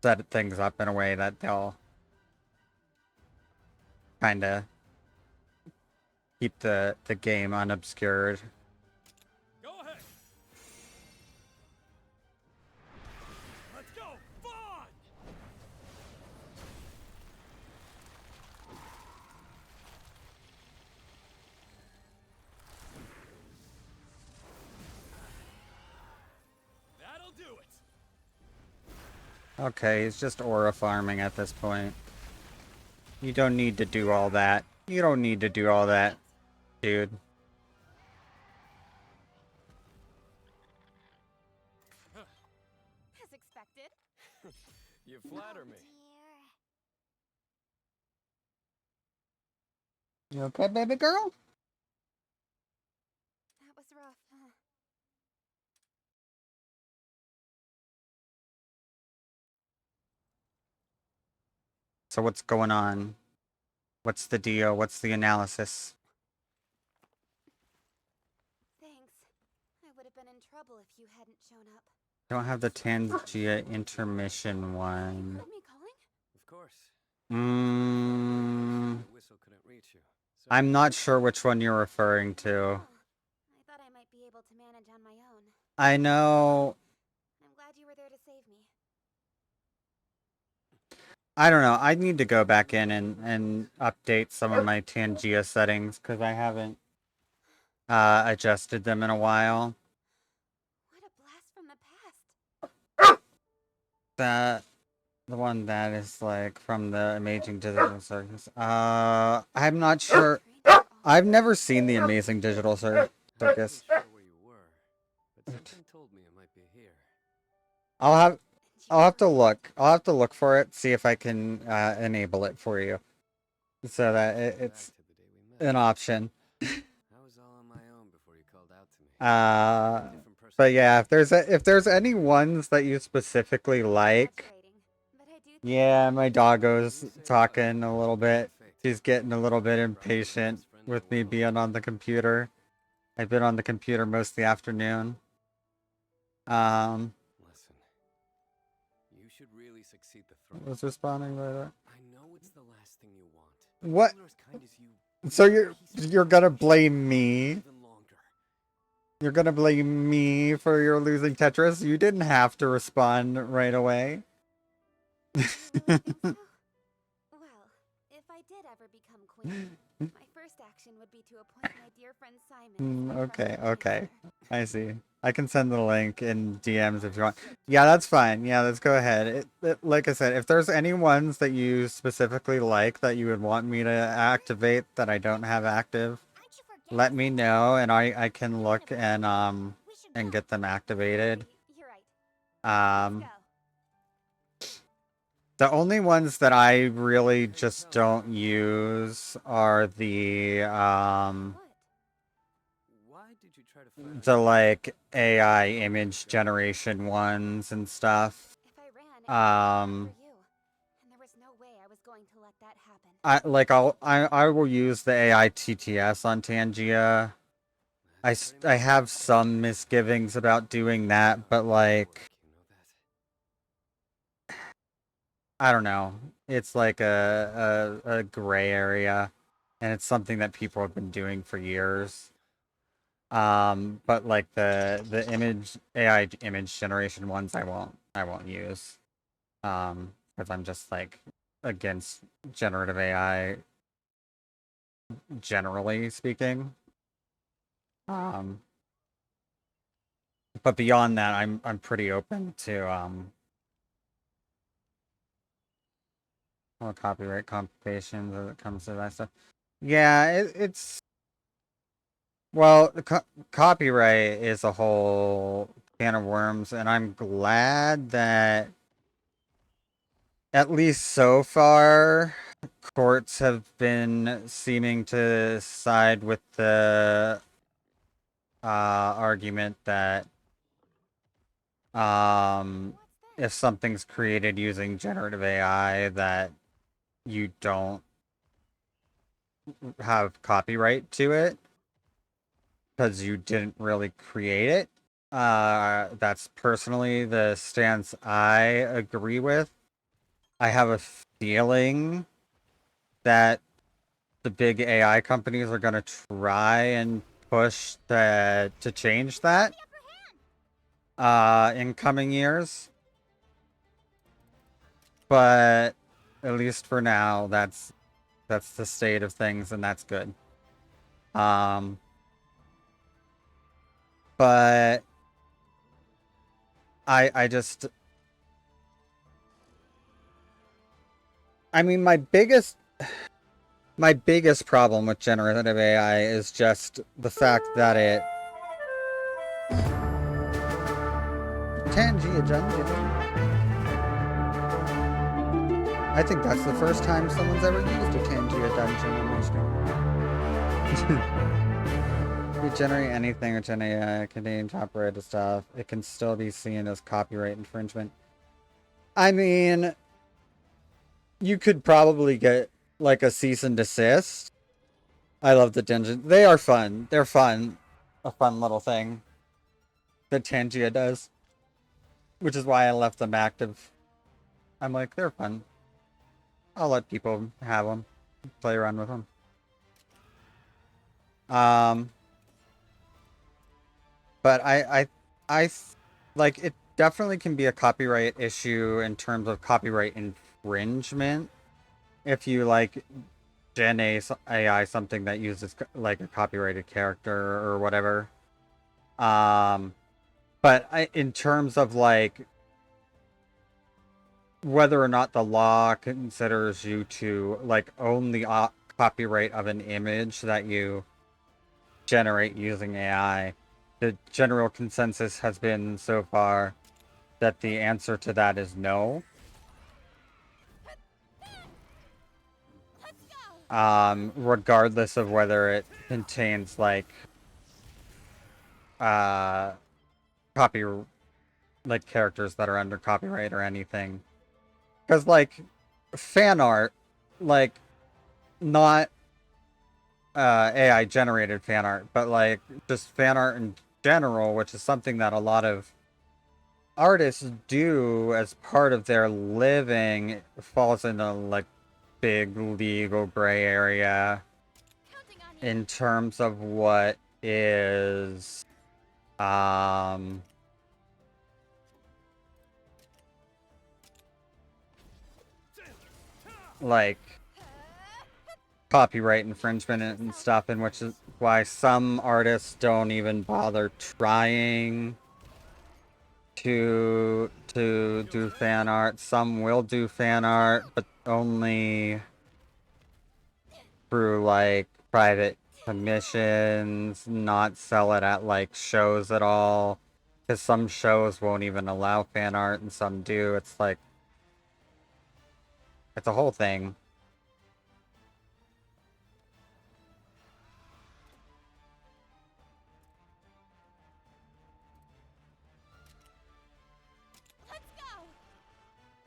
set things up in a way that they'll kind of keep the game unobscured. Go ahead. Let's go. Fun. That'll do it. Okay, he's just aura farming at this point. You don't need to do all that. You don't need to do all that, dude. As expected. You flatter me. You okay, baby girl? That was rough, huh? So what's going on? What's the deal? What's the analysis? Thanks. I would have been in trouble if you hadn't shown up. Don't have the Tangia intermission one. Heard me calling? Of course. Mm, The whistle couldn't reach you. So I'm not sure which one you're referring to. Oh, I thought I might be able to manage on my own. I know. I'm glad you were there to save me. I don't know. I need to go back in and update some of my Tangia settings because I haven't adjusted them in a while. What a blast from the past. The one that is like from the Amazing Digital Circus. I'm not sure. I've never seen the Amazing Digital Circus. I'm sure where you were, but something told me it might be here. I'll have to look. I'll have to look for it, see if I can enable it for you, so that it's an option. I was all on my own before you called out to me. But yeah, if there's any ones that you specifically like, yeah, my doggo's talking a little bit. She's getting a little bit impatient with me being on the computer. I've been on the computer most of the afternoon. Listen, you should really succeed the throne. Was responding by that. I know it's the last thing you want. What? People are as kind as you. So you're gonna blame me? You're gonna blame me for your losing Tetris? You didn't have to respond right away. Well, if I did ever become queen, my first action would be to appoint my dear friend Simon. Okay. I see. I can send the link in DMs if you want. Yeah, that's fine. Yeah, let's go ahead. Like I said, if there's any ones that you specifically like that you would want me to activate that I don't have active, let me know and I can look and get them activated. The only ones that I really just don't use are the like AI image generation ones and stuff. I will use the AI TTS on Tangia. I have some misgivings about doing that, but like I don't know. It's like a gray area, and it's something that people have been doing for years. But like the image AI image generation ones, I won't use. Because I'm just like against generative AI, generally speaking. But beyond that, I'm pretty open to copyright complications as it comes to that stuff. Yeah, it's well, copyright is a whole can of worms, and I'm glad that at least so far courts have been seeming to side with the argument that if something's created using generative AI, that you don't have copyright to it because you didn't really create it. That's personally the stance I agree with. I have a feeling that the big AI companies are going to try and push to change that in coming years. But at least for now, that's the state of things, and that's good. But I just, I mean, my biggest problem with generative AI is just the fact that it Tangia Dungeon. I think that's the first time someone's ever used a Tangia Dungeon in my stream. You generate anything with Gen AI containing copyrighted stuff, it can still be seen as copyright infringement. I mean, you could probably get like a cease and desist. I love the dungeon. They are fun. They're fun. A fun little thing that Tangia does. Which is why I left them active. I'm like, they're fun. I'll let people have them. Play around with them. But I like, it definitely can be a copyright issue in terms of copyright infringement. If you like Gen AI something that uses like a copyrighted character or whatever. But in terms of like whether or not the law considers you to like own the copyright of an image that you generate using AI, the general consensus has been so far that the answer to that is no. Regardless of whether it contains like copy like characters that are under copyright or anything. Because like fan art, like not AI generated fan art, but like just fan art in general, which is something that a lot of artists do as part of their living, falls into like big legal gray area in terms of what is like copyright infringement and stuff, and which is why some artists don't even bother trying to do fan art. Some will do fan art, but only through like private commissions, not sell it at like shows at all. Because some shows won't even allow fan art and some do. It's like, it's a whole thing.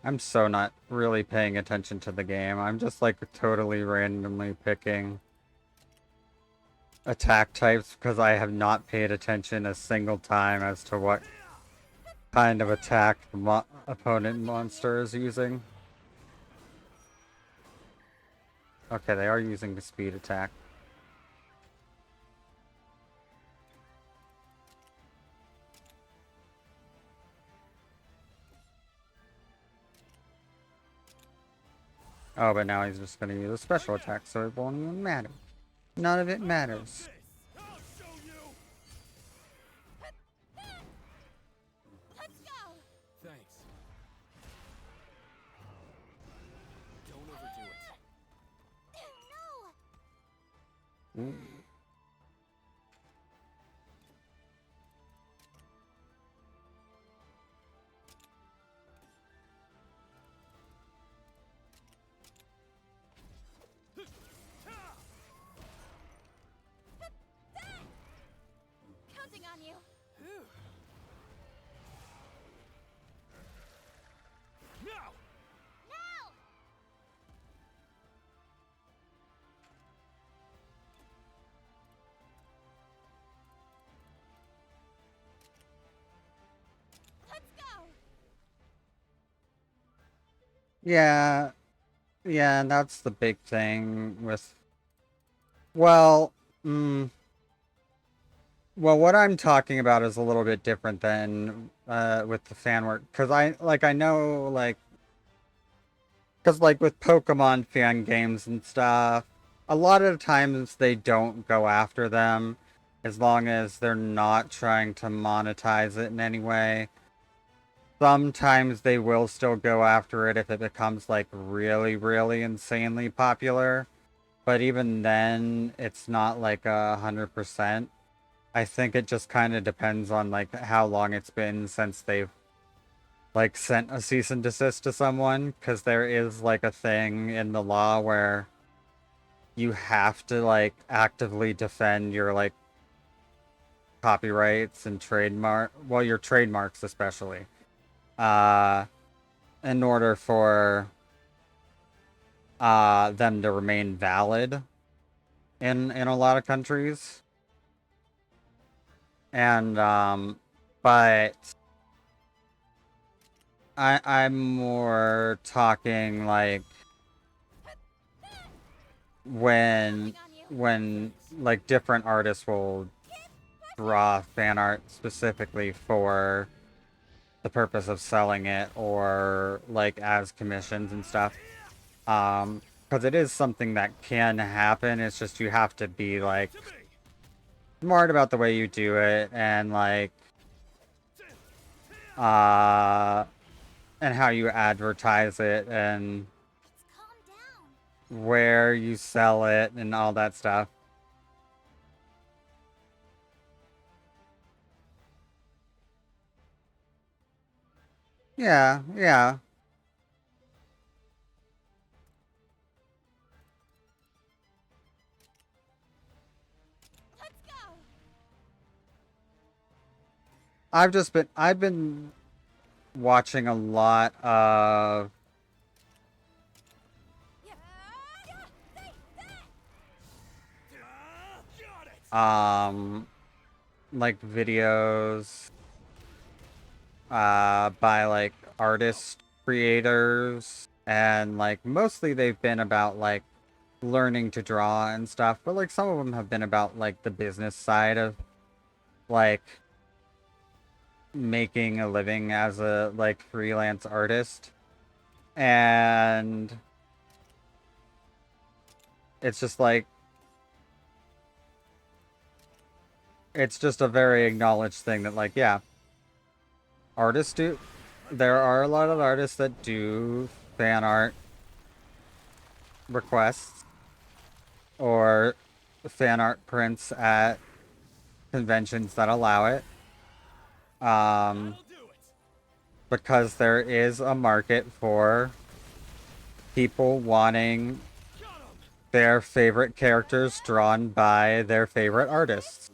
I'm so not really paying attention to the game. I'm just like totally randomly picking attack types because I have not paid attention a single time as to what kind of attack the opponent monster is using. Okay, they are using the speed attack. Oh, but now he's just going to use a special attack, so it won't even matter. None of it matters. Thanks. Don't overdo it. Ooh. Yeah, yeah, that's the big thing with. Well, mm, well, what I'm talking about is a little bit different than with the fan work, because I know because like with Pokemon fan games and stuff, a lot of times they don't go after them as long as they're not trying to monetize it in any way. Sometimes they will still go after it if it becomes like really, really insanely popular. But even then, it's not like 100%. I think it just kind of depends on like how long it's been since they've like sent a cease and desist to someone, because there is like a thing in the law where you have to like actively defend your like copyrights and your trademarks especially, uh in order for them to remain valid in a lot of countries. And but I'm more talking like when when like different artists will draw fan art specifically for the purpose of selling it, or like as commissions and stuff. Because it is something that can happen. It's just you have to be like smart about the way you do it, and like uh and how you advertise it, and Calm down. where you sell it and all that stuff. Yeah, yeah. Let's go. I've been watching a lot of Yeah. Got it! um like videos by like artist creators, and like mostly they've been about like learning to draw and stuff, but like some of them have been about like the business side of like making a living as a like freelance artist. And it's just like it's just a very acknowledged thing that like, yeah, artists do there are a lot of artists that do fan art requests or fan art prints at conventions that allow it. Um, That'll do it! because there is a market for people wanting Got him! their favorite characters drawn by their favorite artists.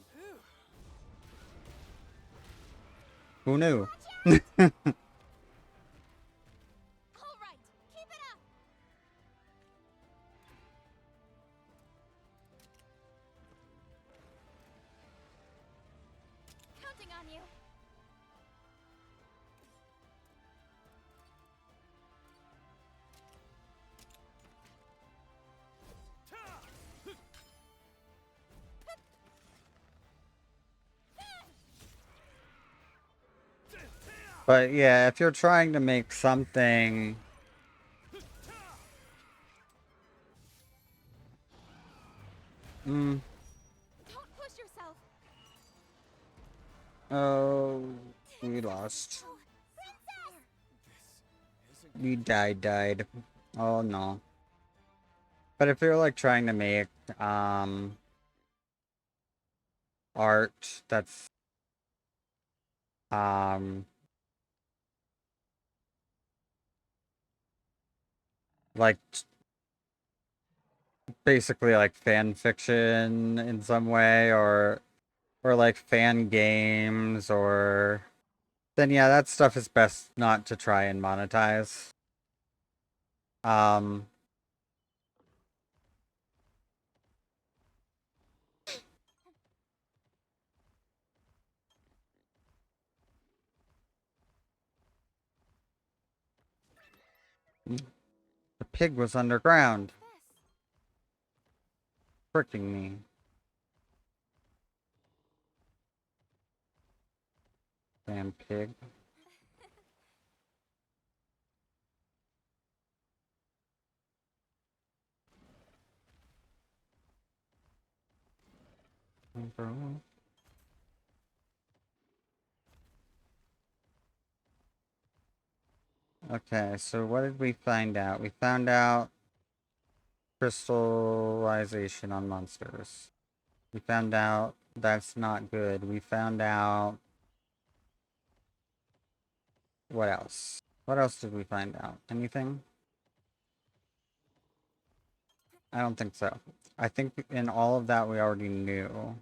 Who knew? All right. Keep it up. Counting on you. But yeah, if you're trying to make something, mm, Don't push yourself. oh, we lost. Oh, princess. We died. Oh no. But if you're like trying to make art that's um like basically like fan fiction in some way, or like fan games, or then yeah, that stuff is best not to try and monetize. Um pig was underground. What's Freaking me. Damn pig. Okay, so what did we find out? We found out crystallization on monsters. We found out that's not good. We found out... What else? What else did we find out? Anything? I don't think so. I think in all of that we already knew.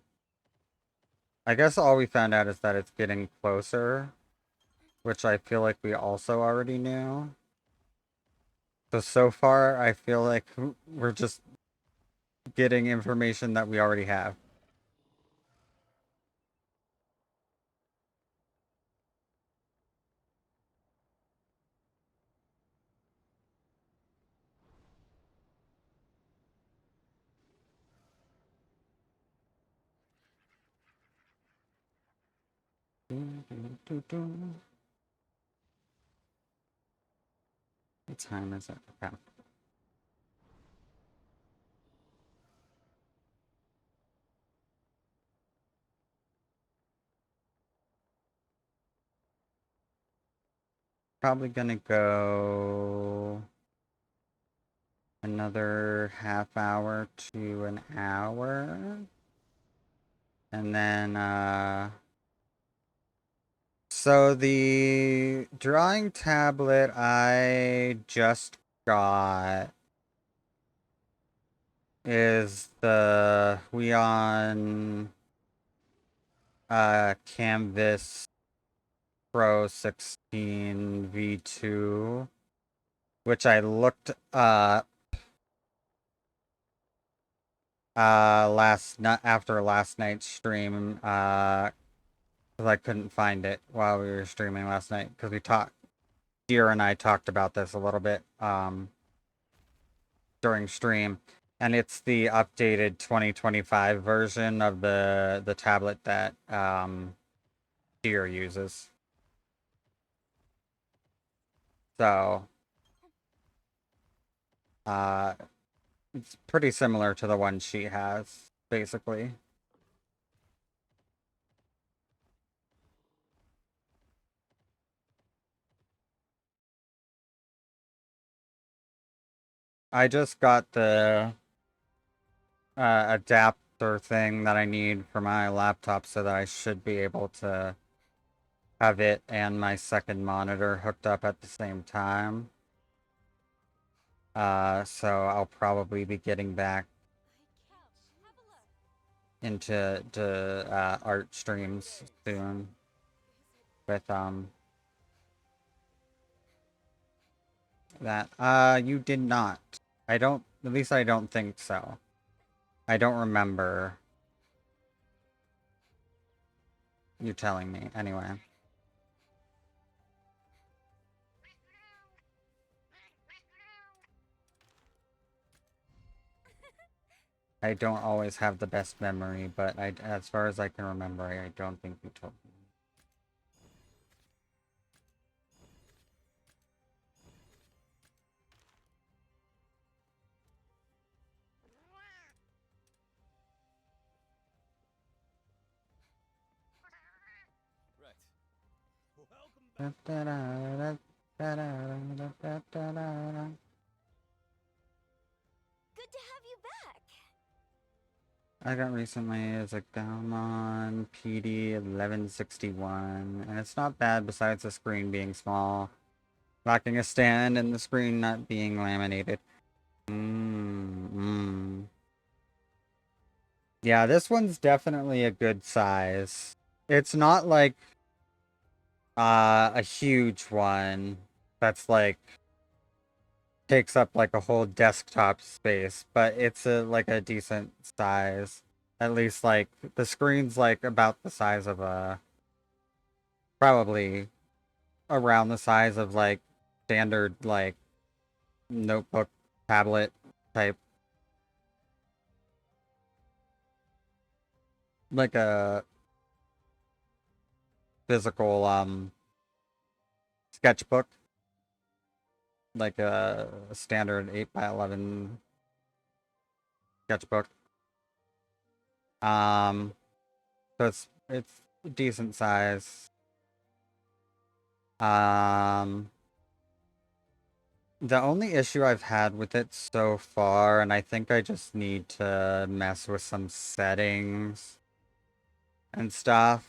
I guess all we found out is that it's getting closer, which I feel like we also already knew. So far, I feel like we're just getting information that we already have. What time is it? Okay. Probably gonna go another half hour to an hour. And then, so the drawing tablet I just got is the Huion Canvas Pro 16 V2, which I looked after last night's stream, because I couldn't find it while we were streaming last night, because Deer and I talked about this a little bit during stream, and it's the updated 2025 version of the tablet that Deer uses. So it's pretty similar to the one she has, basically. I just got the adapter thing that I need for my laptop, so that I should be able to have it and my second monitor hooked up at the same time. So I'll probably be getting back into art streams soon with that. You did not. At least I don't think so. I don't remember you telling me anyway. I don't always have the best memory, but as far as I can remember, I don't think you told me. Good to have you back. I got recently is a Gaumon PD 1161, and it's not bad besides the screen being small, lacking a stand, and the screen not being laminated. Yeah, this one's definitely a good size. It's not like a huge one that's like takes up like a whole desktop space, but it's a decent size. At least like the screen's like about the size of probably around the size of like standard like notebook tablet type, like a physical sketchbook, like a standard 8x11 sketchbook. So it's decent size. Um, the only issue I've had with it so far, and I think I just need to mess with some settings and stuff,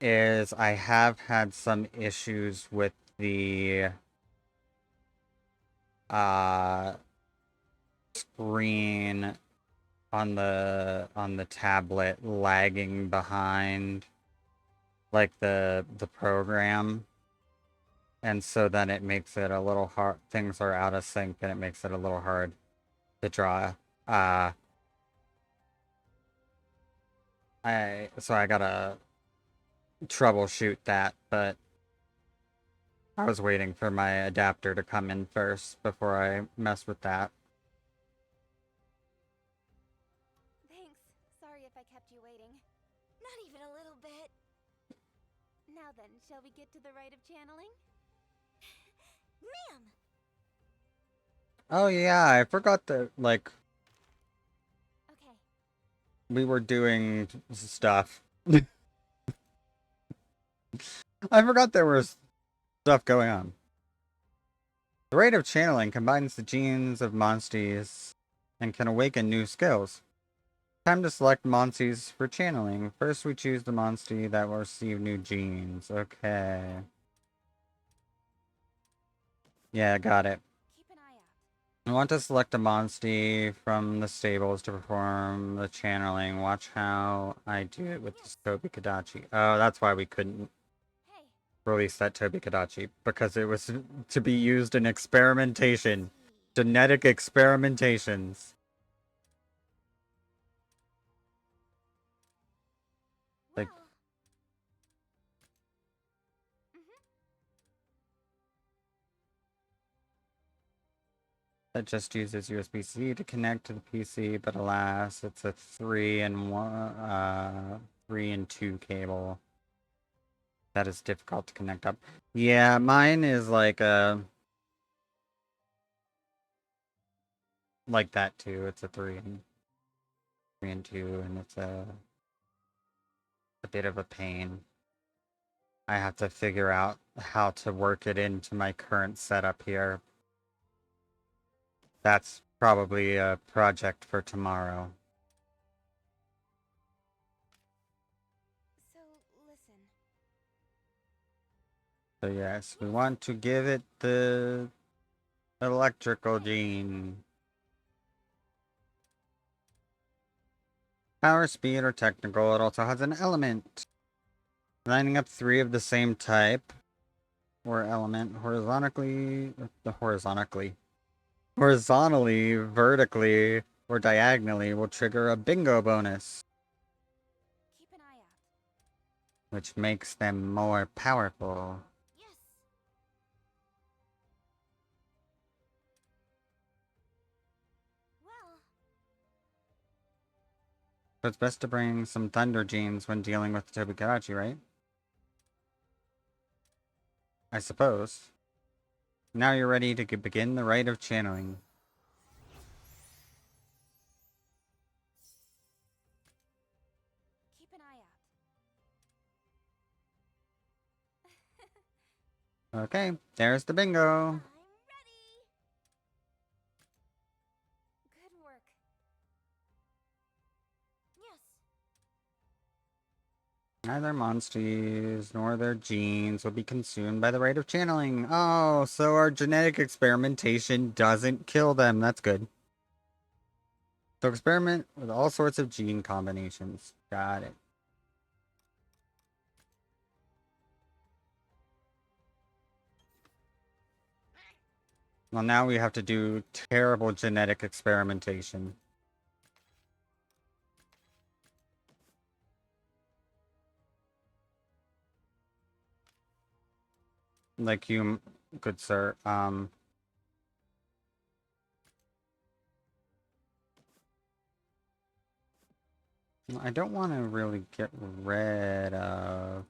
is I have had some issues with the uh screen on the tablet lagging behind like the program, and so then it makes it a little hard. Things are out of sync and it makes it a little hard to draw. uh I gotta troubleshoot that, but I was waiting for my adapter to come in first before I mess with that. Thanks. Sorry if I kept you waiting. Not even a little bit. Now then, shall we get to the rite of channeling? Ma'am! Oh yeah, I forgot that, like, Okay. we were doing stuff. I forgot there was stuff going on. The rate of channeling combines the genes of monsters and can awaken new skills. Time to select monsters for channeling. First, we choose the monster that will receive new genes. Okay. Yeah, got it. Keep an eye out. I want to select a monster from the stables to perform the channeling. Watch how I do it with this Tobi Kadachi. Oh, that's why we couldn't Hey, release that Tobi Kadachi, because it was to be used in experimentation. Genetic experimentations. Like, well. that just uses USB-C to connect to the PC, but alas, it's a 3 and 2 cable. That is difficult to connect up. Yeah, mine is like like that too. It's a 3 and 2, and it's a bit of a pain. I have to figure out how to work it into my current setup here. That's probably a project for tomorrow. So, listen. So yes, we want to give it the electrical gene. Power, speed, or technical. It also has an element. Lining up 3 of the same type or element horizontally, vertically, or diagonally will trigger a bingo bonus, Keep an eye out. which makes them more powerful. Yes! Well, So it's best to bring some thunder genes when dealing with the Tobikarachi, right? I suppose. Now you're ready to begin the rite of channeling. Keep an eye out. Okay, there's the bingo. I'm ready! Good work. Yes. Neither monsters nor their genes will be consumed by the rite of channeling. Oh, so our genetic experimentation doesn't kill them. That's good. So experiment with all sorts of gene combinations. Got it. Well, now we have to do terrible genetic experimentation. Like good sir. I don't want to really get rid of.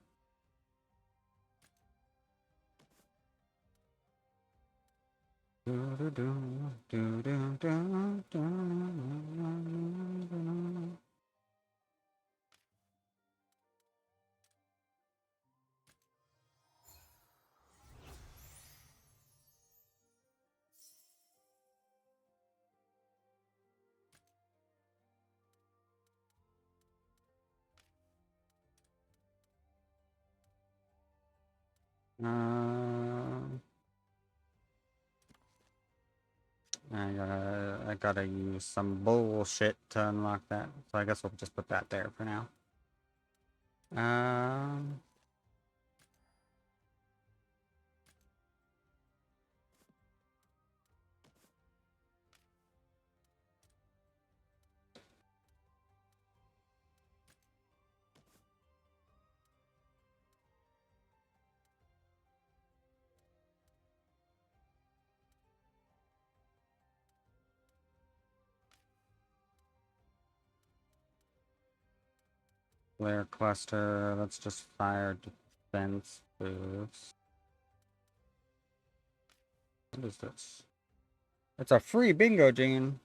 I gotta use some bullshit to unlock that. So I guess we'll just put that there for now. Um, Flare cluster. Let's just fire defense boost. What is this? It's a free bingo gene.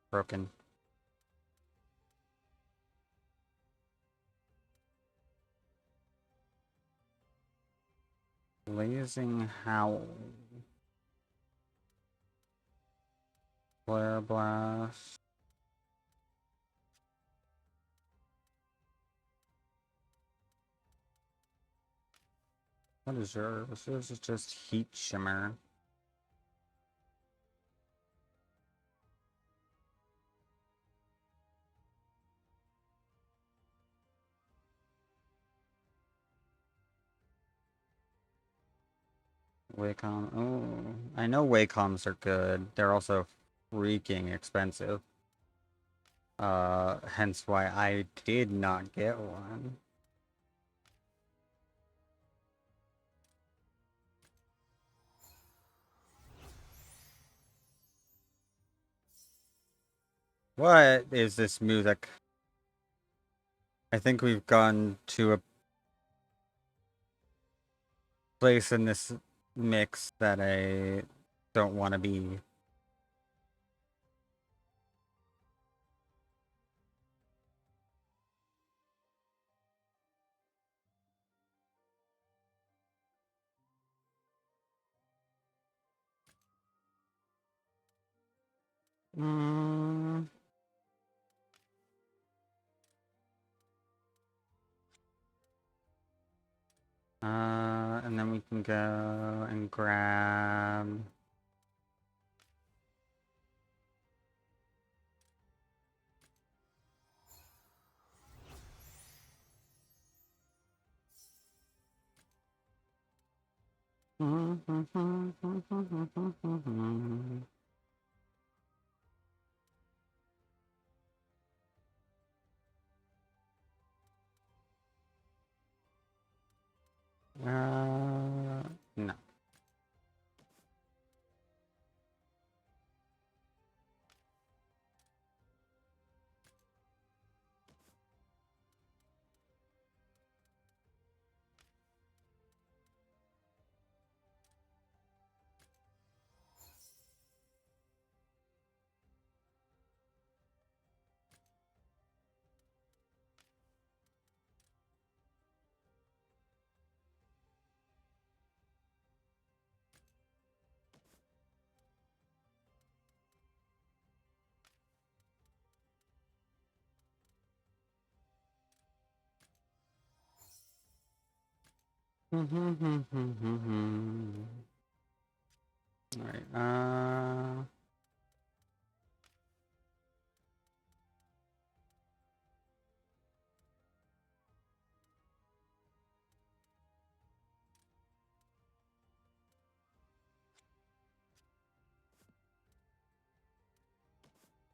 Broken. Blazing Howl. Flare blast. What is yours? Yours is just Heat Shimmer. Wacom. Oh, I know Wacoms are good. They're also freaking expensive. Hence why I did not get one. What is this music? I think we've gone to a place in this mix that I don't want to be. Mm. And then we can go and grab. No. Alright,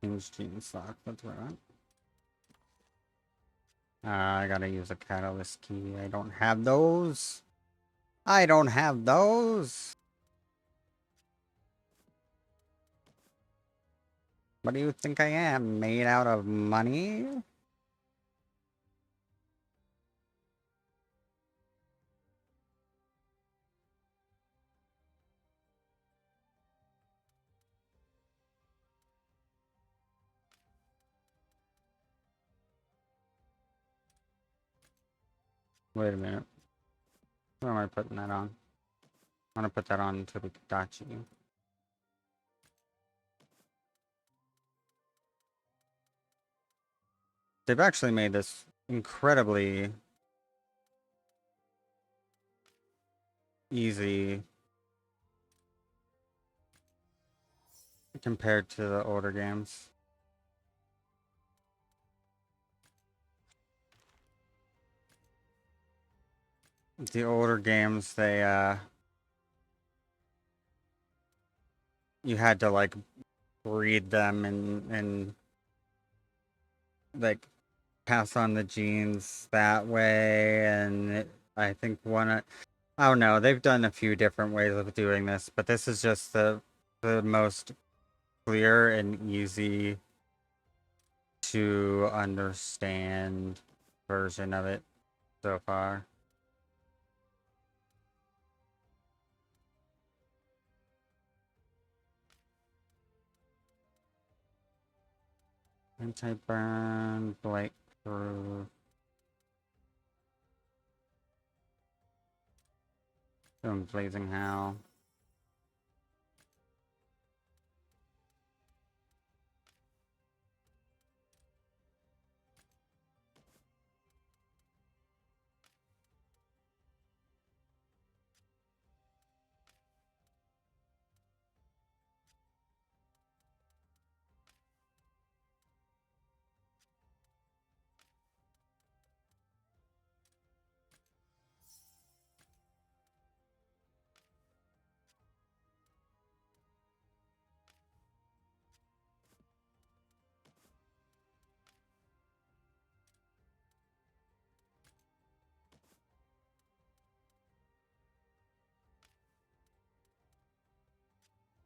change gene stock, that's right. I gotta use a catalyst key. I don't have those. I don't have those. What do you think I am? Made out of money? Wait a minute. Where am I putting that on? I'm gonna put that on to the Dachi. They've actually made this incredibly easy compared to the older games. The older games, you had to like breed them and like pass on the genes that way, and I think I don't know, they've done a few different ways of doing this, but this is just the most clear and easy to understand version of it so far. Anti-burn, blight proof. Blazing Howl.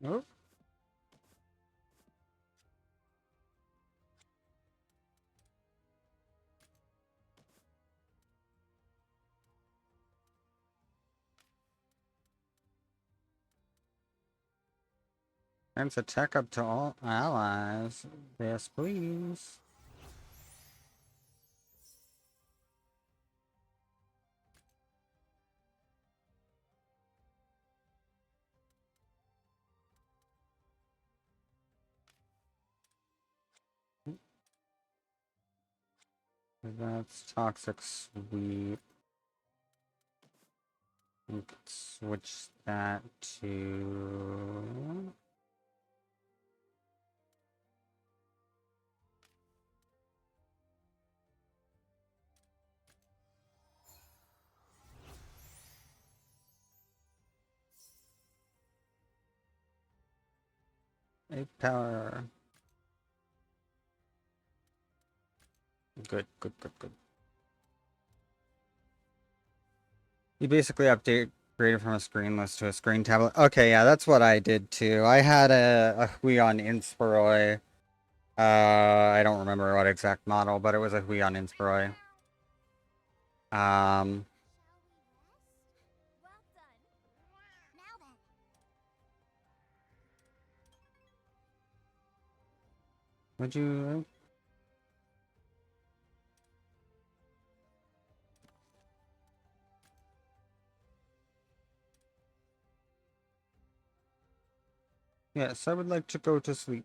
Oh. Thanks attack up to all allies. Yes, please. That's toxic sweep. We could switch that to a power. Good, good, good, good. You basically upgraded from a screen list to a screen tablet. Okay, yeah, that's what I did too. I had a Huion Inspiroi. I don't remember what exact model, but it was a Huion Inspiroi. Would you? Yes, I would like to go to sleep.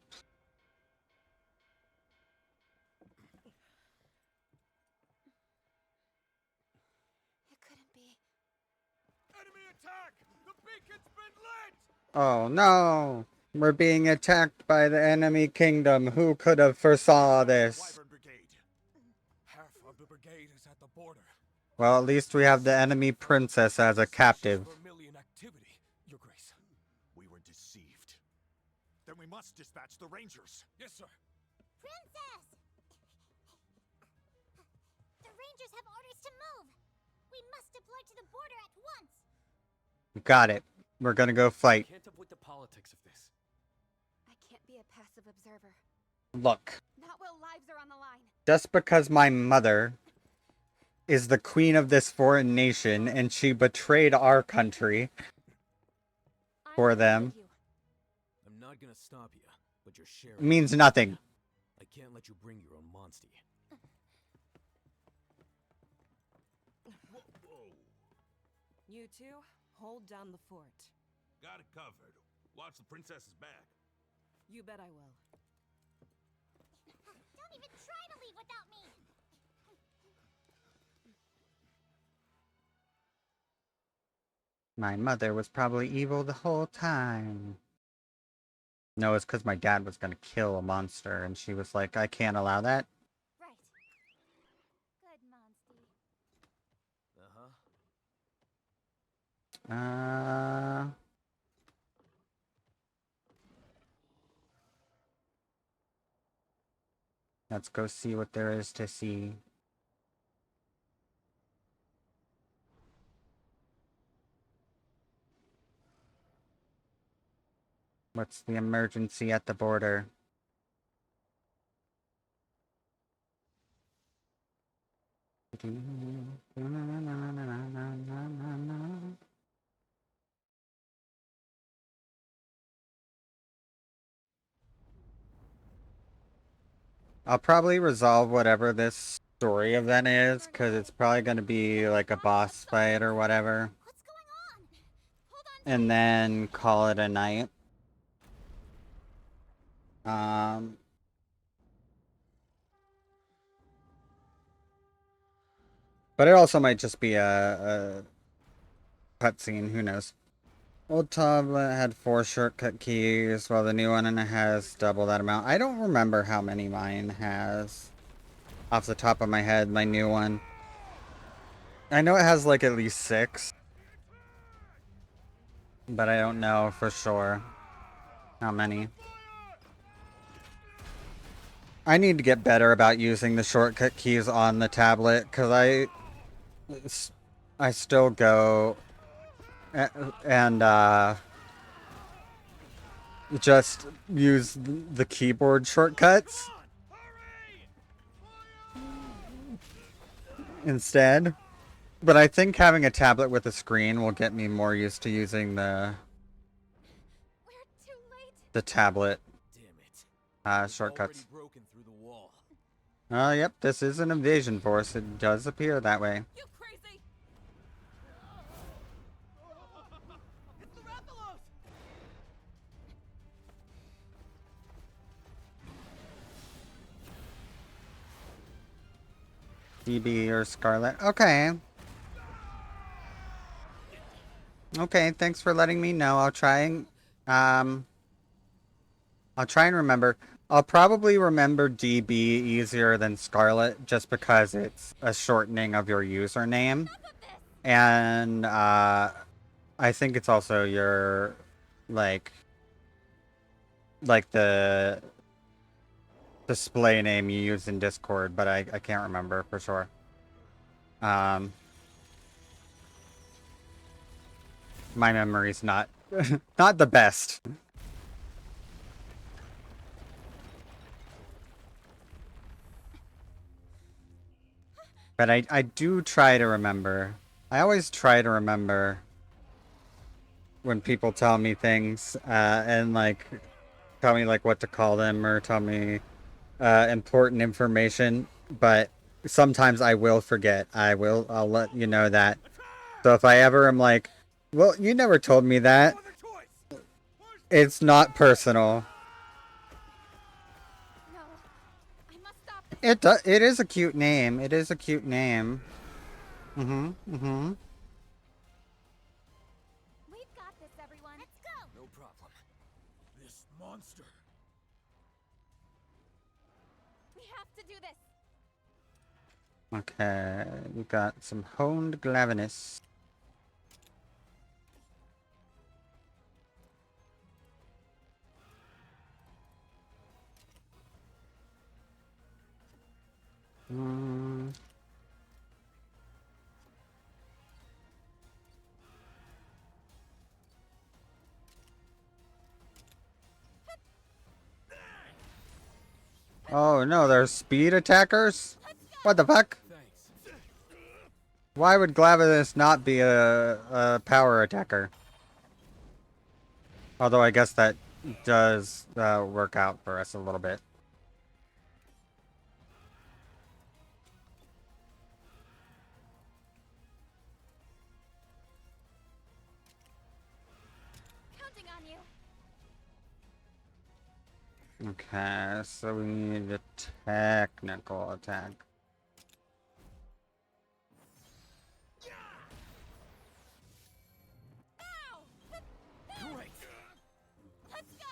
It couldn't be. Enemy attack! The beacon's been lit! Oh no! We're being attacked by the enemy kingdom. Who could have foresaw this? Half of the brigade is at the border. Well, at least we have the enemy princess as a captive. Vermilion activity, Your Grace. We were deceived. Then we must dispatch the rangers. Yes, sir. Princess! The Rangers have orders to move. We must deploy to the border at once. Got it. We're gonna go fight. Can't avoid the politics of this. I can't be a passive observer. Look, Not while lives are on the line. just because my mother is the queen of this foreign nation and she betrayed our country for them I'm not gonna stop you, but you're sharing. means nothing. I can't let you bring your own monster. You two, hold down the fort. Got it covered. Watch the princess's back. You bet I will. Don't even try to leave without me. My mother was probably evil the whole time. No, it's because my dad was gonna kill a monster, and she was like, I can't allow that. Right. Good, Monsty. Let's go see what there is to see. What's the emergency at the border? I'll probably resolve whatever this story event is, because it's probably going to be like a boss fight or whatever. What's going on? Hold on. And then call it a night. But it also might just be a cutscene, who knows. Old tablet had 4 shortcut keys, while the new one has double that amount. I don't remember how many mine has. Off the top of my head, my new one. I know it has like at least 6. But I don't know for sure how many. I need to get better about using the shortcut keys on the tablet, because I still go and just use the keyboard shortcuts instead. But I think having a tablet with a screen will get me more used to using the tablet shortcuts. Oh, yep, this is an invasion force. It does appear that way. You crazy! It's the Rathalos! DB or Scarlet. Okay. Okay, thanks for letting me know. I'll try and remember. I'll probably remember DB easier than Scarlet, just because it's a shortening of your username. And I think it's also your like the display name you use in Discord, but I can't remember for sure. My memory's not not the best. But I do try to remember. I always try to remember when people tell me things and like tell me like what to call them or tell me important information, but sometimes I will forget. I'll let you know that. So if I ever am like, well, you never told me that, it's not personal. No, I must stop this. It is a cute name. It is a cute name. We've got this, everyone. Let's go. No problem. This monster. We have to do this. Okay, we got some honed glavinus. Oh no, they're speed attackers? What the fuck? Why would Glavenus not be a power attacker? Although I guess that does work out for us a little bit. Counting on you. Okay, so we need a technical attack. Great. Let's go.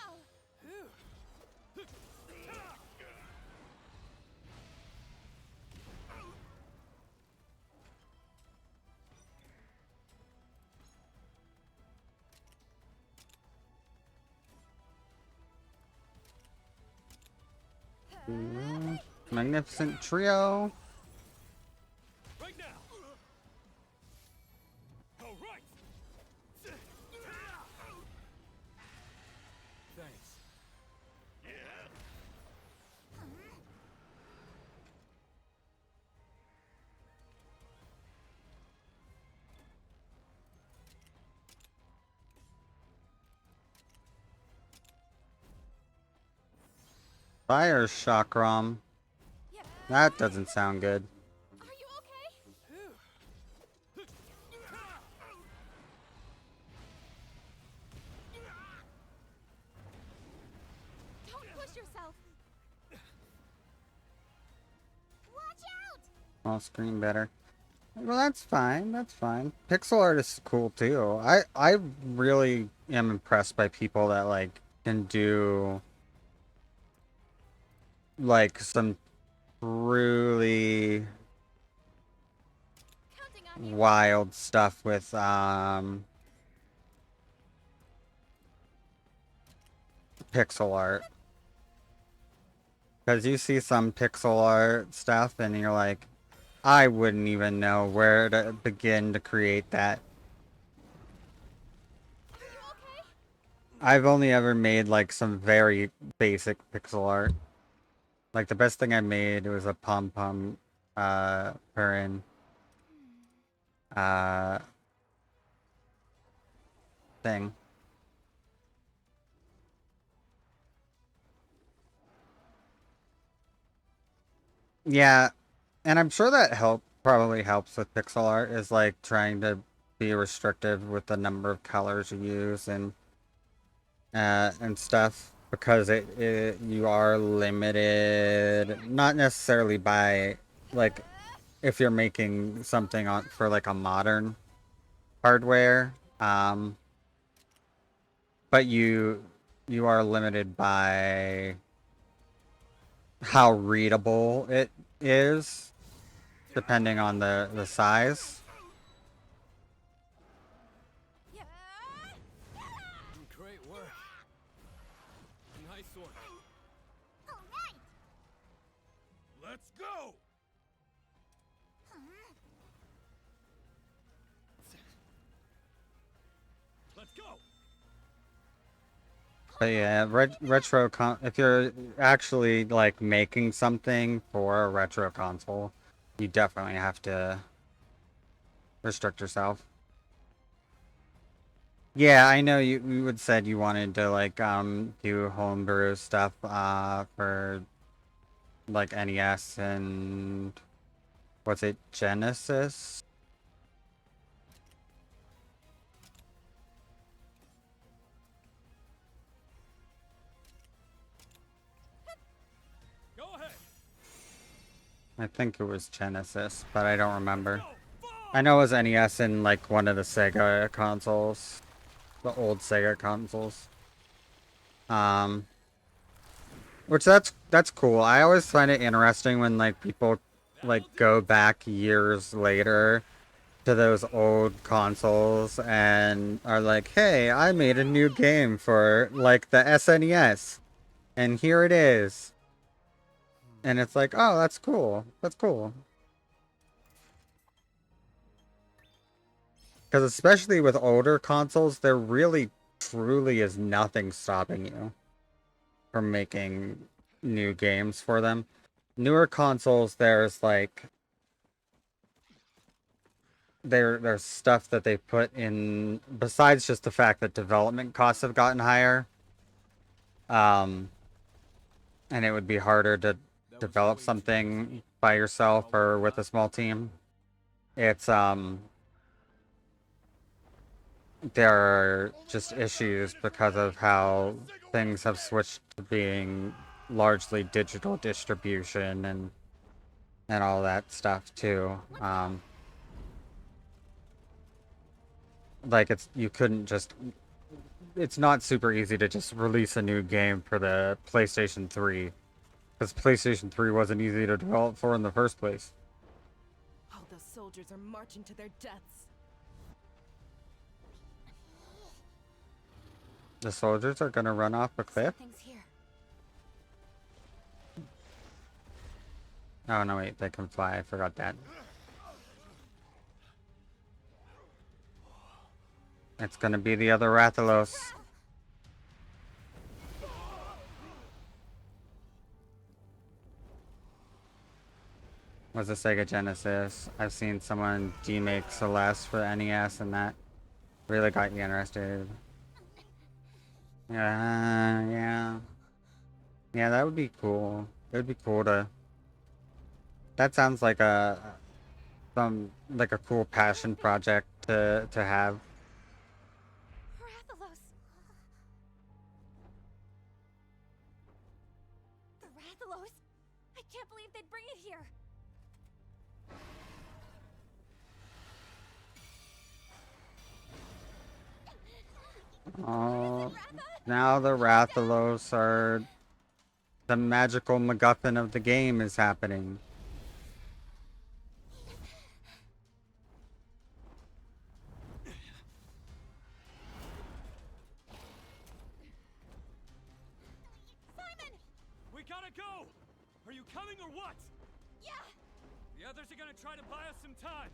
Magnificent trio. Right now. Go right. Thanks. Fire chakram. That doesn't sound good. Are you okay? Don't push yourself. Watch out! I'll screen better. Well, that's fine. That's fine. Pixel art is cool too. I really am impressed by people that like can do like some truly wild stuff with pixel art. Because you see some pixel art stuff and you're like, I wouldn't even know where to begin to create that. I've only ever made like some very basic pixel art. Like the best thing I made was a pom-pom Purin thing. Yeah, and I'm sure that probably helps with pixel art is like trying to be restrictive with the number of colors you use and stuff because you are limited not necessarily by like if you're making something on for like a modern hardware but you are limited by how readable it is depending on the size. Great work. Nice one. All right. Let's go! Let's go. But yeah, if you're actually like making something for a retro console, you definitely have to restrict yourself. Yeah, I know you would said you wanted to like do homebrew stuff for like NES and what's it, Genesis? Go ahead. I think it was Genesis, but I don't remember. I know it was NES and like one of the Sega consoles. The old Sega consoles. Which that's cool. I always find it interesting when like people like go back years later to those old consoles and are like, "Hey, I made a new game for like the SNES, and here it is." And it's like, "Oh, that's cool. That's cool." Because especially with older consoles, there really truly is nothing stopping you from making new games for them. Newer consoles, there's like there's stuff that they put in besides just the fact that development costs have gotten higher. And it would be harder to develop something by yourself or with a small team. It's there are just issues because of how things have switched to being largely digital distribution and all that stuff too. Like you couldn't just it's not super easy to just release a new game for the PlayStation 3 because PlayStation 3 wasn't easy to develop for in the first place. All those soldiers are marching to their deaths. The soldiers are gonna run off a cliff? Here. Oh no, wait, they can fly. I forgot that. It's gonna be the other Rathalos. Was a Sega Genesis. I've seen someone demake Celeste for the NES and that really got you interested. Yeah, that would be cool. It would be cool to... That sounds like like a cool passion project to have. Rathalos! The Rathalos? I can't believe they'd bring it here! Oh, now the Rathalos are... The magical MacGuffin of the game is happening. Simon! We gotta go! Are you coming or what? Yeah! The others are gonna try to buy us some time.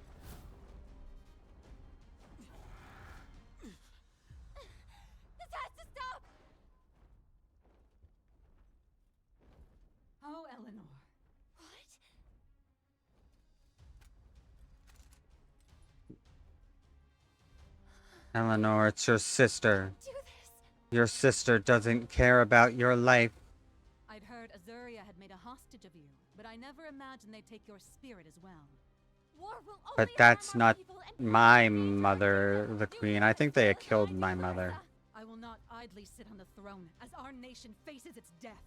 This has to stop! Oh, Eleanor. What? Eleanor, it's your sister. Do this! Your sister doesn't care about your life. I'd heard Azuria had made a hostage of you, but I never imagined they'd take your spirit as well. War will only But that's not my mother, the queen. I think they had killed my mother. I will not idly sit on the throne as our nation faces its death.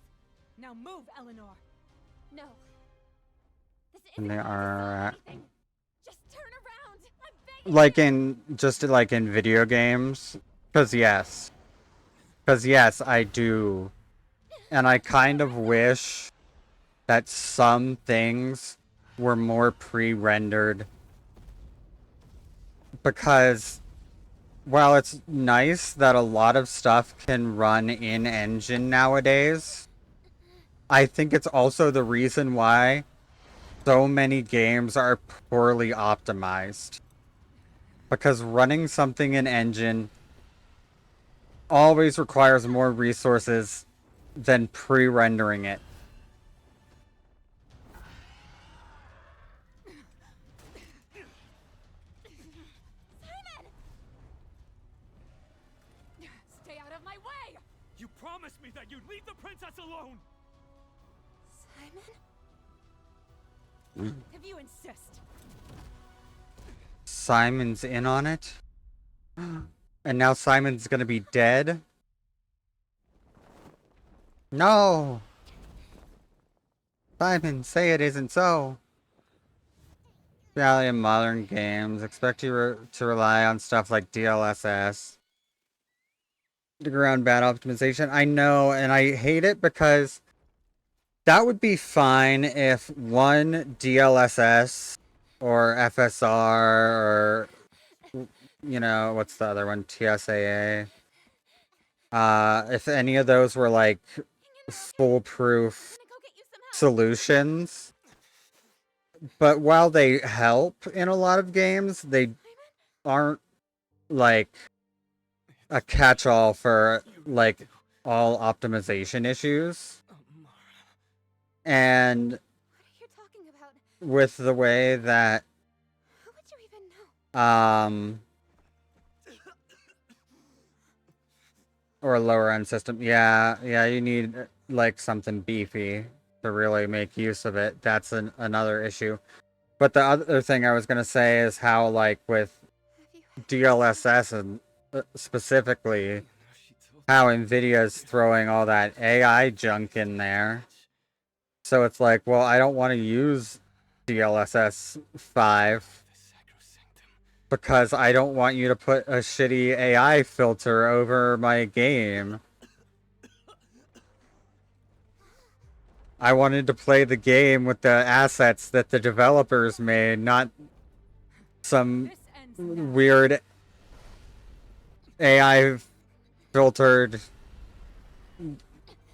Now move, Eleanor. No. This And they are Just turn around. I'm begging. like in video games. Cause yes, I do. And I kind of wish that some things were more pre-rendered. Because while it's nice that a lot of stuff can run in engine nowadays, I think it's also the reason why so many games are poorly optimized. Because running something in engine always requires more resources than pre-rendering it. Simon! Stay out of my way! You promised me that you'd leave the princess alone! Simon? If you insist. Simon's in on it? And now Simon's gonna be dead? No! Simon, say it isn't so. Reality of modern games. Expect you to rely on stuff like DLSS. Around bad optimization. I know, and I hate it because that would be fine if one DLSS or FSR or, you know, what's the other one? TSAA. If any of those were like foolproof solutions. But while they help in a lot of games, they aren't like a catch-all for like all optimization issues. And What are you talking about? with the way that How would you even know? or a lower end system. Yeah, you need like something beefy to really make use of it. That's another issue. But the other thing I was gonna say is how, like, with DLSS and specifically, how Nvidia's throwing all that AI junk in there. So it's like, well, I don't want to use DLSS 5 because I don't want you to put a shitty AI filter over my game. I wanted to play the game with the assets that the developers made, not some weird AI filtered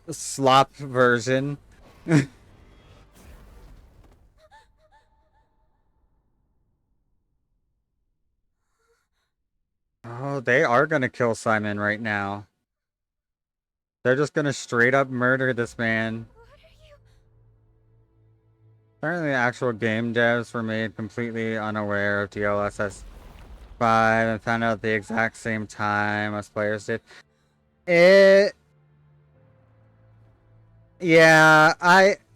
slop version. Oh, they are gonna kill Simon right now. They're just gonna straight up murder this man. What are you? Apparently, the actual game devs were made completely unaware of DLSS 5 and found out at the exact same time as players did. Yeah,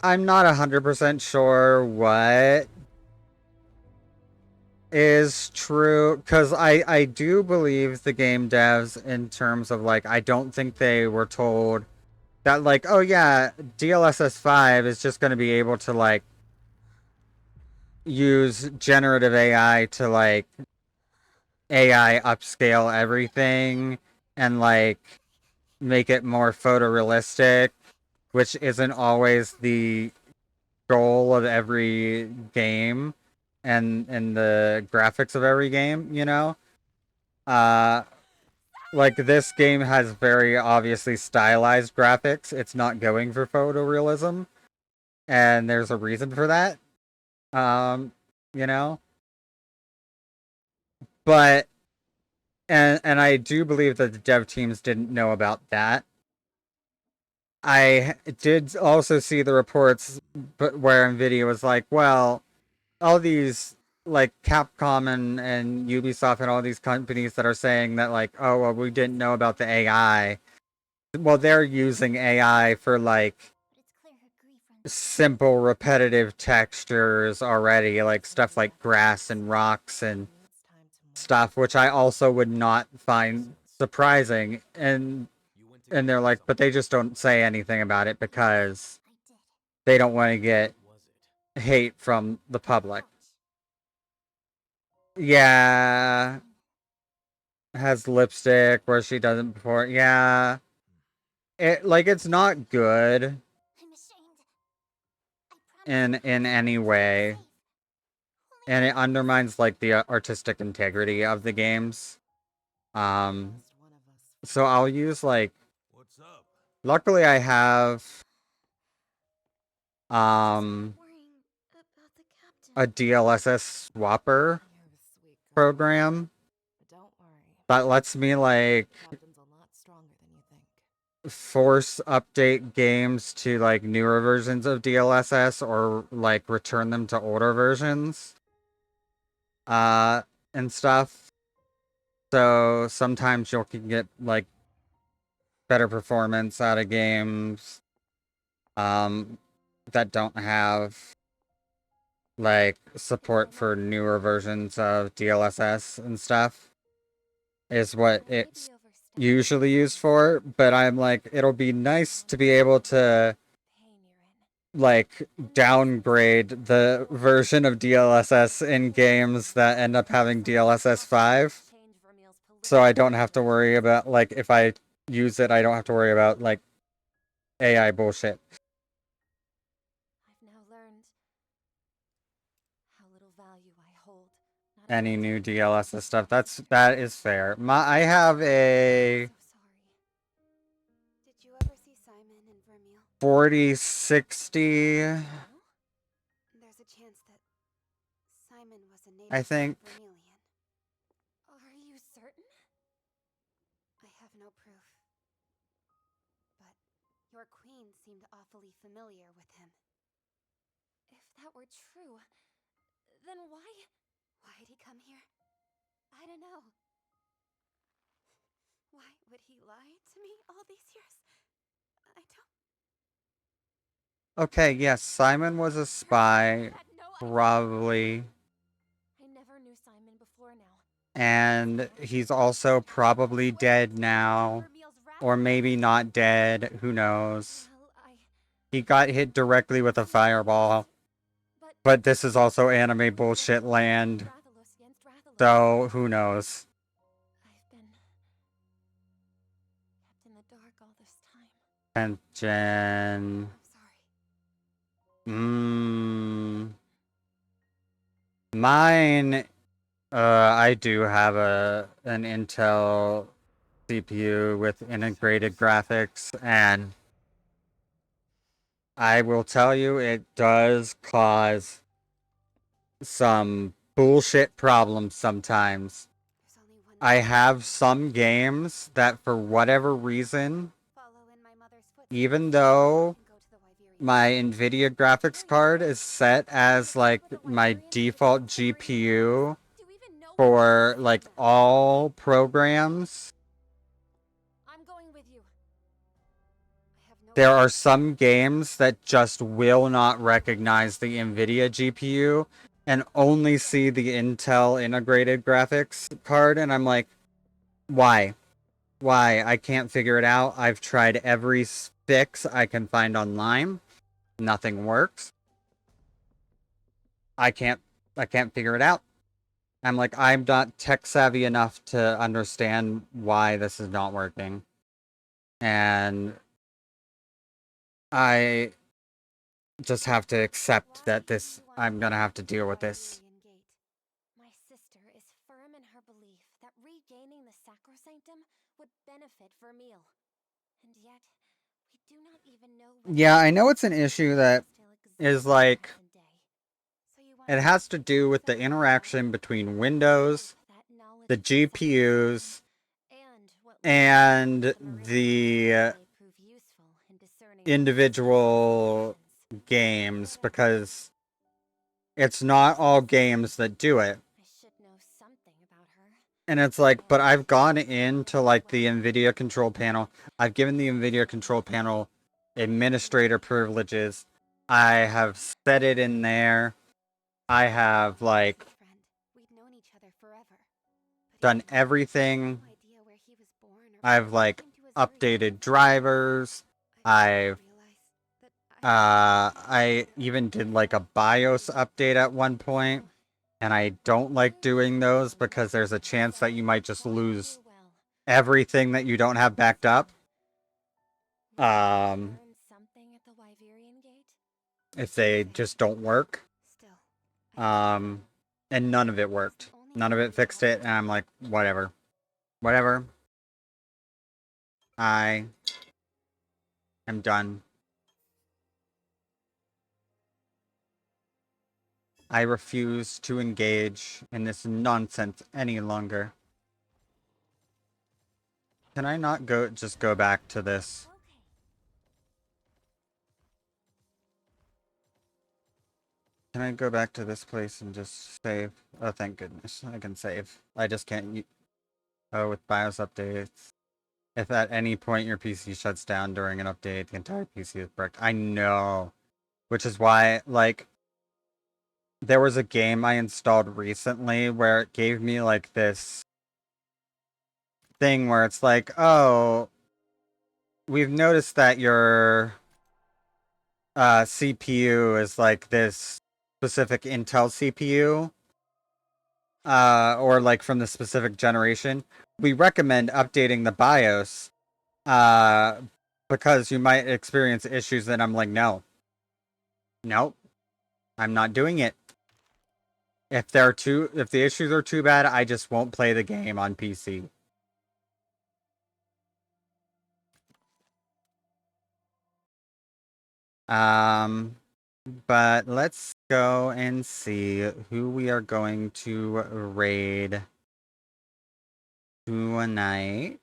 I'm not 100% sure what is true, because I do believe the game devs in terms of, like, I don't think they were told that, like, oh yeah, DLSS 5 is just going to be able to, like, use generative AI to, like, AI upscale everything and, like, make it more photorealistic, which isn't always the goal of every game and the graphics of every game, you know? Like, this game has very obviously stylized graphics. It's not going for photorealism, and there's a reason for that. Um, you know? But and I do believe that the dev teams didn't know about that. I did also see the reports but where Nvidia was like, well, all these, like, Capcom and Ubisoft and all these companies that are saying that, like, oh well, we didn't know about the AI. Well, they're using AI for, like, simple repetitive textures already, like stuff like grass and rocks and stuff, which I also would not find surprising. And they're like, but they just don't say anything about it because they don't want to get hate from the public. Yeah, has lipstick where she doesn't before. Yeah, it's not good in any way, and it undermines, like, the artistic integrity of the games. So I'll use, like, luckily I have a DLSS swapper program that lets me, like, force update games to, like, newer versions of DLSS or, like, return them to older versions and stuff. So sometimes you can get, like, better performance out of games that don't have, like, support for newer versions of DLSS and stuff is what it's usually used for. But I'm like, it'll be nice to be able to, like, downgrade the version of DLSS in games that end up having DLSS 5. So I don't have to worry about, like, if I use it, I don't have to worry about, like, AI bullshit. I've now learned how little value I hold. Any new DLSS stuff. That is fair. I have a Did you ever see Simon and Vermeil? 4060, There's a chance that Simon was a native I think. Vermilion. Are you certain? I have no proof. But your queen seemed awfully familiar with him. that were true, then why'd he come here? I don't know. Why would he lie to me all these years? I don't... Okay, yes, Simon was a spy, probably. I never knew Simon before now. And he's also probably dead now. Or maybe not dead, who knows. He got hit directly with a fireball. But this is also anime bullshit land. So, who knows. I've been kept in the dark all this time. And Jen. Mine, I do have an Intel CPU with integrated graphics, and I will tell you, it does cause some bullshit problems sometimes. I have some games that, for whatever reason, even though my NVIDIA graphics card is set as like my default GPU for like all programs, there are some games that just will not recognize the NVIDIA GPU and only see the Intel integrated graphics card, and I'm like, why? Why? I can't figure it out. I've tried every fix I can find online. Nothing works. I can't figure it out. I'm like, I'm not tech savvy enough to understand why this is not working. And I just have to accept that I'm gonna have to deal with this. My sister is firm in her belief that regaining the sacrosanctum would benefit Vermeil. And yet, we do not even know... Yeah, I know it's an issue that is like... It has to do with the interaction between Windows, the GPUs, and the individual games, because it's not all games that do it. And it's like, but I've gone into like the NVIDIA control panel. I've given the NVIDIA control panel administrator privileges. I have set it in there. I have like done everything. I've like updated drivers. I even did like a BIOS update at one point, and I don't like doing those because there's a chance that you might just lose everything that you don't have backed up. If they just don't work. And none of it worked. None of it fixed it, and I'm like, whatever. Whatever. I am done. I refuse to engage in this nonsense any longer. Can I not just go back to this? Can I go back to this place and just save? Oh, thank goodness. I can save. I just can't... Oh, with BIOS updates. If at any point your PC shuts down during an update, the entire PC is bricked. I know. Which is why, like... There was a game I installed recently where it gave me, like, this thing where it's like, oh... We've noticed that your... CPU is, like, this specific Intel CPU. Or like from the specific generation, we recommend updating the BIOS, because you might experience issues. And I'm like, no, nope, I'm not doing it. If the issues are too bad, I just won't play the game on PC. But let's go and see who we are going to raid tonight.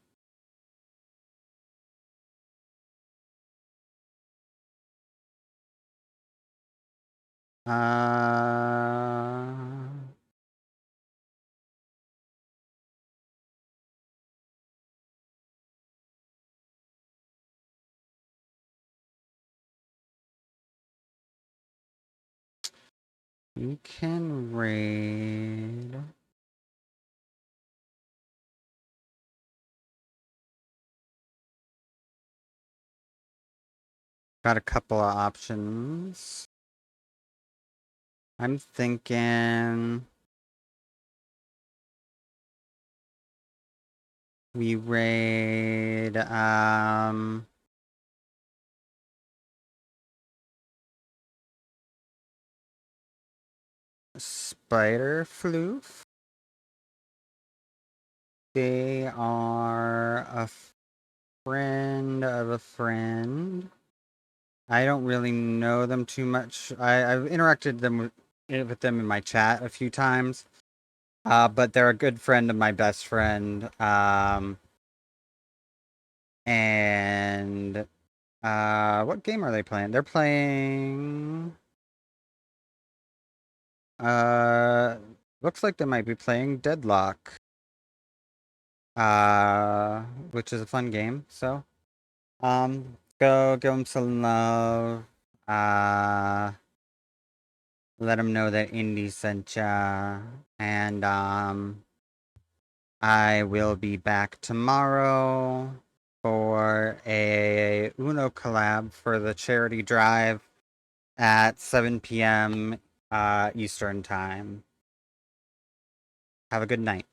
You can raid. Got a couple of options. I'm thinking we raid Spider Floof. They are a friend of a friend. I don't really know them too much. I've interacted with them in my chat a few times. But they're a good friend of my best friend. And what game are they playing? They're playing looks like they might be playing Deadlock. Which is a fun game. So, go give them some love. Let them know that Indy sent ya. And, I will be back tomorrow for a Uno collab for the charity drive at 7 p.m. Eastern Time. Have a good night.